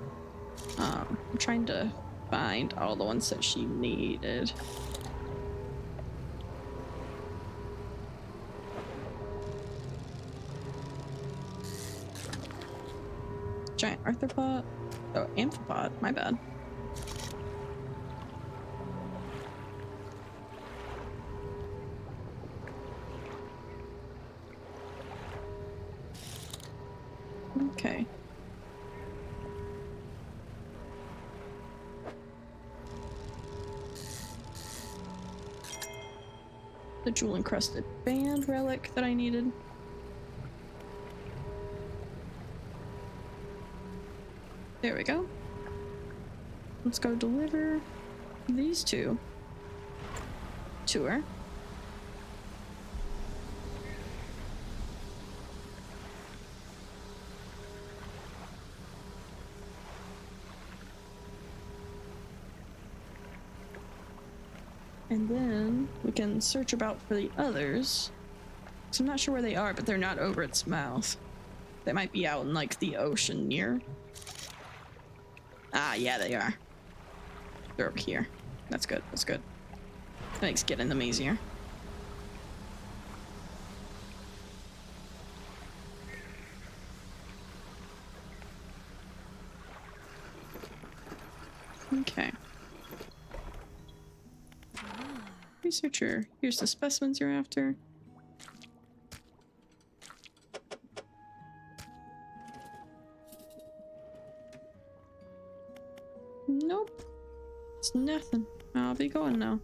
I'm trying to find all the ones that she needed. Giant arthropod. Oh, amphipod, my bad. Okay. The jewel encrusted band relic that I needed. There we go. Let's go deliver these two to her. And then we can search about for the others. So I'm not sure where they are, but they're not over its mouth. They might be out in like the ocean near. Ah, yeah, they are. They're over here. That's good. That's good. That makes getting them easier. Okay. Researcher, here's the specimens you're after. Nope. It's nothing. I'll be going now.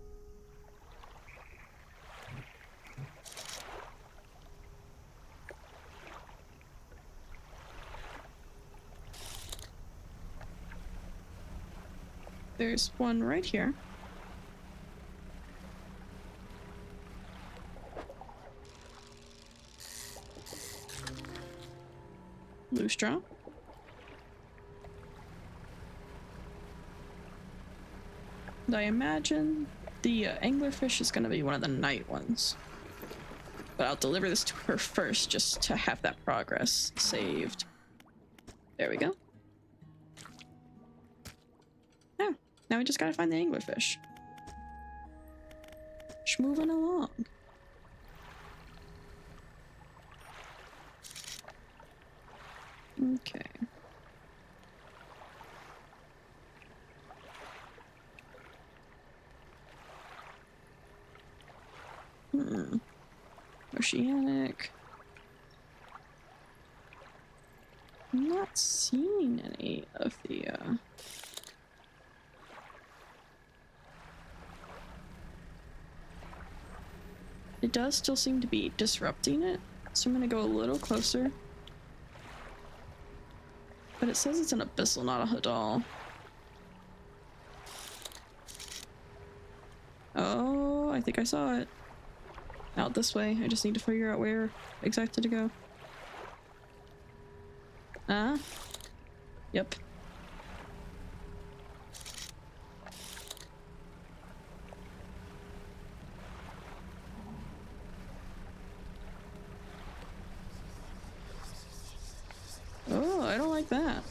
There's one right here. Loose draw. And I imagine the anglerfish is going to be one of the night ones. But I'll deliver this to her first just to have that progress saved. There we go. Yeah, now we just gotta find the anglerfish. Just moving along. Okay. Oceanic. I'm not seeing any of the It does still seem to be disrupting it, so I'm gonna go a little closer. But it says it's an abyssal, not a hadal. Oh, I think I saw it. Out this way. I just need to figure out where exactly to go. Ah. Yep. Oh, I don't like that.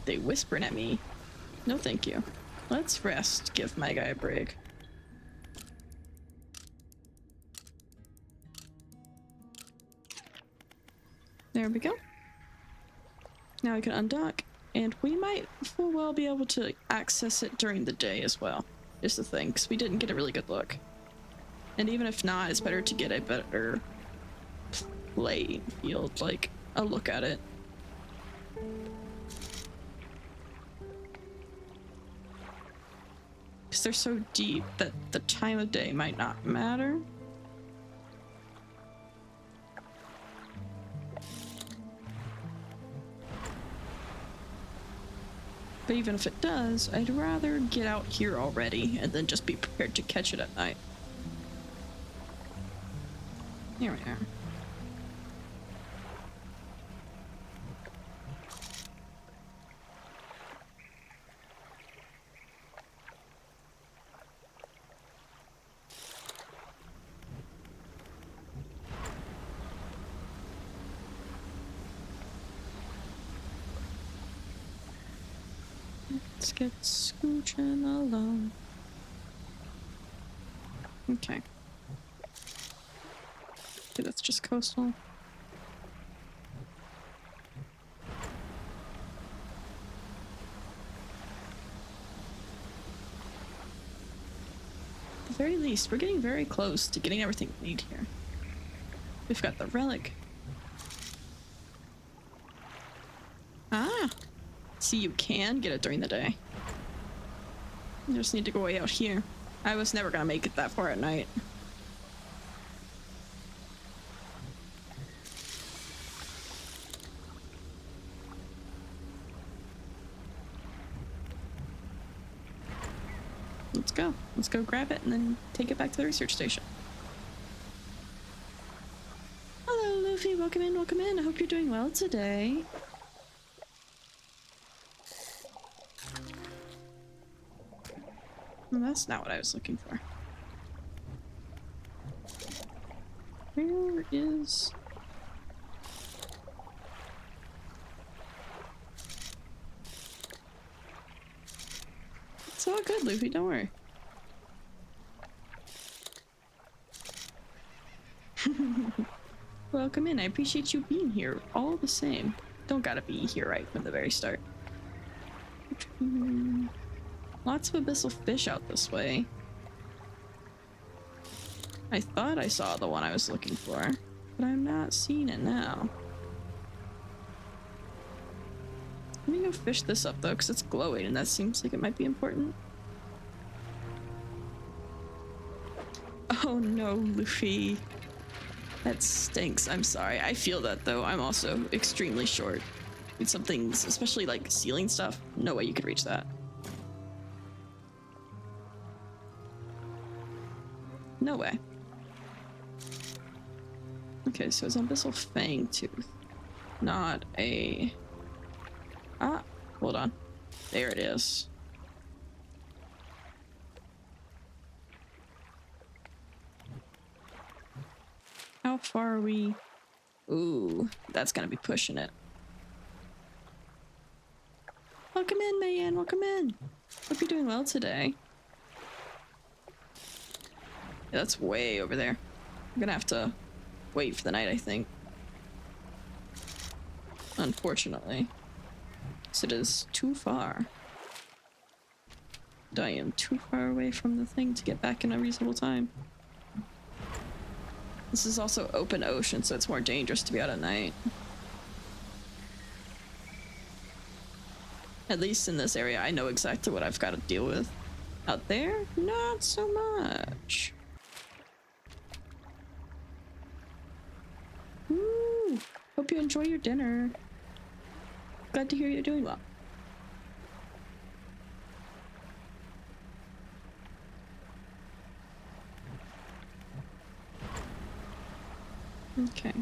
They whispering at me. No thank you. Let's rest, give my guy a break. There we go. Now I can undock, and we might full well be able to access it during the day as well. Just the thing, because we didn't get a really good look. And even if not, it's better to get a better play field, like a look at it. Because they're so deep that the time of day might not matter. But even if it does, I'd rather get out here already and then just be prepared to catch it at night. Here we are. Let's get scooching along. Okay. Okay, that's just coastal. At the very least, we're getting very close to getting everything we need here. We've got the relic. Ah! See, you can get it during the day. You just need to go way out here. I was never gonna make it that far at night. Let's go. Let's go grab it and then take it back to the research station. Hello, Luffy. Welcome in, welcome in. I hope you're doing well today. Well, that's not what I was looking for. Where is... It's all good, Luffy, don't worry. Welcome in. I appreciate you being here all the same. Don't gotta be here right from the very start. Lots of abyssal fish out this way. I thought I saw the one I was looking for, but I'm not seeing it now. Let me go fish this up though, because it's glowing and that seems like it might be important. Oh no, Luffy. That stinks. I'm sorry. I feel that though. I'm also extremely short. With some things, especially like ceiling stuff, no way you could reach that. No way. Okay, so it's abyssal fang tooth. Not a... Ah, hold on. There it is. How far are we? Ooh, that's gonna be pushing it. Welcome in, man. Welcome in. Hope you're doing well today. Yeah, that's way over there. I'm gonna have to wait for the night, I think. Unfortunately. So it is too far. I am too far away from the thing to get back in a reasonable time. This is also open ocean, so it's more dangerous to be out at night. At least in this area, I know exactly what I've got to deal with. Out there, not so much. Ooh, hope you enjoy your dinner. Glad to hear you're doing well. Okay.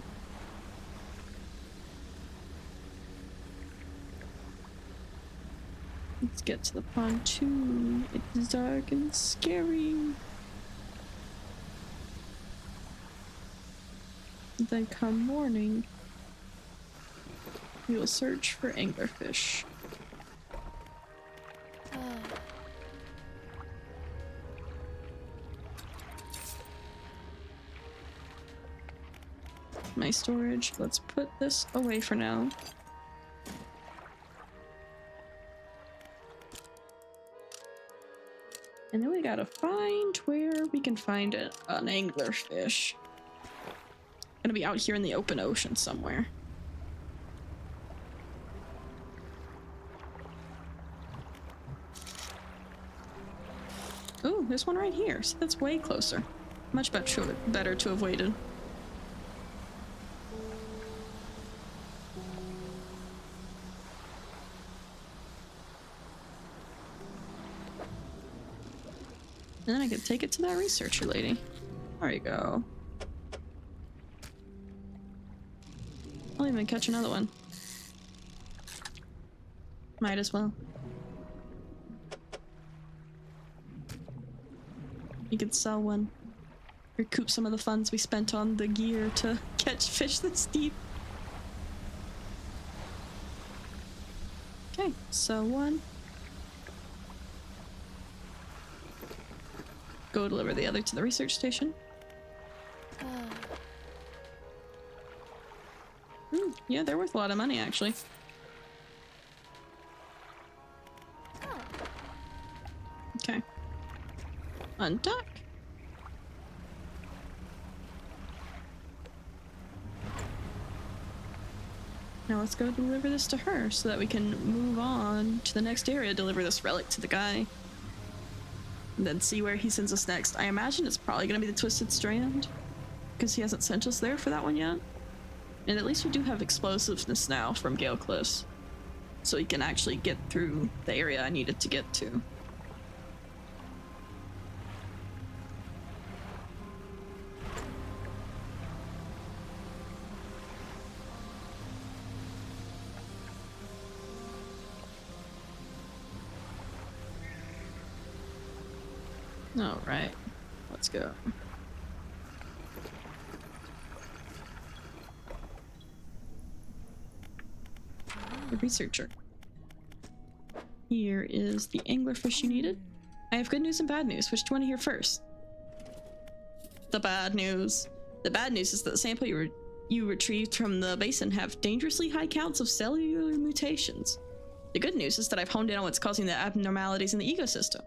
Let's get to the pontoon. It's dark and scary. Then come morning, we will search for anglerfish. My storage. Let's put this away for now. And then we gotta find where we can find an anglerfish. Gonna be out here in the open ocean somewhere. Ooh, there's one right here. See, that's way closer. Much better to have waited. And then I could take it to that researcher lady. There you go. I'll even catch another one. Might as well. You could sell one. Recoup some of the funds we spent on the gear to catch fish this deep. Okay, sell one. Go deliver the other to the research station. Yeah, they're worth a lot of money, actually. Okay. Undock. Now let's go deliver this to her so that we can move on to the next area, deliver this relic to the guy. And then see where he sends us next. I imagine it's probably going to be the Twisted Strand, because he hasn't sent us there for that one yet. And at least we do have explosiveness now from Gale Cliffs, so we can actually get through the area I needed to get to. All right, let's go. The researcher. Here is the anglerfish you needed. I have good news and bad news. Which do you want to hear first? The bad news. The bad news is that the sample you were you retrieved from the basin have dangerously high counts of cellular mutations. The good news is that I've honed in on what's causing the abnormalities in the ecosystem.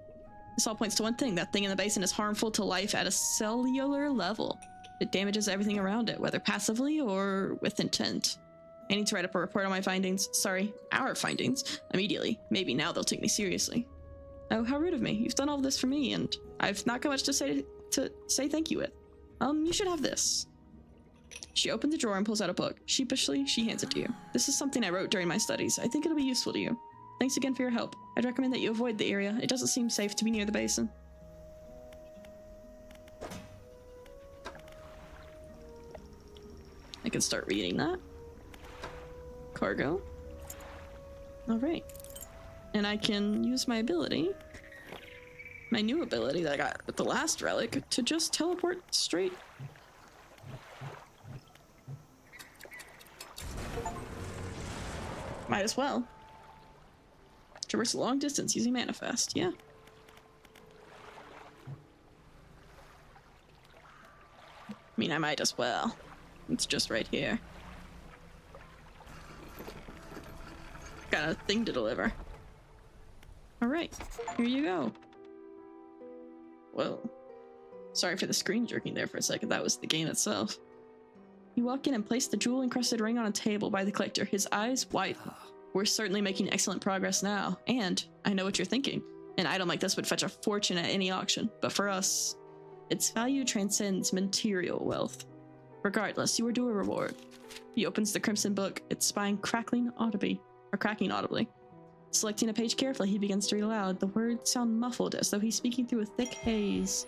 This all points to one thing: that thing in the basin is harmful to life at a cellular level. It damages everything around it, whether passively or with intent. I need to write up a report on my findings. Sorry, our findings. Immediately. Maybe now they'll take me seriously. Oh, how rude of me. You've done all of this for me, and I've not got much to say thank you with. You should have this. She opens a drawer and pulls out a book. Sheepishly, she hands it to you. This is something I wrote during my studies. I think it'll be useful to you. Thanks again for your help. I'd recommend that you avoid the area. It doesn't seem safe to be near the basin. I can start reading that. Cargo. Alright. And I can use my ability, my new ability that I got with the last relic, to just teleport straight. Might as well. Traverse a long distance using Manifest, yeah. I mean, I might as well. It's just right here. Got a thing to deliver. Alright, here you go. Whoa. Sorry for the screen jerking there for a second. That was the game itself. You walk in and place the jewel-encrusted ring on a table by the collector, his eyes widen. We're certainly making excellent progress now, and I know what you're thinking. An item like this would fetch a fortune at any auction, but for us, its value transcends material wealth. Regardless, you are due a reward. He opens the crimson book, its spine cracking audibly. Selecting a page carefully, he begins to read aloud. The words sound muffled, as though he's speaking through a thick haze.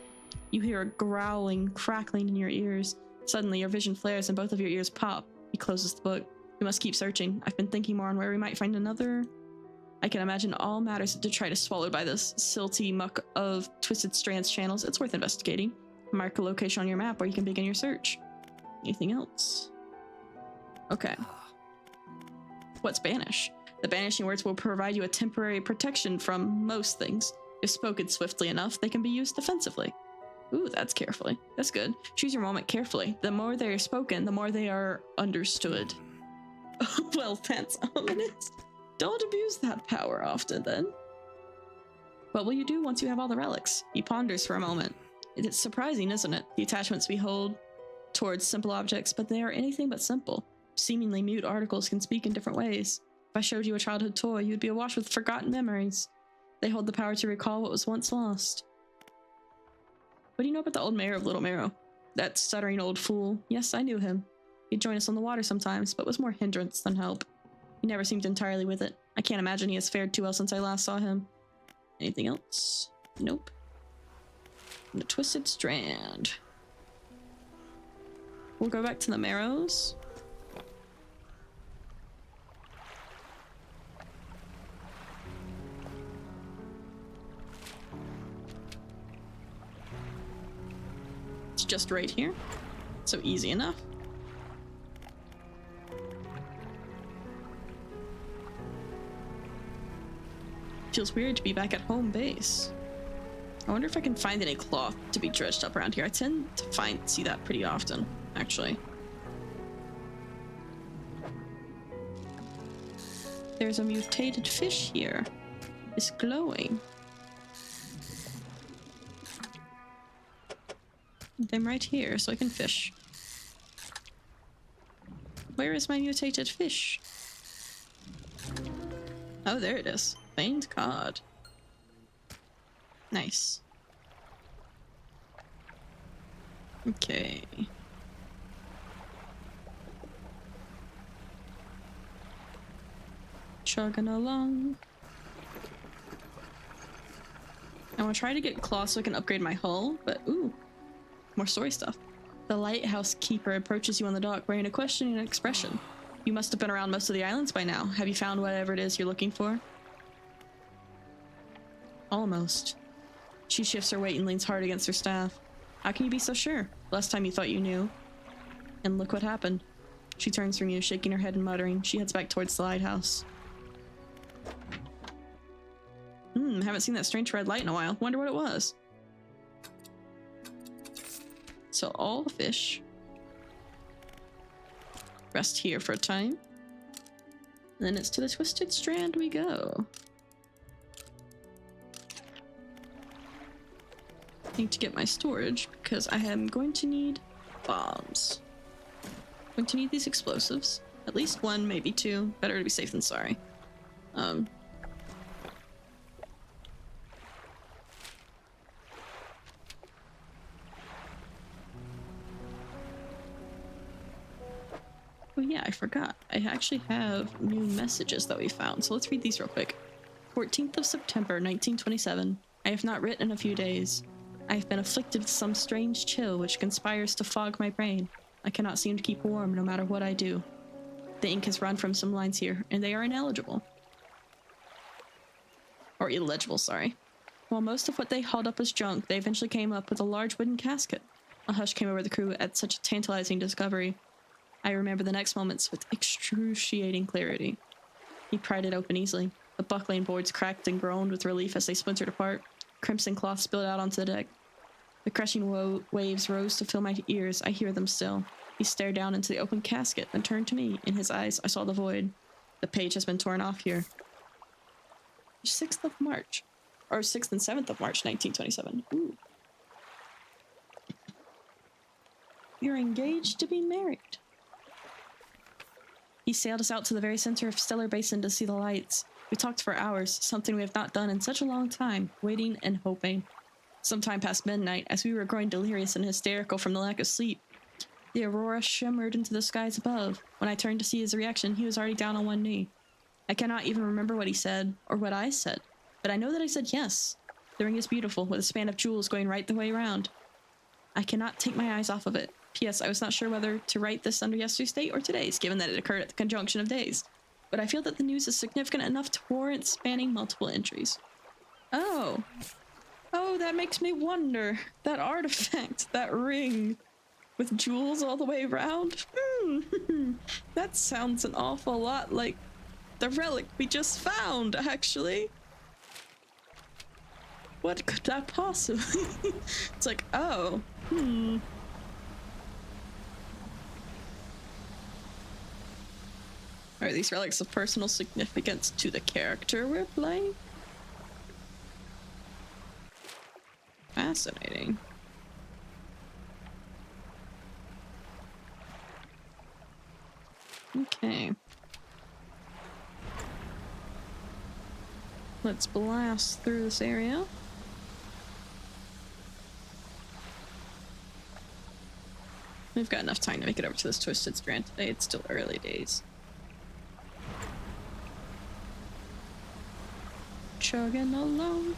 You hear a growling, crackling in your ears. Suddenly, your vision flares and both of your ears pop. He closes the book. We must keep searching. I've been thinking more on where we might find another. I can imagine all matters to try to swallow by this silty muck of Twisted Strands channels. It's worth investigating. Mark a location on your map where you can begin your search. Anything else? Okay. What's Banish? The banishing words will provide you a temporary protection from most things. If spoken swiftly enough, they can be used defensively. Ooh, that's carefully. That's good. Choose your moment carefully. The more they are spoken, the more they are understood. Well, that's ominous. Don't abuse that power often, then. What will you do once you have all the relics? He ponders for a moment. It's surprising, isn't it? The attachments we hold towards simple objects, but they are anything but simple. Seemingly mute articles can speak in different ways. If I showed you a childhood toy, you'd be awash with forgotten memories. They hold the power to recall what was once lost. What do you know about the old mayor of Little Marrow? That stuttering old fool. Yes, I knew him. He'd join us on the water sometimes, but was more hindrance than help. He never seemed entirely with it. I can't imagine he has fared too well since I last saw him. Anything else? Nope. And the Twisted Strand. We'll go back to the Marrows. It's just right here. So easy enough. Feels weird to be back at home base. I wonder if I can find any cloth to be dredged up around here. I tend to see that pretty often, actually. There's a mutated fish here. It's glowing. Them right here, so I can fish. Where is my mutated fish? Oh, there it is. Veined cod. Nice. Okay. Chugging along. I want to try to get claws so I can upgrade my hull, but ooh. More story stuff. The lighthouse keeper approaches you on the dock wearing a questioning expression. You must have been around most of the islands by now. Have you found whatever it is you're looking for? Almost. She shifts her weight and leans hard against her staff. How can you be so sure? Last time you thought you knew. And look what happened. She turns from you, shaking her head and muttering. She heads back towards the lighthouse. Haven't seen that strange red light in a while. Wonder what it was. So all the fish. rest here for a time. And then it's to the Twisted Strand we go. I need to get my storage because I am going to need bombs. I'm going to need these explosives. At least one, maybe two. Better to be safe than sorry. Oh yeah, I forgot. I actually have new messages that we found, so let's read these real quick. 14th of September, 1927. I have not written in a few days. I have been afflicted with some strange chill which conspires to fog my brain. I cannot seem to keep warm no matter what I do. The ink has run from some lines here, and they are ineligible. Or illegible, sorry. While most of what they hauled up was junk, they eventually came up with a large wooden casket. A hush came over the crew at such a tantalizing discovery. I remember the next moments with excruciating clarity. He pried it open easily. The buckling boards cracked and groaned with relief as they splintered apart. Crimson cloth spilled out onto the deck. The crashing waves rose to fill my ears. I hear them still. He stared down into the open casket, then turned to me. In his eyes, I saw the void. The page has been torn off here. 6th of March. Or 6th and 7th of March, 1927. Ooh. You're engaged to be married. He sailed us out to the very center of Stellar Basin to see the lights. We talked for hours, something we have not done in such a long time, waiting and hoping. Sometime past midnight, as we were growing delirious and hysterical from the lack of sleep, the aurora shimmered into the skies above. When I turned to see his reaction, he was already down on one knee. I cannot even remember what he said, or what I said, but I know that I said yes. The ring is beautiful, with a span of jewels going right the way around. I cannot take my eyes off of it. P.S. I was not sure whether to write this under yesterday's date or today's, given that it occurred at the conjunction of days. But I feel that the news is significant enough to warrant spanning multiple entries. Oh. Oh, that makes me wonder. That artifact, that ring, with jewels all the way around. That sounds an awful lot like the relic we just found, actually. What could that possibly... It's like, oh, Are these relics of personal significance to the character we're playing? Fascinating. Okay. Let's blast through this area. We've got enough time to make it over to this Twisted Strand today. It's still early days. Chugging along.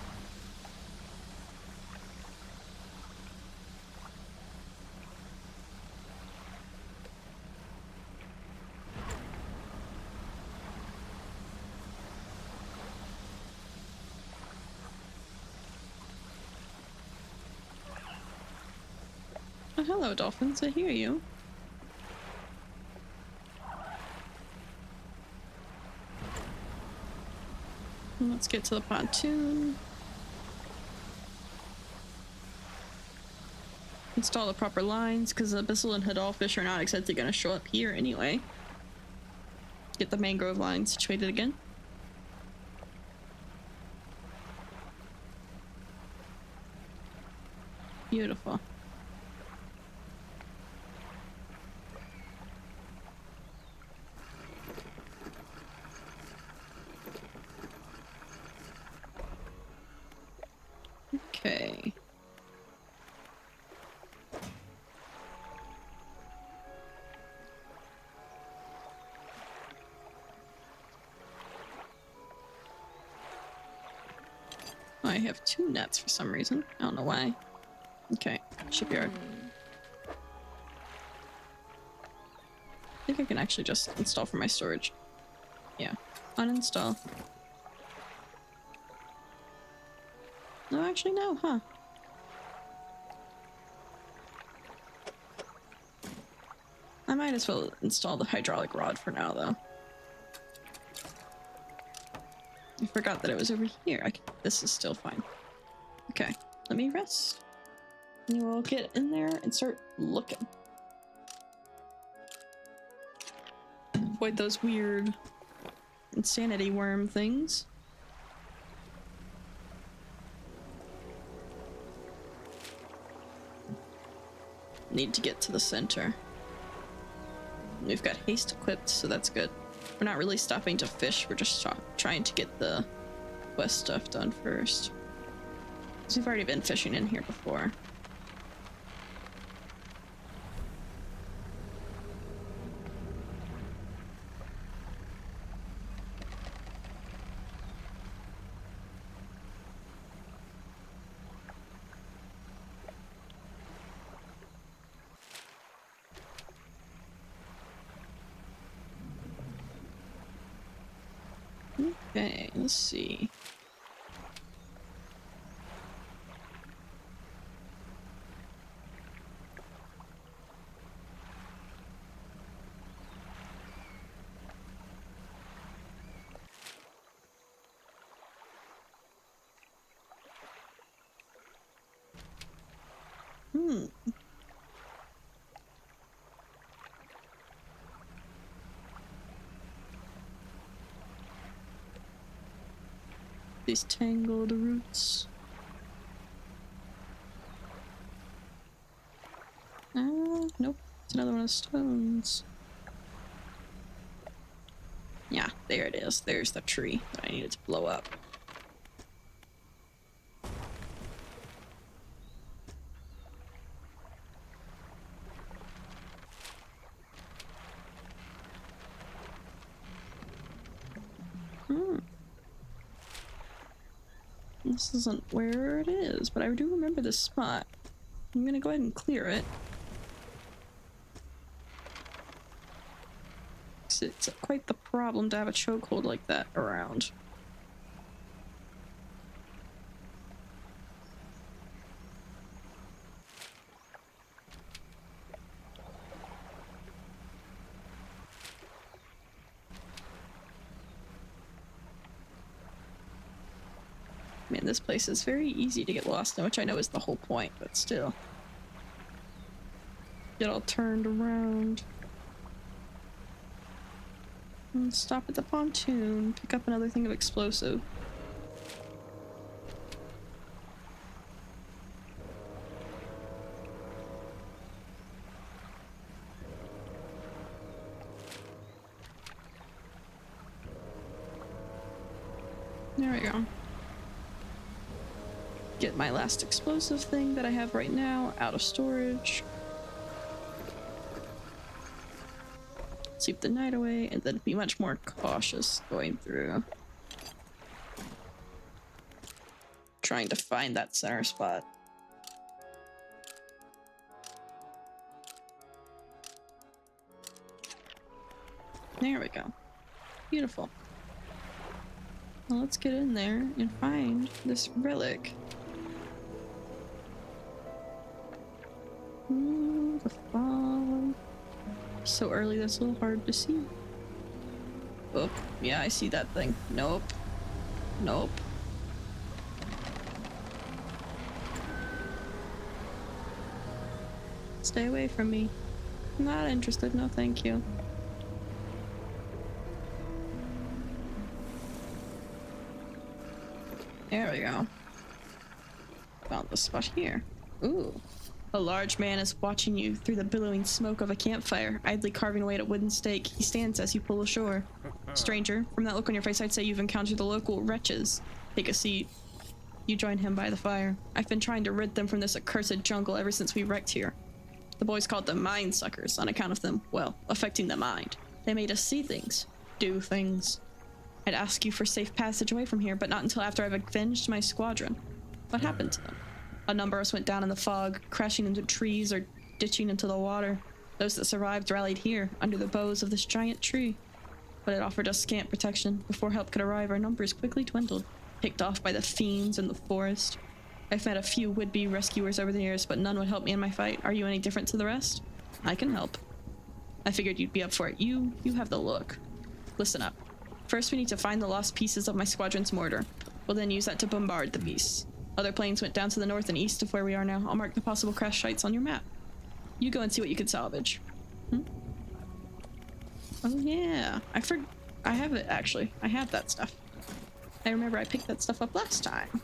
Oh, hello, dolphins. I hear you. Let's get to the pontoon. Install the proper lines, because abyssal and Hadalfish are not exactly going to show up here anyway. Get the mangrove line situated again. Beautiful. Okay. I have 2 nets for some reason. I don't know why. Okay, shipyard. I think I can actually just install for my storage. Yeah, uninstall. No, actually no, huh? I might as well install the hydraulic rod for now, though. I forgot that it was over here. This is still fine. Okay, let me rest. And we'll get in there and start looking. avoid those weird insanity worm things. Need to get to the center. We've got haste equipped, so that's good. We're not really stopping to fish, we're just trying to get the quest stuff done first. Because we've already been fishing in here before. Okay, let's see. These tangled roots. Nope. It's another one of the stones. Yeah, there it is. There's the tree that I needed to blow up. This isn't where it is, but I do remember this spot. I'm gonna go ahead and clear it. It's quite the problem to have a chokehold like that around. Man, this place is very easy to get lost in, which I know is the whole point, but still. Get all turned around. And stop at the pontoon, pick up another thing of explosive. There we go. Get my last explosive thing that I have right now out of storage. Sleep the night away, and then be much more cautious going through. Trying to find that center spot. There we go. Beautiful. Well, let's get in there and find this relic. Ooh, the fog. So early that's a little hard to see. Oh, yeah, I see that thing. Nope. Nope. Stay away from me. Not interested, no thank you. There we go. Found the spot here. Ooh. A large man is watching you through the billowing smoke of a campfire, idly carving away at a wooden stake. He stands as you pull ashore. Stranger, from that look on your face, I'd say you've encountered the local wretches. Take a seat. You join him by the fire. I've been trying to rid them from this accursed jungle ever since we wrecked here. The boys called them mind suckers on account of them, well, affecting the mind. They made us see things, do things. I'd ask you for safe passage away from here, but not until after I've avenged my squadron. What happened to them? A number of us went down in the fog, crashing into trees or ditching into the water. Those that survived rallied here, under the boughs of this giant tree. But it offered us scant protection. Before help could arrive, our numbers quickly dwindled, picked off by the fiends in the forest. I've met a few would-be rescuers over the years, but none would help me in my fight. Are you any different to the rest? I can help. I figured you'd be up for it. You have the look. Listen up. First, we need to find the lost pieces of my squadron's mortar. We'll then use that to bombard the beasts. Other planes went down to the north and east of where we are now. I'll mark the possible crash sites on your map. You go and see what you can salvage. Oh yeah, I have it actually. I have that stuff. I remember I picked that stuff up last time.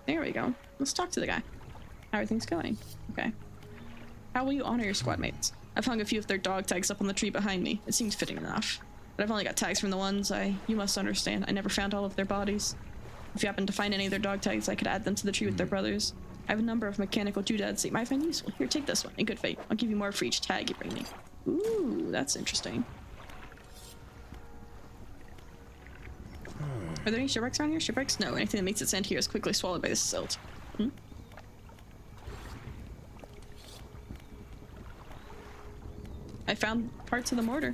There we go. Let's talk to the guy. How are things going? Okay. How will you honor your squad mates? I've hung a few of their dog tags up on the tree behind me. It seems fitting enough. But I've only got tags from the ones you must understand, I never found all of their bodies. If you happen to find any of their dog tags, I could add them to the tree with their brothers. I have a number of mechanical doodads that you might find useful. Here, take this one. In good faith. I'll give you more for each tag you bring me. Ooh, that's interesting. Are there any shipwrecks around here? Shipwrecks? No. Anything that makes its end here is quickly swallowed by the silt. Hmm? I found parts of the mortar.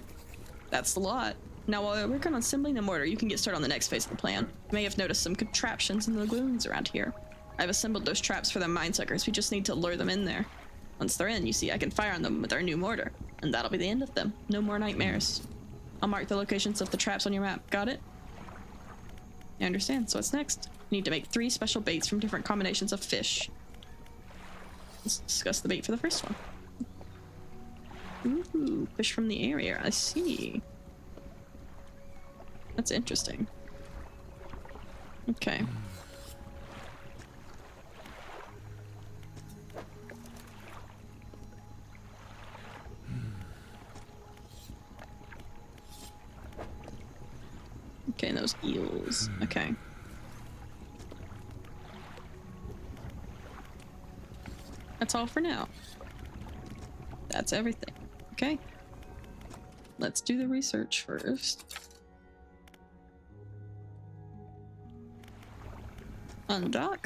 That's the lot. Now, while we're working on assembling the mortar, you can get started on the next phase of the plan. You may have noticed some contraptions in the lagoons around here. I've assembled those traps for the mine suckers. We just need to lure them in there. Once they're in, you see, I can fire on them with our new mortar. And that'll be the end of them. No more nightmares. I'll mark the locations of the traps on your map. Got it? I understand. So what's next? You need to make 3 special baits from different combinations of fish. Let's discuss the bait for the first one. Ooh, fish from the area. I see. That's interesting. Okay. Okay, and those eels. Okay. That's all for now. That's everything. Okay. Let's do the research first. Undock.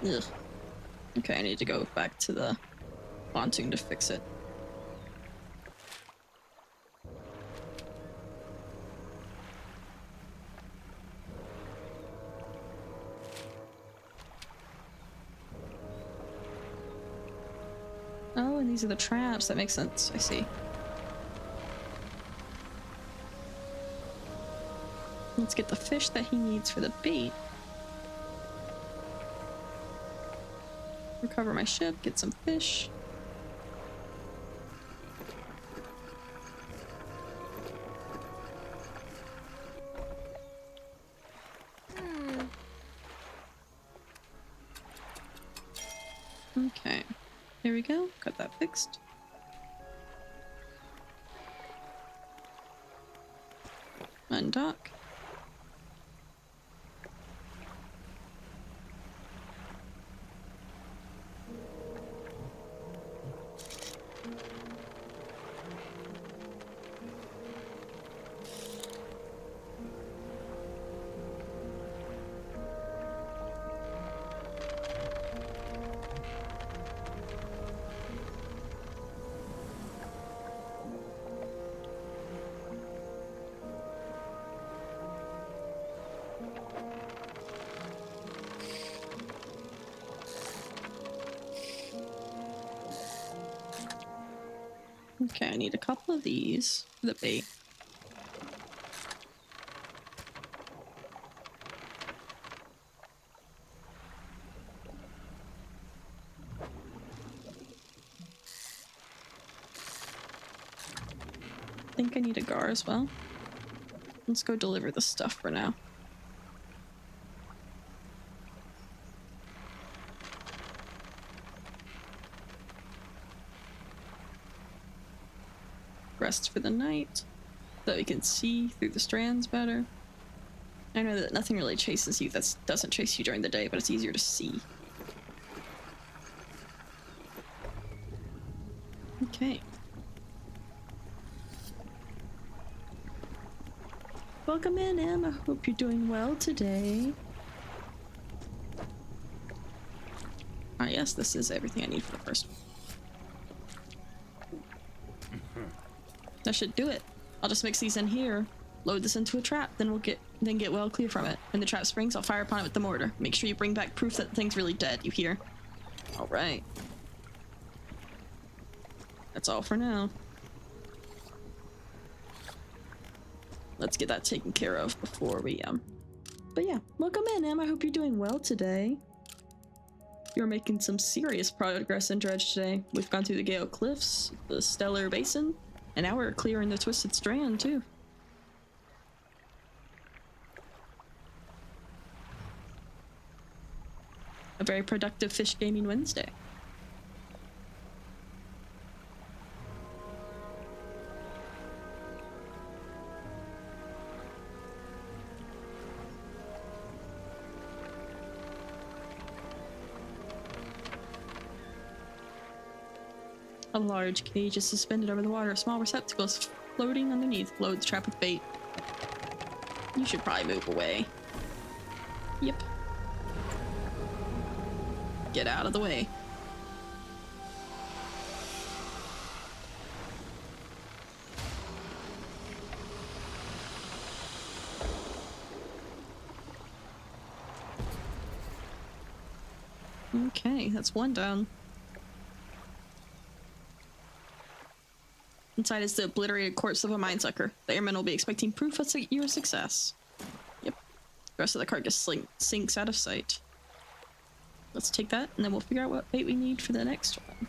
Ugh. Okay, I need to go back to the pontoon to fix it. Oh, and these are the traps. That makes sense. I see. Let's get the fish that he needs for the bait. Recover my ship, get some fish. Okay, there we go. Got that fixed. Undock. Okay, I need a couple of these for the bait. I think I need a gar as well. Let's go deliver the stuff for now. Rest for the night, so we can see through the strands better. I know that nothing really chases you that doesn't chase you during the day, but it's easier to see. Okay. Welcome in, Em. I hope you're doing well today. Ah, yes, this is everything I need for the first one. That should do it. I'll just mix these in here, load this into a trap, then get well clear from it. When the trap springs, I'll fire upon it with the mortar. Make sure you bring back proof that the thing's really dead, you hear? Alright. That's all for now. Let's get that taken care of before we, But yeah, welcome in, Em. I hope you're doing well today. You're making some serious progress in Dredge today. We've gone through the Gale Cliffs, the Stellar Basin, and now we're clearing the Twisted Strand, too. A very productive fish gaming Wednesday. A large cage is suspended over the water. Small receptacles floating underneath. Loads trapped with bait. You should probably move away. Yep. Get out of the way. Okay, that's one down. Inside is the obliterated corpse of a minesucker. The airmen will be expecting proof of your success. Yep. The rest of the carcass sinks out of sight. Let's take that, and then we'll figure out what bait we need for the next one.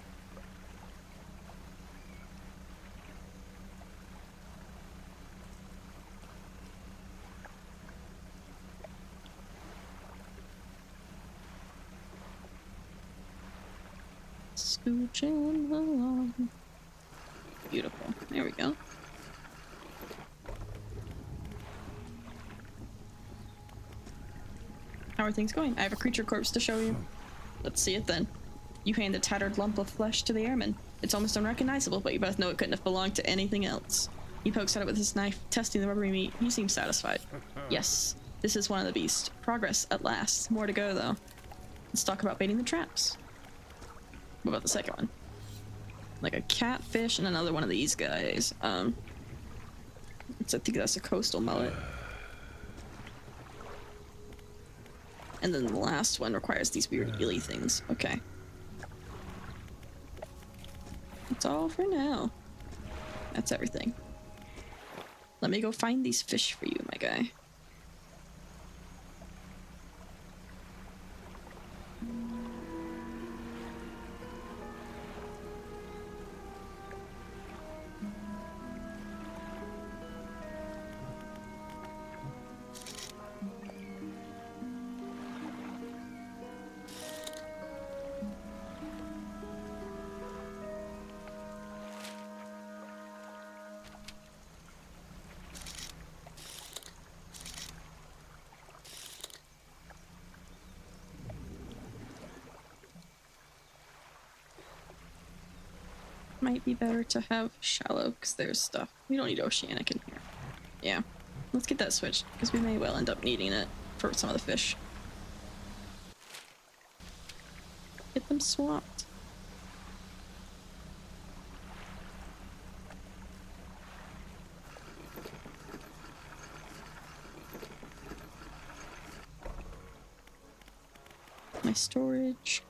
Scooching along. Beautiful. There we go. How are things going? I have a creature corpse to show you. Let's see it then. You hand the tattered lump of flesh to the airman. It's almost unrecognizable, but you both know it couldn't have belonged to anything else. He pokes at it with his knife, testing the rubbery meat. He seems satisfied. Yes, this is one of the beasts. Progress at last. More to go, though. Let's talk about baiting the traps. What about the second one? Like a catfish and another one of these guys. I think that's a coastal mullet. And then the last one requires these weird eelie things. Okay. That's all for now. That's everything. Let me go find these fish for you, my guy. Might be better to have shallow because there's stuff. We don't need oceanic in here. Yeah. Let's get that switched because we may well end up needing it for some of the fish. Get them swapped. My storage.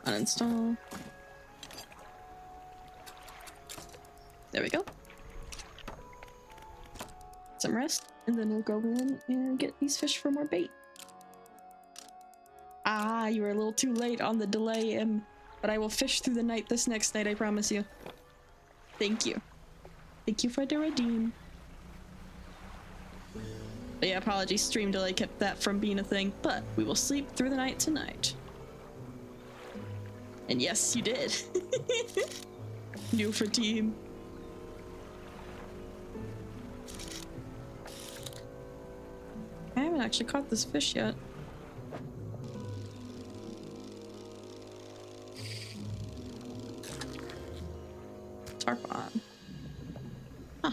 Uninstall. There we go. Some rest, and then we'll go in and get these fish for more bait. Ah, you were a little too late on the delay, but I will fish through the night this next night, I promise you. Thank you. Thank you for the redeem. But yeah, apologies, stream delay kept that from being a thing, but we will sleep through the night tonight. And yes, you did. New for team. I haven't actually caught this fish yet. Tarp on. Huh.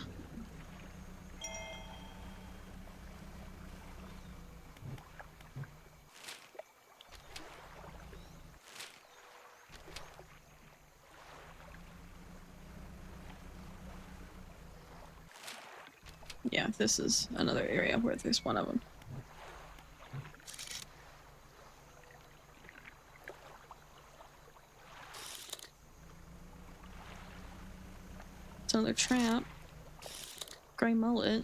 Yeah, this is another area where there's one of them. It's another trap. Gray mullet.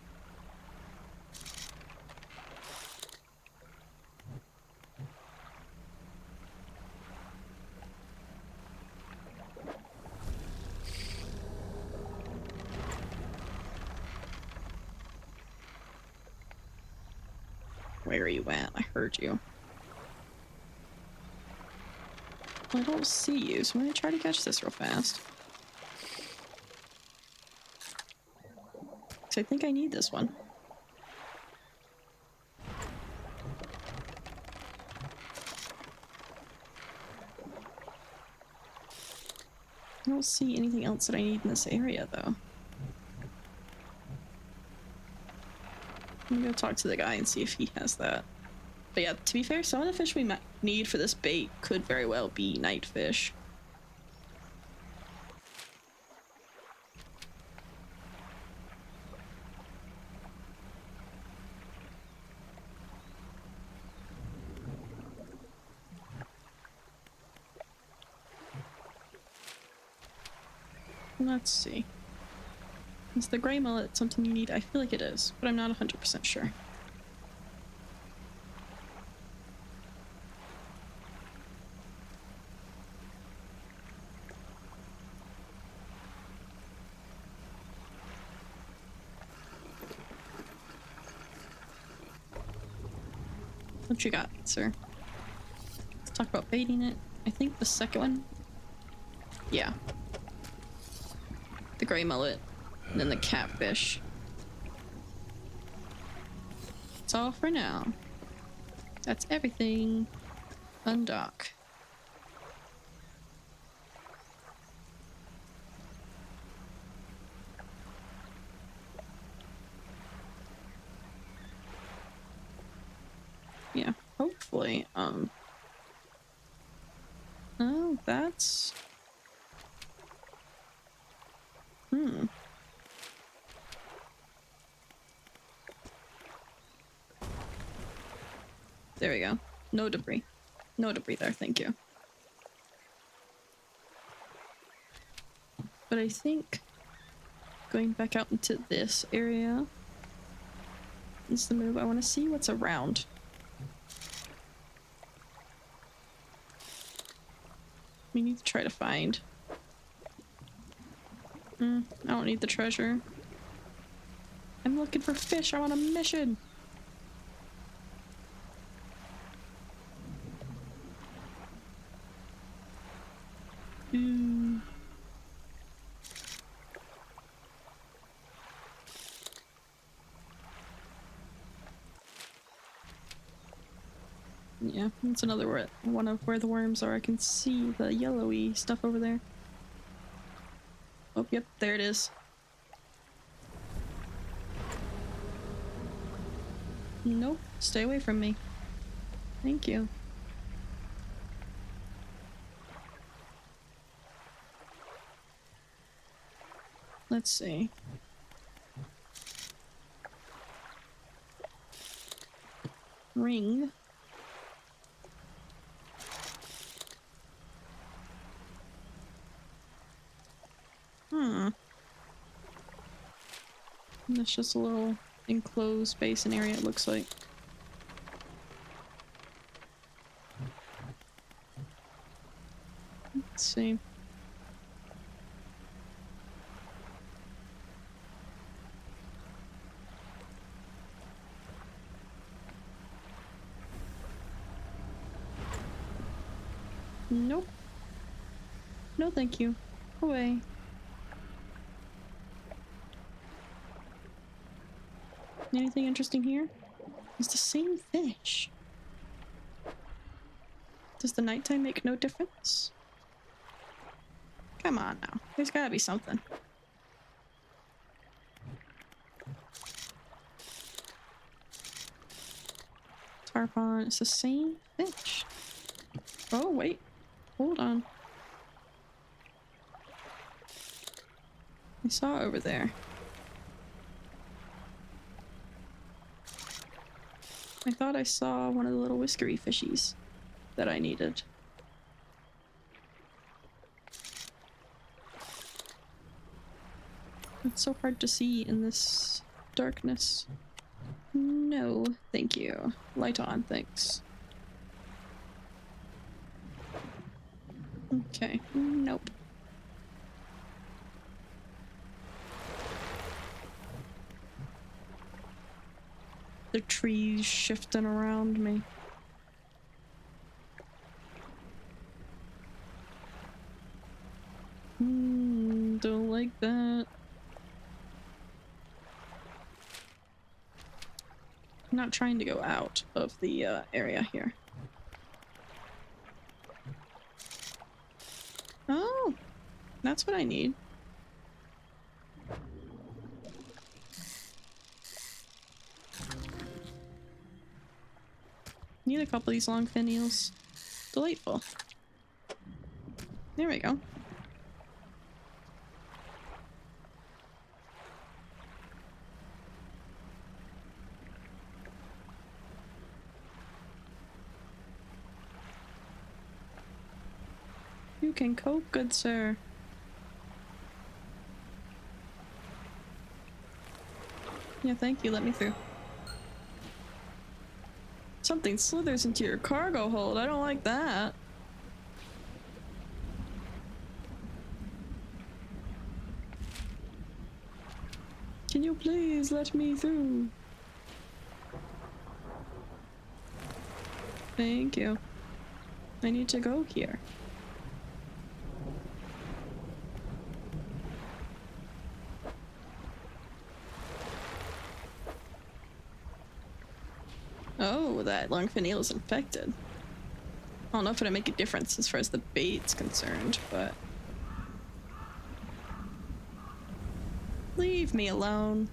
Where are you at? I heard you. I don't see you, so I'm gonna try to catch this real fast. Because I think I need this one. I don't see anything else that I need in this area, though. I'm gonna go talk to the guy and see if he has that. But yeah, to be fair, some of the fish we might need for this bait could very well be night fish. Let's see. Is the gray mullet something you need? I feel like it is, but I'm not 100% sure. What you got, sir? Let's talk about baiting it. I think the second one. Yeah. The gray mullet. And then the catfish. That's all for now. That's everything. Undock. Yeah, hopefully, oh, that's... There we go. No debris. No debris there, thank you. But I think going back out into this area is the move. I want to see what's around. We need to try to find. I don't need the treasure. I'm looking for fish. I'm on a mission. Yeah, that's another one of where the worms are. I can see the yellowy stuff over there. Oh, yep, there it is. Nope, stay away from me. Thank you. Let's see. Ring. That's just a little enclosed basin area, it looks like. Let's see. Nope. No thank you. Away. Anything interesting here? It's the same fish. Does the nighttime make no difference? Come on now. There's gotta be something. Tarpon, it's the same fish. Oh, wait. Hold on. I saw it over there. I thought I saw one of the little whiskery fishies that I needed. It's so hard to see in this darkness. No, thank you. Light on, thanks. Okay, nope. the trees shifting around me. Don't like that. I'm not trying to go out of the area here. Oh, that's what I need. Need a couple of these long finials. Delightful. There we go. You can cope, good sir. Yeah, thank you. Let me through. Something slithers into your cargo hold. I don't like that. Can you please let me through? Thank you. I need to go here. Oh, that long finial is infected. I don't know if it'll make a difference as far as the bait's concerned, but... Leave me alone.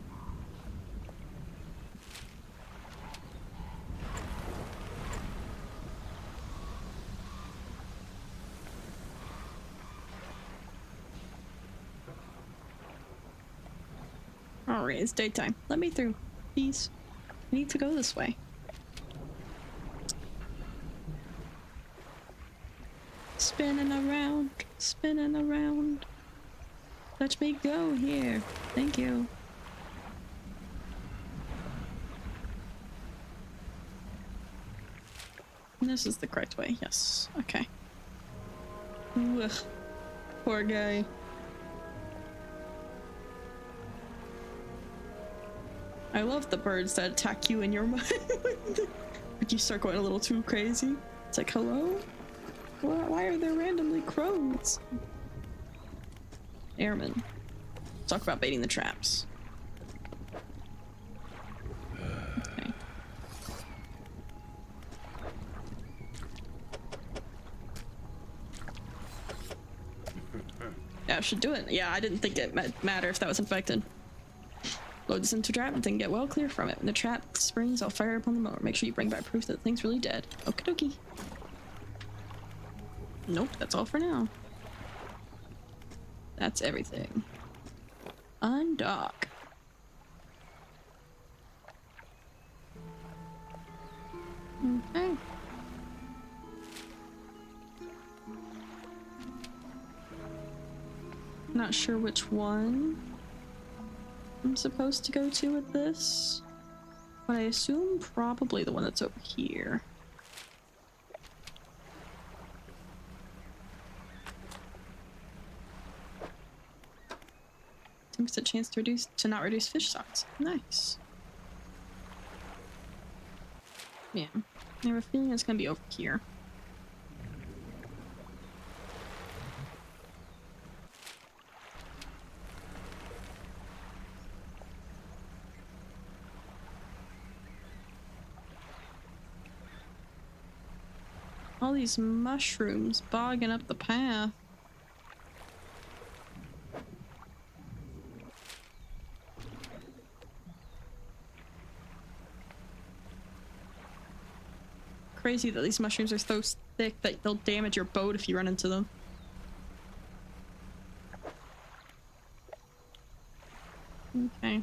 Alright, it's daytime. Let me through, please. I need to go this way. Spinning around, spinning around. Let me go here. Thank you. This is the correct way, yes. Okay. Ugh. Poor guy. I love the birds that attack you in your mind. Like you start going a little too crazy. It's like, hello? Why are there randomly crows? Airmen. Talk about baiting the traps. Okay. Yeah, I should do it. Yeah, I didn't think it matter if that was infected. Load this into a trap and then get well clear from it. When the trap springs, I'll fire upon the mower. Make sure you bring back proof that the thing's really dead. Okie dokie. Nope, that's all for now. That's everything. Undock. Okay. Not sure which one I'm supposed to go to with this, but I assume probably the one that's over here. Gives a chance to not reduce fish stocks. Nice. Yeah, I have a feeling it's gonna be over here. All these mushrooms bogging up the path. Crazy that these mushrooms are so thick that they'll damage your boat if you run into them. Okay.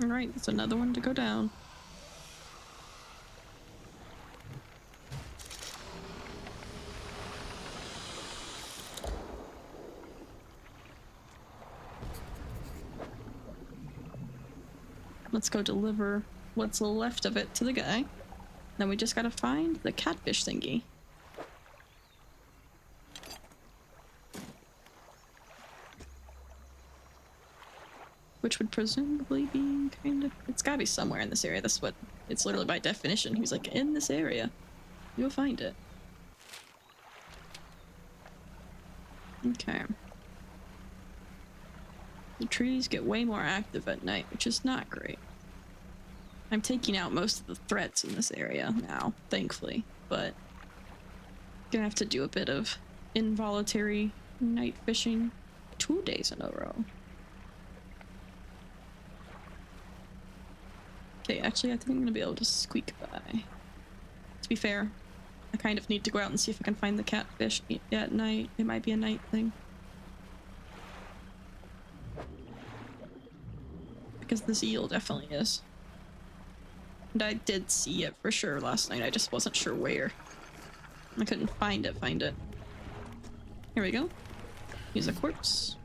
Alright, that's another one to go down. Let's go deliver what's left of it to the guy. Then we just gotta find the catfish thingy. Which would presumably be kind of... It's gotta be somewhere in this area. That's what... It's literally by definition. He was like, in this area. You'll find it. Okay. The trees get way more active at night, which is not great. I'm taking out most of the threats in this area now, thankfully, but gonna have to do a bit of involuntary night fishing 2 days in a row. Okay, actually I think I'm gonna be able to squeak by. To be fair, I kind of need to go out and see if I can find the catfish at night. It might be a night thing. Because this eel definitely is. And I did see it for sure last night, I just wasn't sure where. I couldn't find it. Here we go. Here's a corpse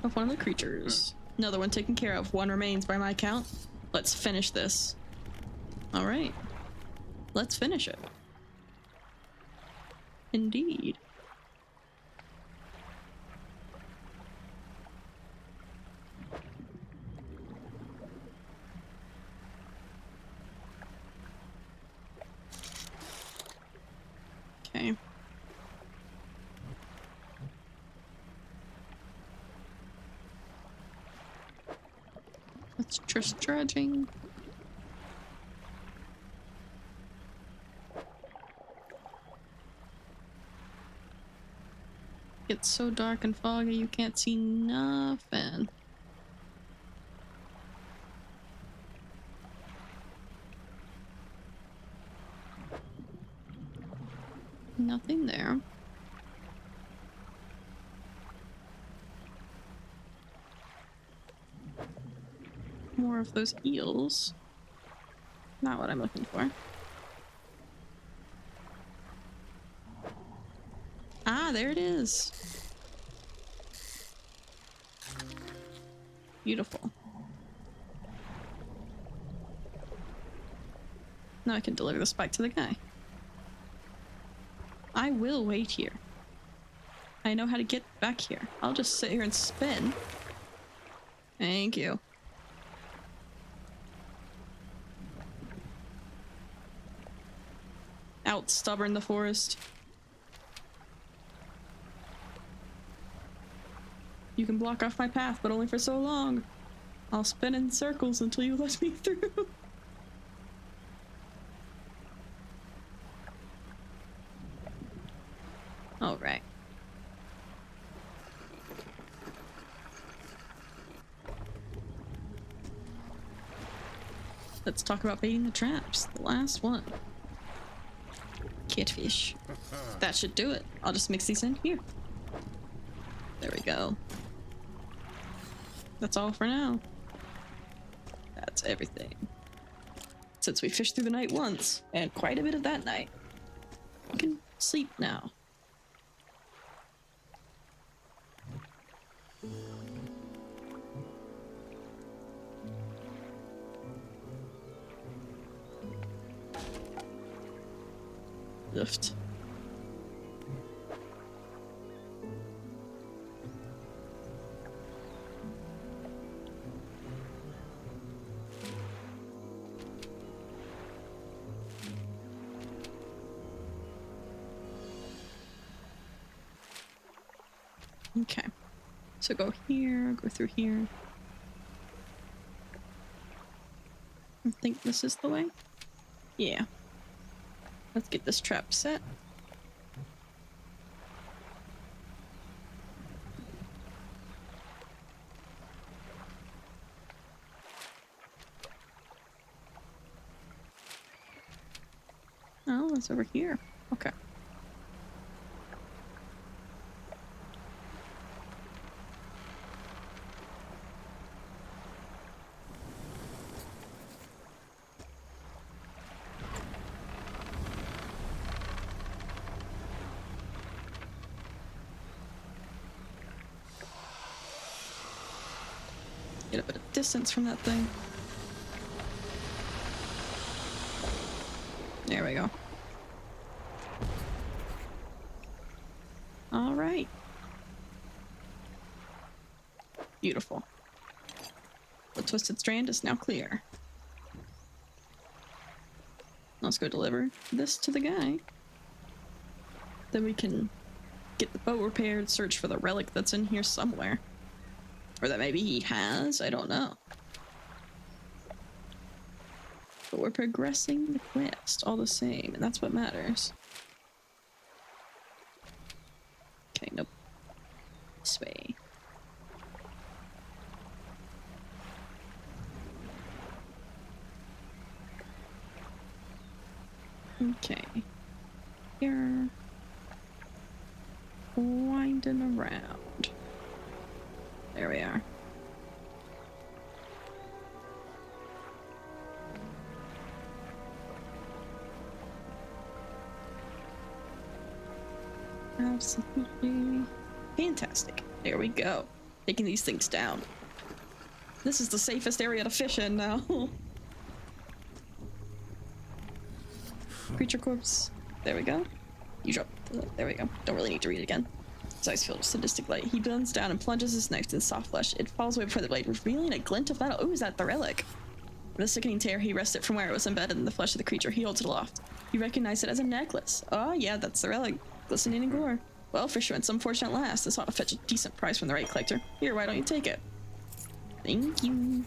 of one of the creatures. Another one taken care of. One remains by my count. Let's finish this. Alright. Let's finish it. Indeed. Okay. Let's just dredging. It's so dark and foggy you can't see nothing. Nothing there. More of those eels. Not what I'm looking for. Ah, there it is. Beautiful. Now I can deliver this back to the guy. I will wait here. I know how to get back here. I'll just sit here and spin. Thank you. Out stubborn the forest. You can block off my path, but only for so long. I'll spin in circles until you let me through. All right. Let's talk about baiting the traps. The last one. Catfish. That should do it. I'll just mix these in here. There we go. That's all for now. That's everything. Since we fished through the night once, and quite a bit of that night, we can sleep now. Lift. Okay, so go here, go through here. I think this is the way. Yeah. Let's get this trap set. Oh, it's over here. Okay. Get a bit of distance from that thing. we go. All right. Beautiful. The twisted strand is now clear. Let's go deliver this to the guy. Then we can get the boat repaired, search for the relic that's in here somewhere. Or that maybe he has, I don't know. But we're progressing the quest all the same, and that's what matters. Okay, nope. This way. Okay. Here. Winding around. There we are. Absolutely fantastic. There we go. Taking these things down. This is the safest area to fish in now. Creature corpse. There we go. You drop. There we go. Don't really need to read it again. His eyes filled with sadistic light. He bends down and plunges his knife in soft flesh. It falls away before the blade, revealing a glint of metal. Oh, is that the relic? With a sickening tear, he wrests it from where it was embedded in the flesh of the creature. He holds it aloft. You recognize it as a necklace. Oh, yeah, that's the relic. Glistening in gore. Well, fisherman, some fortune at last. This ought to fetch a decent price from the right collector. Here, why don't you take it? Thank you.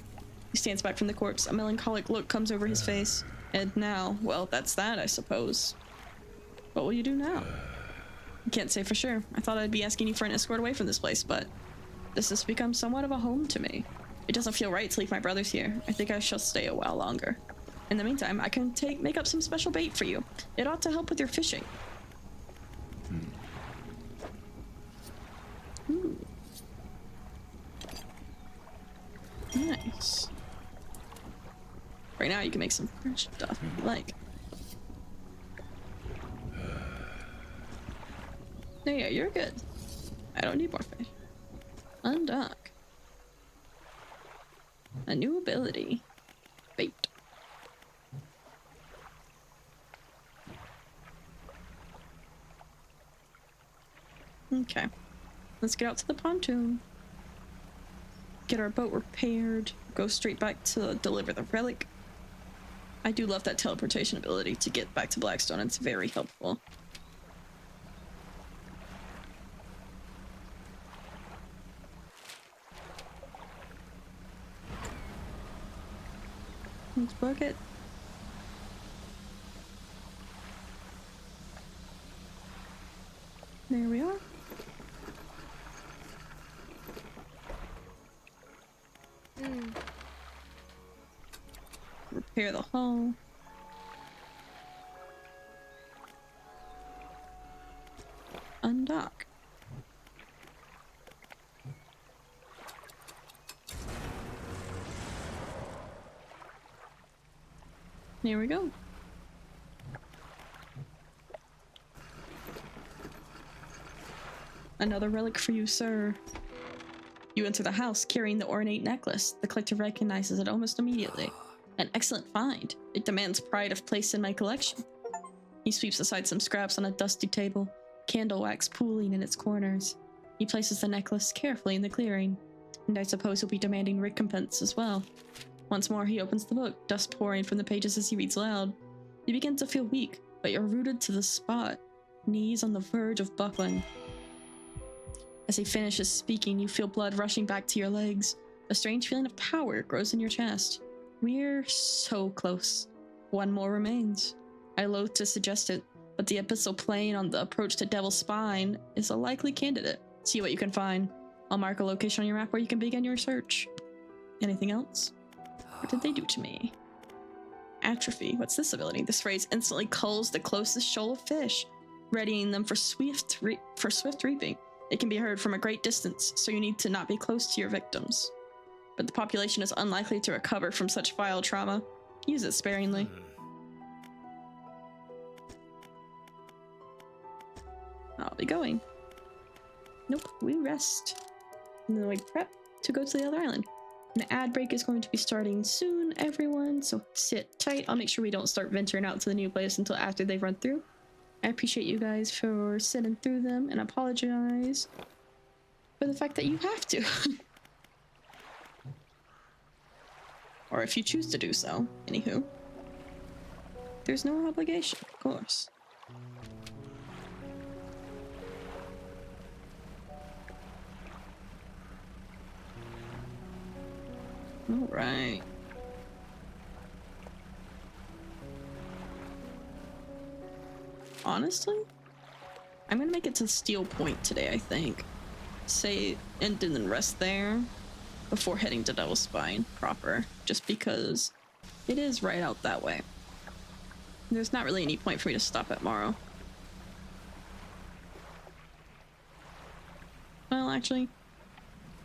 He stands back from the corpse. A melancholic look comes over his face. And now, well, that's that, I suppose. What will you do now? I can't say for sure. I thought I'd be asking you for an escort away from this place, but this has become somewhat of a home to me. It doesn't feel right to leave my brothers here. I think I shall stay a while longer. In the meantime, I can make up some special bait for you. It ought to help with your fishing. Ooh. Nice. Right now you can make some fresh stuff if you like. No, yeah, you're good. I don't need more fish. Undock. A new ability. Bait. Okay. Let's get out to the pontoon. Get our boat repaired. Go straight back to deliver the relic. I do love that teleportation ability to get back to Blackstone. It's very helpful. Let's book it. There we are. Repair the hull. Undock. There we go. Another relic for you, sir. You enter the house carrying the ornate necklace. The collector recognizes it almost immediately. An excellent find. It demands pride of place in my collection. He sweeps aside some scraps on a dusty table, candle wax pooling in its corners. He places the necklace carefully in the clearing, and I suppose he'll be demanding recompense as well. Once more, he opens the book, dust pouring from the pages as he reads aloud. You begin to feel weak, but you're rooted to the spot, knees on the verge of buckling. As he finishes speaking, you feel blood rushing back to your legs. A strange feeling of power grows in your chest. We're so close. One more remains. I loathe to suggest it, but the epistle plane on the approach to Devil's Spine is a likely candidate. See what you can find. I'll mark a location on your map where you can begin your search. Anything else? What did they do to me? Atrophy. What's this ability? This phrase instantly culls the closest shoal of fish, readying them for swift reaping. It can be heard from a great distance, so you need to not be close to your victims. But the population is unlikely to recover from such vile trauma. Use it sparingly. I'll be going. Nope, we rest. And then we prep to go to the other island. An ad break is going to be starting soon, everyone, so sit tight. I'll make sure we don't start venturing out to the new place until after they've run through. I appreciate you guys for sitting through them and apologize for the fact that you have to. Or if you choose to do so, anywho. There's no obligation, of course. All right. Honestly, I'm gonna make it to Steel Point today, I think. Say, and then rest there before heading to Devil's Spine proper, just because it is right out that way. There's not really any point for me to stop at Morrow. Well, actually,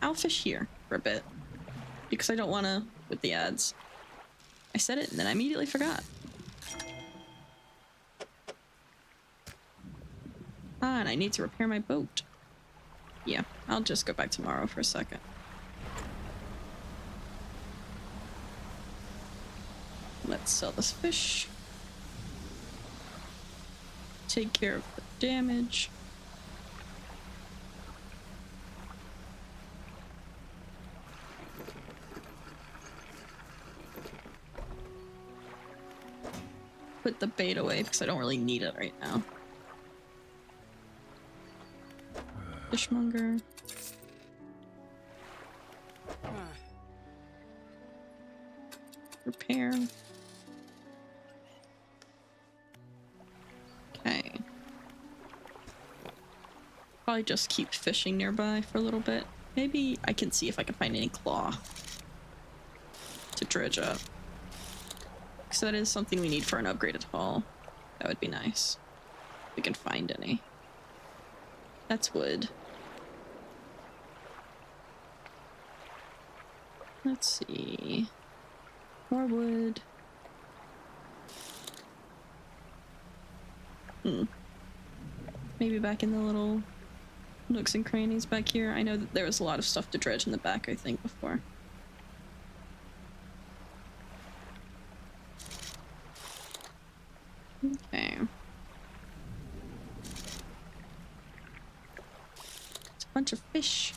I'll fish here for a bit, because I don't want to with the ads. I said it and then I immediately forgot. Ah, and I need to repair my boat. Yeah, I'll just go back tomorrow for a second. Let's sell this fish. Take care of the damage. Put the bait away because I don't really need it right now. Fishmonger. Repair. Okay. Probably just keep fishing nearby for a little bit. Maybe I can see if I can find any cloth to dredge up. Because that is something we need for an upgraded hull. That would be nice. If we can find any. That's wood. Let's see. More wood. Maybe back in the little nooks and crannies back here. I know that there was a lot of stuff to dredge in the back, I think, before. Okay. It's a bunch of fish.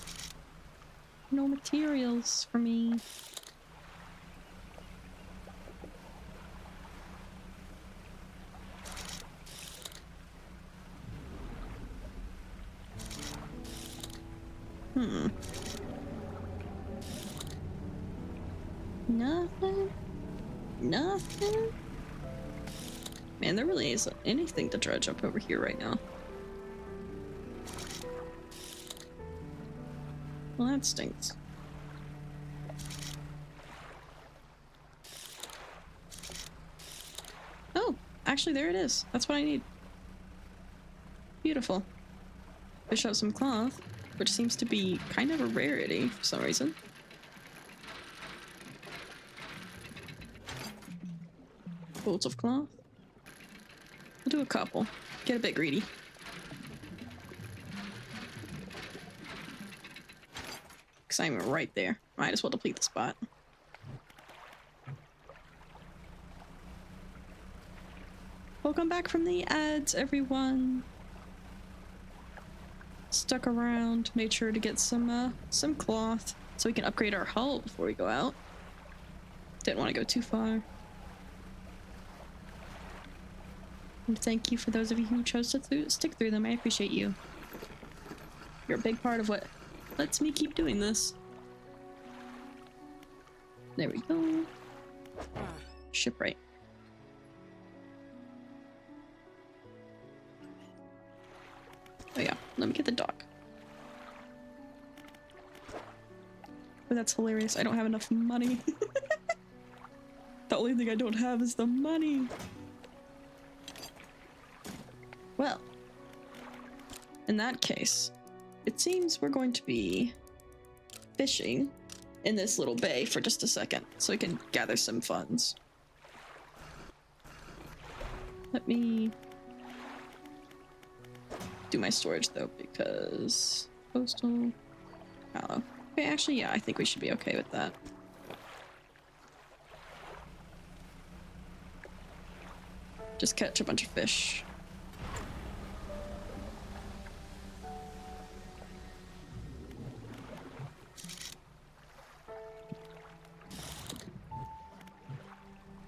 No materials for me. Nothing? Nothing? Man, there really isn't anything to dredge up over here right now. Well, that stinks. Oh, actually there it is. That's what I need. Beautiful. Fish out some cloth, which seems to be kind of a rarity for some reason. Bolts of cloth. We'll do a couple. Get a bit greedy. Because I'm right there. Might as well deplete the spot. Welcome back from the ads, everyone. Stuck around, made sure to get some cloth so we can upgrade our hull before we go out. Didn't want to go too far. And thank you for those of you who chose to stick through them. I appreciate you. You're a big part of what lets me keep doing this. There we go. Shipwright. Oh yeah, let me get the dock. Oh, that's hilarious. I don't have enough money. The only thing I don't have is the money. Well, in that case, it seems we're going to be fishing in this little bay for just a second so we can gather some funds. Let me do my storage though, because postal. Oh, okay, actually, yeah, I think we should be okay with that. just catch a bunch of fish.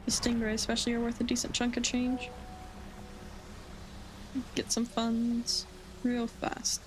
The stingray especially are worth a decent chunk of change. Get some funds real fast.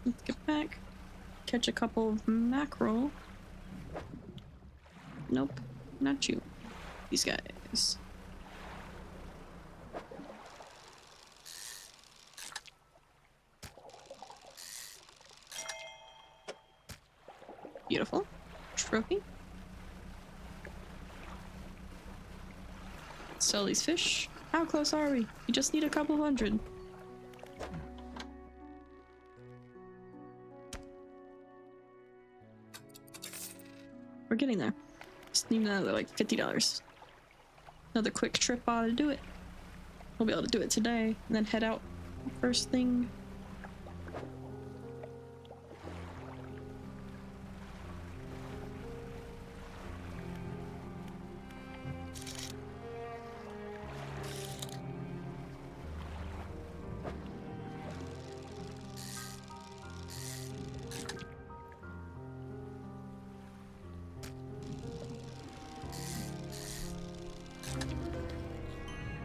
Let's get back. Catch a couple of mackerel. Nope, not you. These guys. Beautiful. Trophy. Sell these fish. How close are we? You just need a couple hundred. We're getting there. Just need another like $50. Another quick trip ought to do it. We'll be able to do it today and then head out first thing.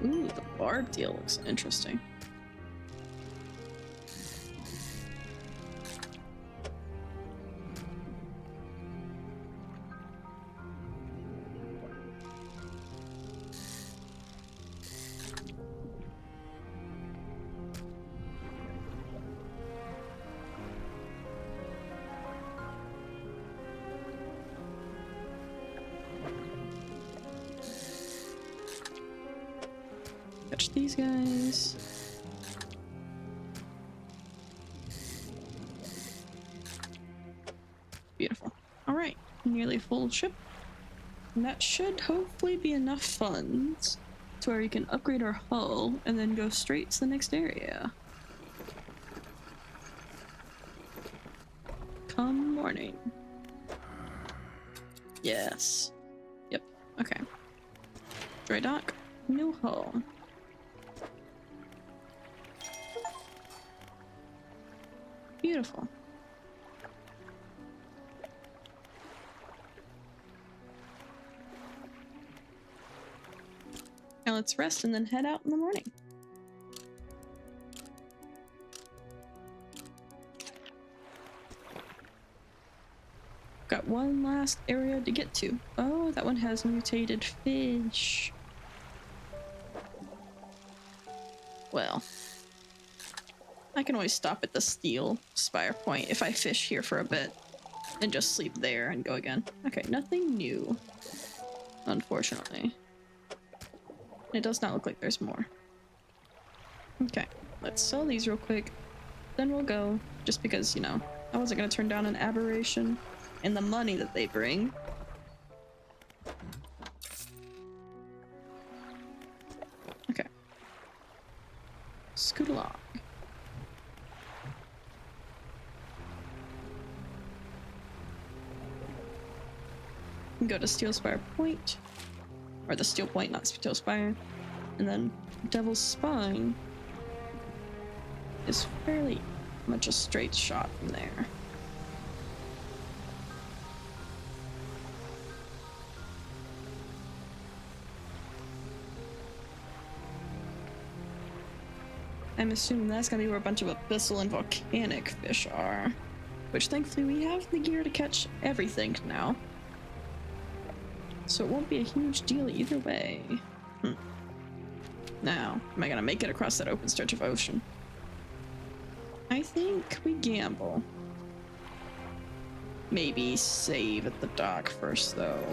Ooh, the bar deal looks interesting. Catch these guys. Beautiful. All right, nearly full ship. And that should hopefully be enough funds to where we can upgrade our hull and then go straight to the next area. Come morning. Yes. Yep. Okay. Dry dock. New hull. Beautiful. Now let's rest and then head out in the morning. Got one last area to get to. Oh, that one has mutated fish. Well, I can always stop at the steel spire point if I fish here for a bit and just sleep there and go again. Okay, nothing new, unfortunately. It does not look like there's more. Okay, let's sell these real quick, then we'll go, just because, you know, I wasn't gonna turn down an aberration and the money that they bring. Okay. Scoot along. Go to Steel Spire Point, or the Steel Point, not Steel Spire, and then Devil's Spine is fairly much a straight shot from there. I'm assuming that's gonna be where a bunch of abyssal and volcanic fish are, which thankfully we have the gear to catch everything now. So it won't be a huge deal either way. Now, am I gonna make it across that open stretch of ocean? I think we gamble. Maybe save at the dock first, though.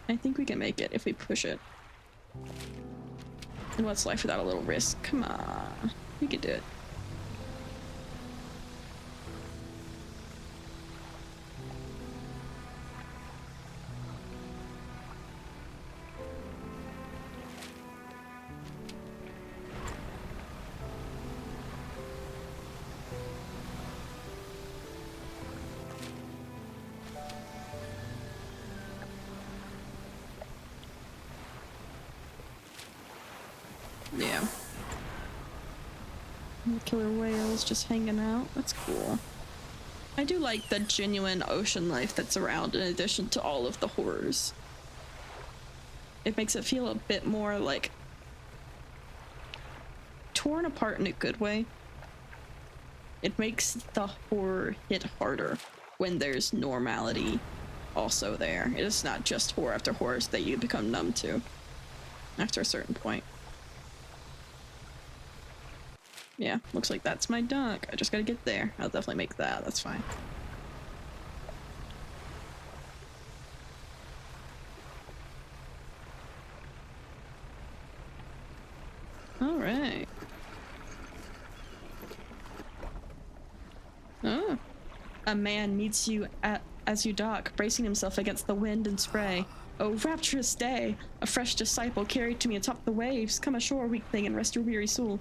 I think we can make it if we push it. And what's life without a little risk? Come on. We could do it. Yeah. Killer whales just hanging out. That's cool. I do like the genuine ocean life that's around in addition to all of the horrors. It makes it feel a bit more like torn apart in a good way. It makes the horror hit harder when there's normality also there. It is not just horror after horrors that you become numb to after a certain point. Yeah, looks like that's my dock. I just gotta get there. I'll definitely make that. That's fine. Alright. Oh. A man meets you as you dock, bracing himself against the wind and spray. Oh, rapturous day! A fresh disciple carried to me atop the waves. Come ashore, weak thing, and rest your weary soul.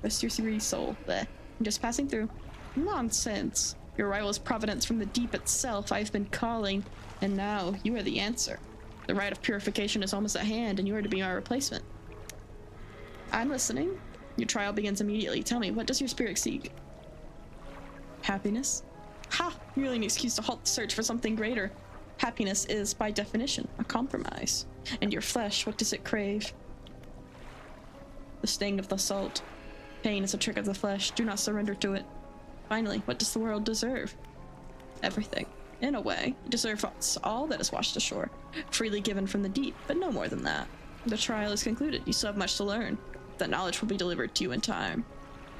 Rest your weary soul. Bleh. I'm just passing through. Nonsense. Your arrival is providence from the deep itself. I've been calling, and now you are the answer. The rite of purification is almost at hand, and you are to be my replacement. I'm listening. Your trial begins immediately. Tell me, what does your spirit seek? Happiness? Ha! Merely an excuse to halt the search for something greater. Happiness is, by definition, a compromise. And your flesh, what does it crave? The sting of the salt. Pain is a trick of the flesh. Do not surrender to it. Finally, what does the world deserve? Everything. In a way, it deserves all that is washed ashore, freely given from the deep, but no more than that. The trial is concluded. You still have much to learn. That knowledge will be delivered to you in time.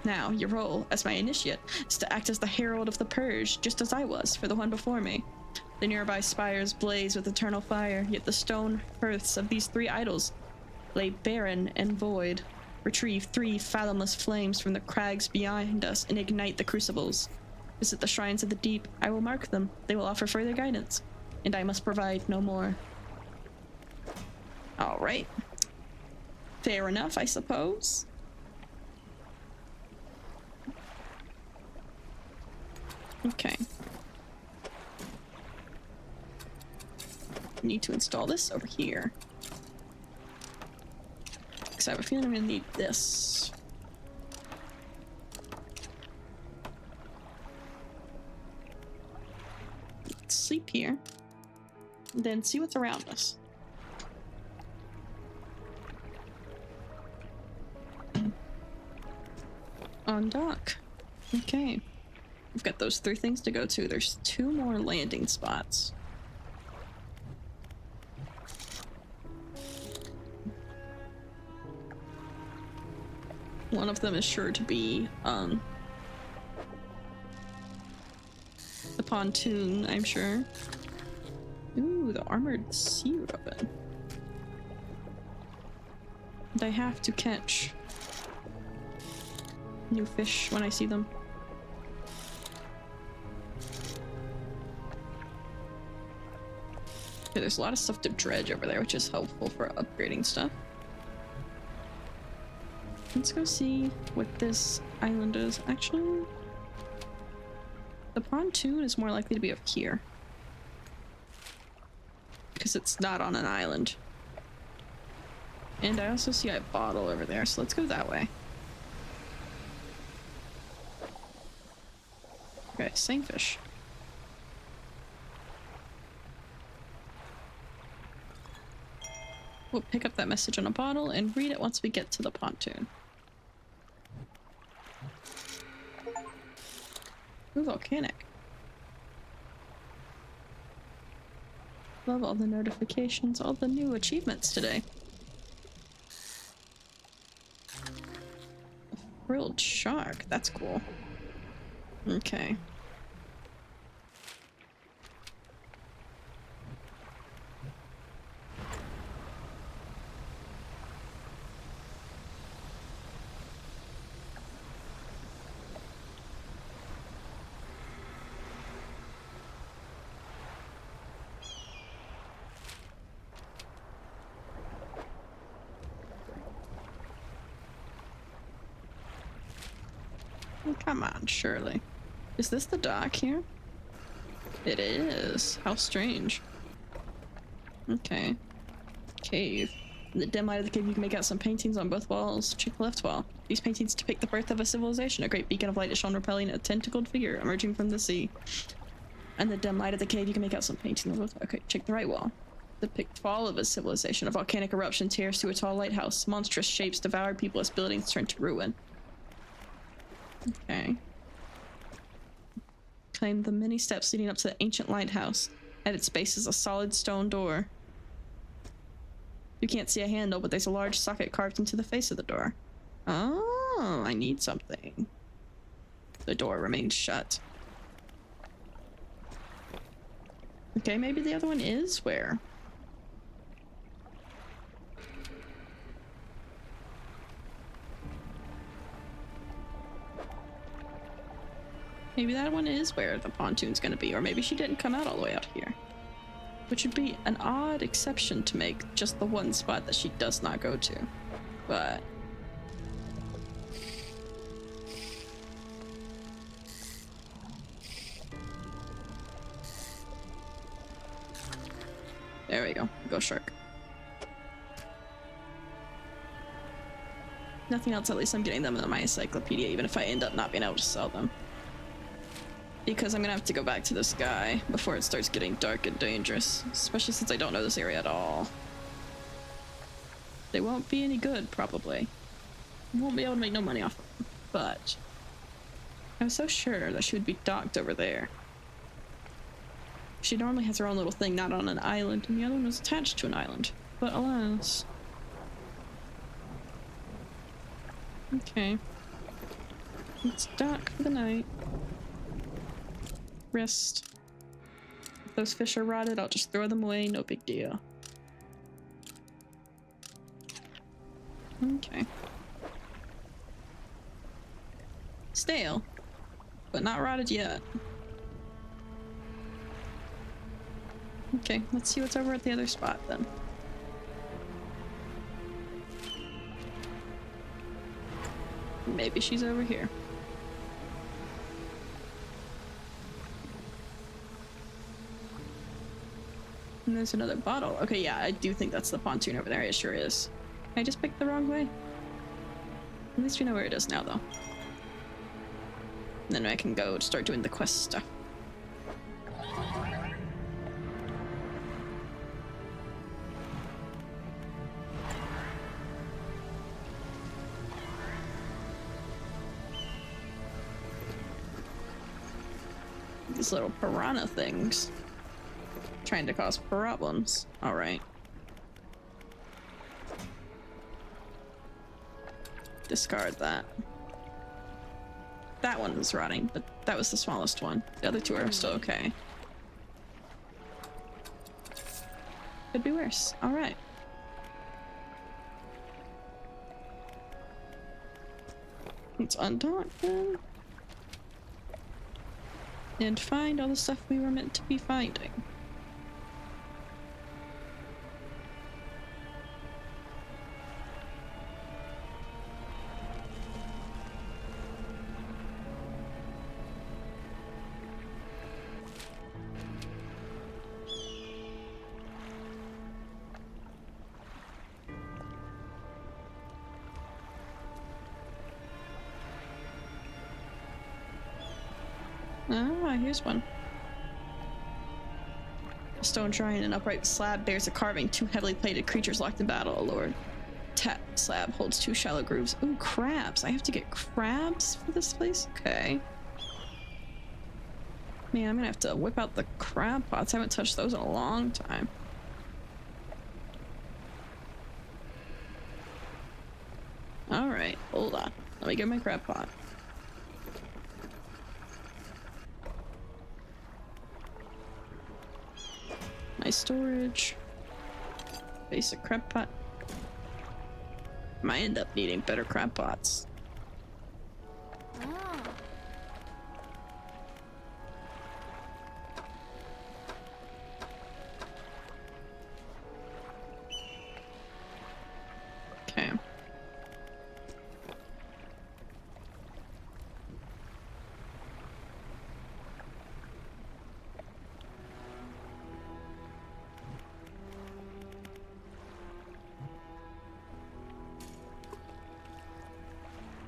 Now, your role, as my initiate, is to act as the herald of the purge, just as I was for the one before me. The nearby spires blaze with eternal fire, yet the stone hearths of these three idols lay barren and void. Retrieve 3 fathomless flames from the crags behind us and ignite the crucibles. Visit the shrines of the deep. I will mark them. They will offer further guidance. And I must provide no more. Alright. Fair enough, I suppose. Okay. Need to install this over here. Because I have a feeling I'm going to need this. Let's sleep here. And then see what's around us. On dock. Okay. We've got those 3 things to go to. There's 2 more landing spots. One of them is sure to be, the pontoon, I'm sure. Ooh, the armored sea robin. And I have to catch new fish when I see them. Okay, there's a lot of stuff to dredge over there, which is helpful for upgrading stuff. Let's go see what this island is. Actually, the pontoon is more likely to be up here. Because it's not on an island. And I also see a bottle over there, so let's go that way. Okay, same fish. We'll pick up that message on a bottle and read it once we get to the pontoon. Ooh, volcanic. Love all the notifications, all the new achievements today. Frilled shark, that's cool. Okay. Come on, surely. Is this the dock here? It is. How strange. Okay. Cave. In the dim light of the cave, you can make out some paintings on both walls. Check the left wall. These paintings depict the birth of a civilization. A great beacon of light is shown repelling a tentacled figure emerging from the sea. In the dim light of the cave, you can make out some paintings on both. Okay, check the right wall. Depict fall of a civilization. A volcanic eruption tears through a tall lighthouse. Monstrous shapes devour people as buildings turn to ruin. Okay. Climb the many steps leading up to the ancient lighthouse. At its base is a solid stone door. You can't see a handle, but there's a large socket carved into the face of the door. Oh, I need something. The door remains shut. Okay, maybe the other one is where? Maybe that one is where the pontoon's gonna be, or maybe she didn't come out all the way out here. Which would be an odd exception to make just the one spot that she does not go to. But... there we go. Go shark. Nothing else, at least I'm getting them in my encyclopedia, even if I end up not being able to sell them. Because I'm gonna have to go back to this guy before it starts getting dark and dangerous. Especially since I don't know this area at all. They won't be any good, probably. Won't be able to make no money off of them. But I was so sure that she would be docked over there. She normally has her own little thing, not on an island, and the other one was attached to an island. But alas. Okay. Let's dock for the night. Rest. If those fish are rotted, I'll just throw them away, no big deal. Okay. Stale, but not rotted yet. Okay, let's see what's over at the other spot then. Maybe she's over here. And there's another bottle. Okay, yeah, I do think that's the pontoon over there. It sure is. I just picked the wrong way. At least we know where it is now, though. And then I can go start doing the quest stuff. These little piranha things. Trying to cause problems. Alright. Discard that. That one was rotting, but that was the smallest one. The other two are still okay. Could be worse. Alright. Let's undock then. And find all the stuff we were meant to be finding. Ah, here's one. A stone shrine, an upright slab bears a carving. Two heavily plated creatures locked in battle. A lower tap slab holds two shallow grooves. Ooh, crabs. I have to get crabs for this place? Okay. Man, I'm gonna have to whip out the crab pots. I haven't touched those in a long time. Alright, hold on. Let me get my crab pot. My storage. Basic crab pot. Might end up needing better crab pots. Ah. Okay.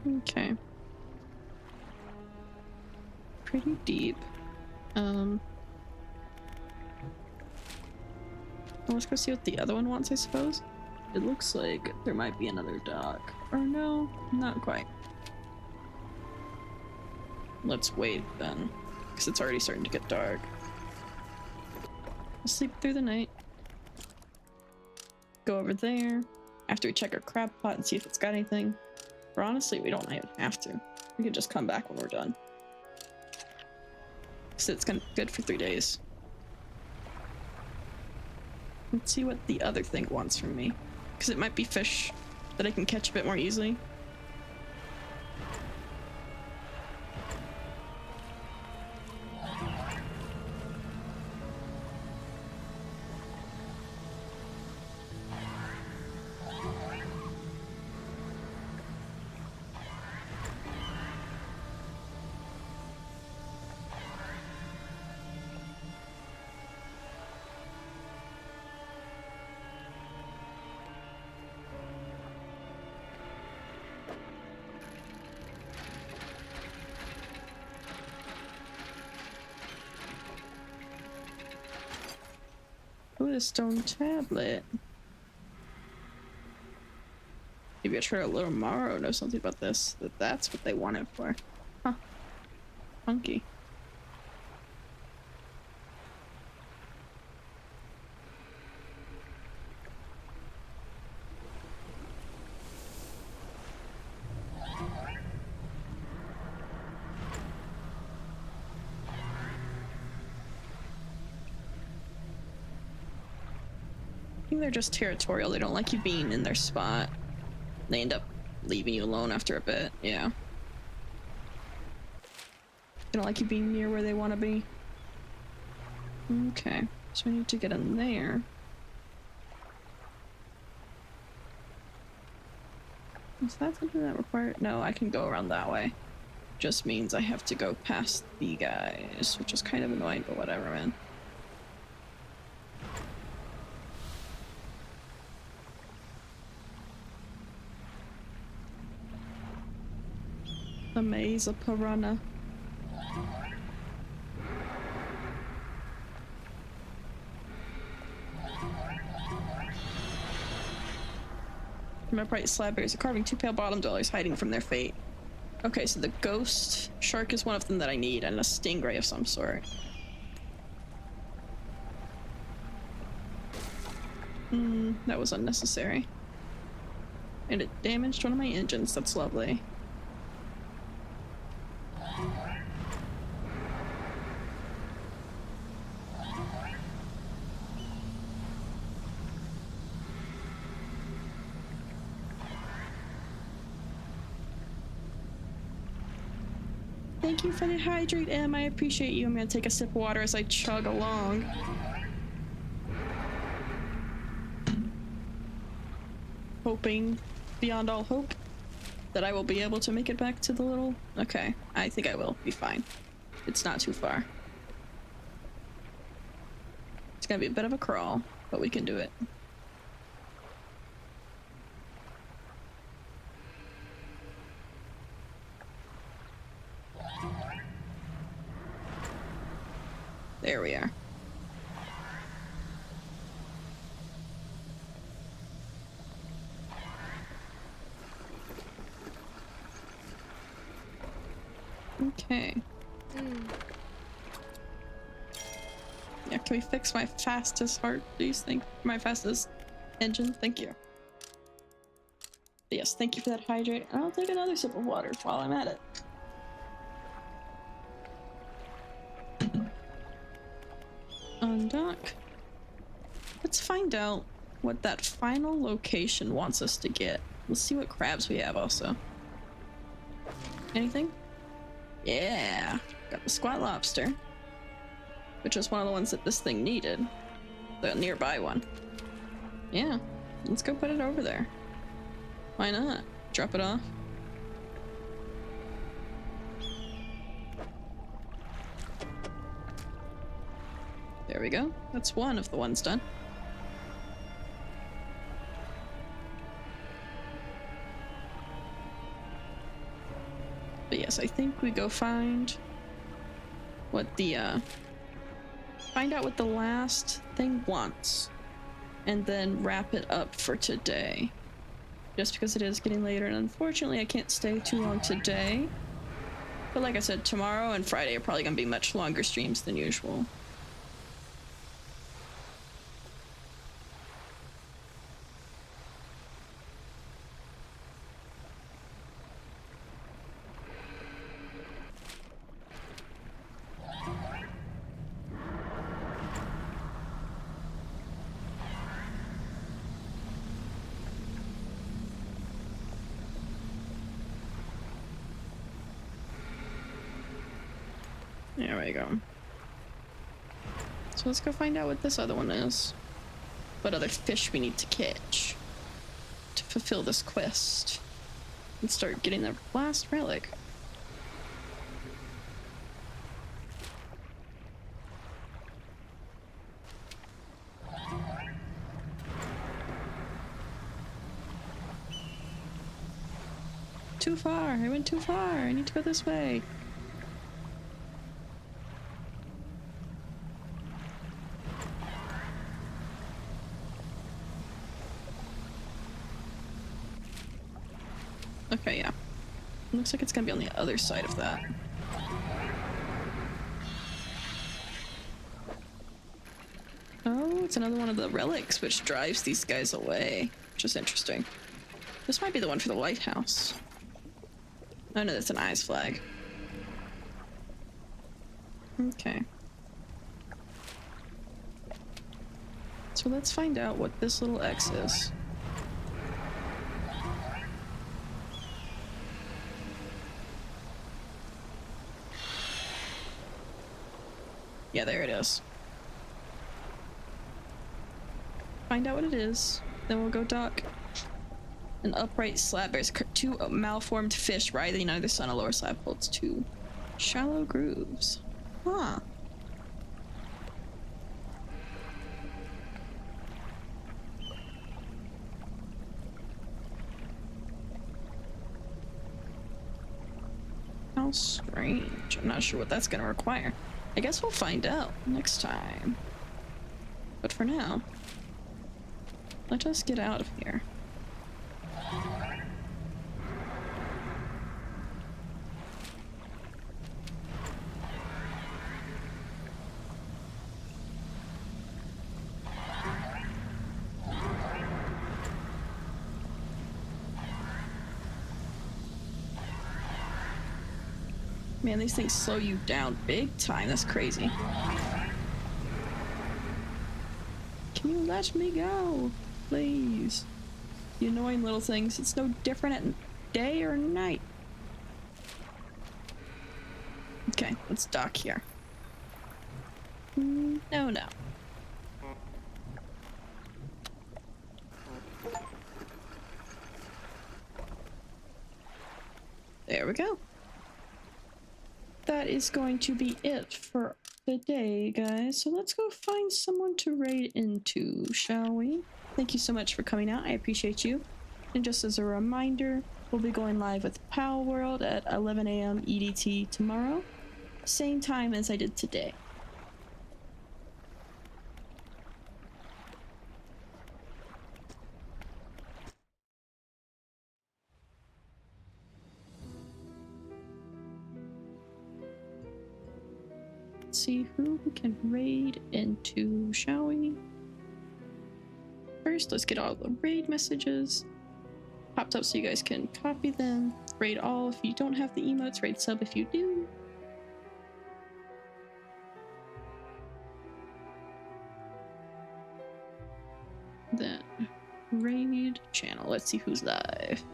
Okay. Pretty deep. Well, let's go see what the other one wants, I suppose. It looks like there might be another dock. Or no, not quite. Let's wait then, because it's already starting to get dark. We'll sleep through the night. Go over there. After we check our crab pot and see if it's got anything. Or honestly, we don't even have to. We can just come back when we're done. So it's gonna be good for 3 days. Let's see what the other thing wants from me. Because it might be fish that I can catch a bit more easily. Ooh, a stone tablet. Maybe I try a little Morrow know something about this. That's what they want it for. Huh. Funky. I think they're just territorial. They don't like you being in their spot. They end up leaving you alone after a bit. Yeah. They don't like you being near where they want to be. Okay. So I need to get in there. Is that something that required? No, I can go around that way. Just means I have to go past the guys, which is kind of annoying, but whatever, man. A maze, a piranha. From upright slab bears are carving two pale bottom dwellers hiding from their fate. Okay, so the ghost shark is one of them that I need, and a stingray of some sort. That was unnecessary. And it damaged one of my engines, that's lovely. Thank you for the hydrate, Em. I appreciate you. I'm gonna take a sip of water as I chug along. Hoping, beyond all hope, that I will be able to make it back to the little... Okay, I think I will be fine. It's not too far. It's gonna be a bit of a crawl, but we can do it. There we are. Okay. Can we fix my fastest heart, please? My fastest engine. Thank you. But yes, thank you for that hydrate. And I'll take another sip of water while I'm at it. Undock. Let's find out what that final location wants us to get. Let's see what crabs we have also. Anything? Yeah, got the squat lobster, which was one of the ones that this thing needed. The nearby one. Yeah, let's go put it over there. Why not? Drop it off. There we go. That's one of the ones done. But yes, I think we go find what the find out what the last thing wants and then wrap it up for today. Just because it is getting later and unfortunately I can't stay too long today. But like I said, tomorrow and Friday are probably gonna be much longer streams than usual. There we go. So let's go find out what this other one is. What other fish we need to catch to fulfill this quest and start getting the last relic. Too far! I went too far! I need to go this way! Okay, yeah. Looks like it's gonna be on the other side of that. Oh, it's another one of the relics which drives these guys away, which is interesting. This might be the one for the lighthouse. Oh no, that's an eyes flag. Okay. So let's find out what this little X is. Yeah, there it is. Find out what it is, then we'll go dock. An upright slab bears two malformed fish writhing under the sun. A lower slab holds two shallow grooves. Huh. How strange. I'm not sure what that's gonna require. I guess we'll find out next time. But for now, let us get out of here. Man, these things slow you down big time. That's crazy. Can you let me go? Please. You annoying little things. It's no different at day or night. Okay, let's dock here. No, no. There we go. That is going to be it for the day, guys. So let's go find someone to raid into, shall we? Thank you so much for coming out. I appreciate you. And just as a reminder, we'll be going live with Pal World at 11 a.m. EDT tomorrow. Same time as I did today. Let's see who we can raid into, shall we? First, let's get all the raid messages popped up so you guys can copy them. Raid all if you don't have the emotes, raid sub if you do. Then raid channel. Let's see who's live.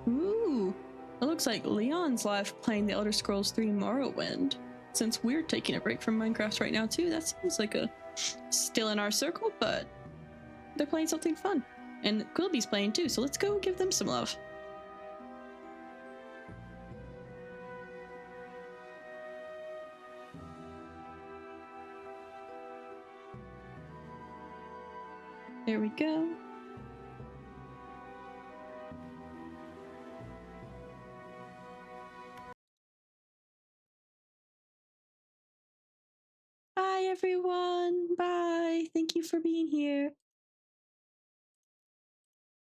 Ooh, it looks like Leon's live playing the Elder Scrolls 3 Morrowind. Since we're taking a break from Minecraft right now too, that seems like a still in our circle, but they're playing something fun. And Quilby's playing too, so let's go give them some love. There we go. Bye everyone. Bye. Thank you for being here.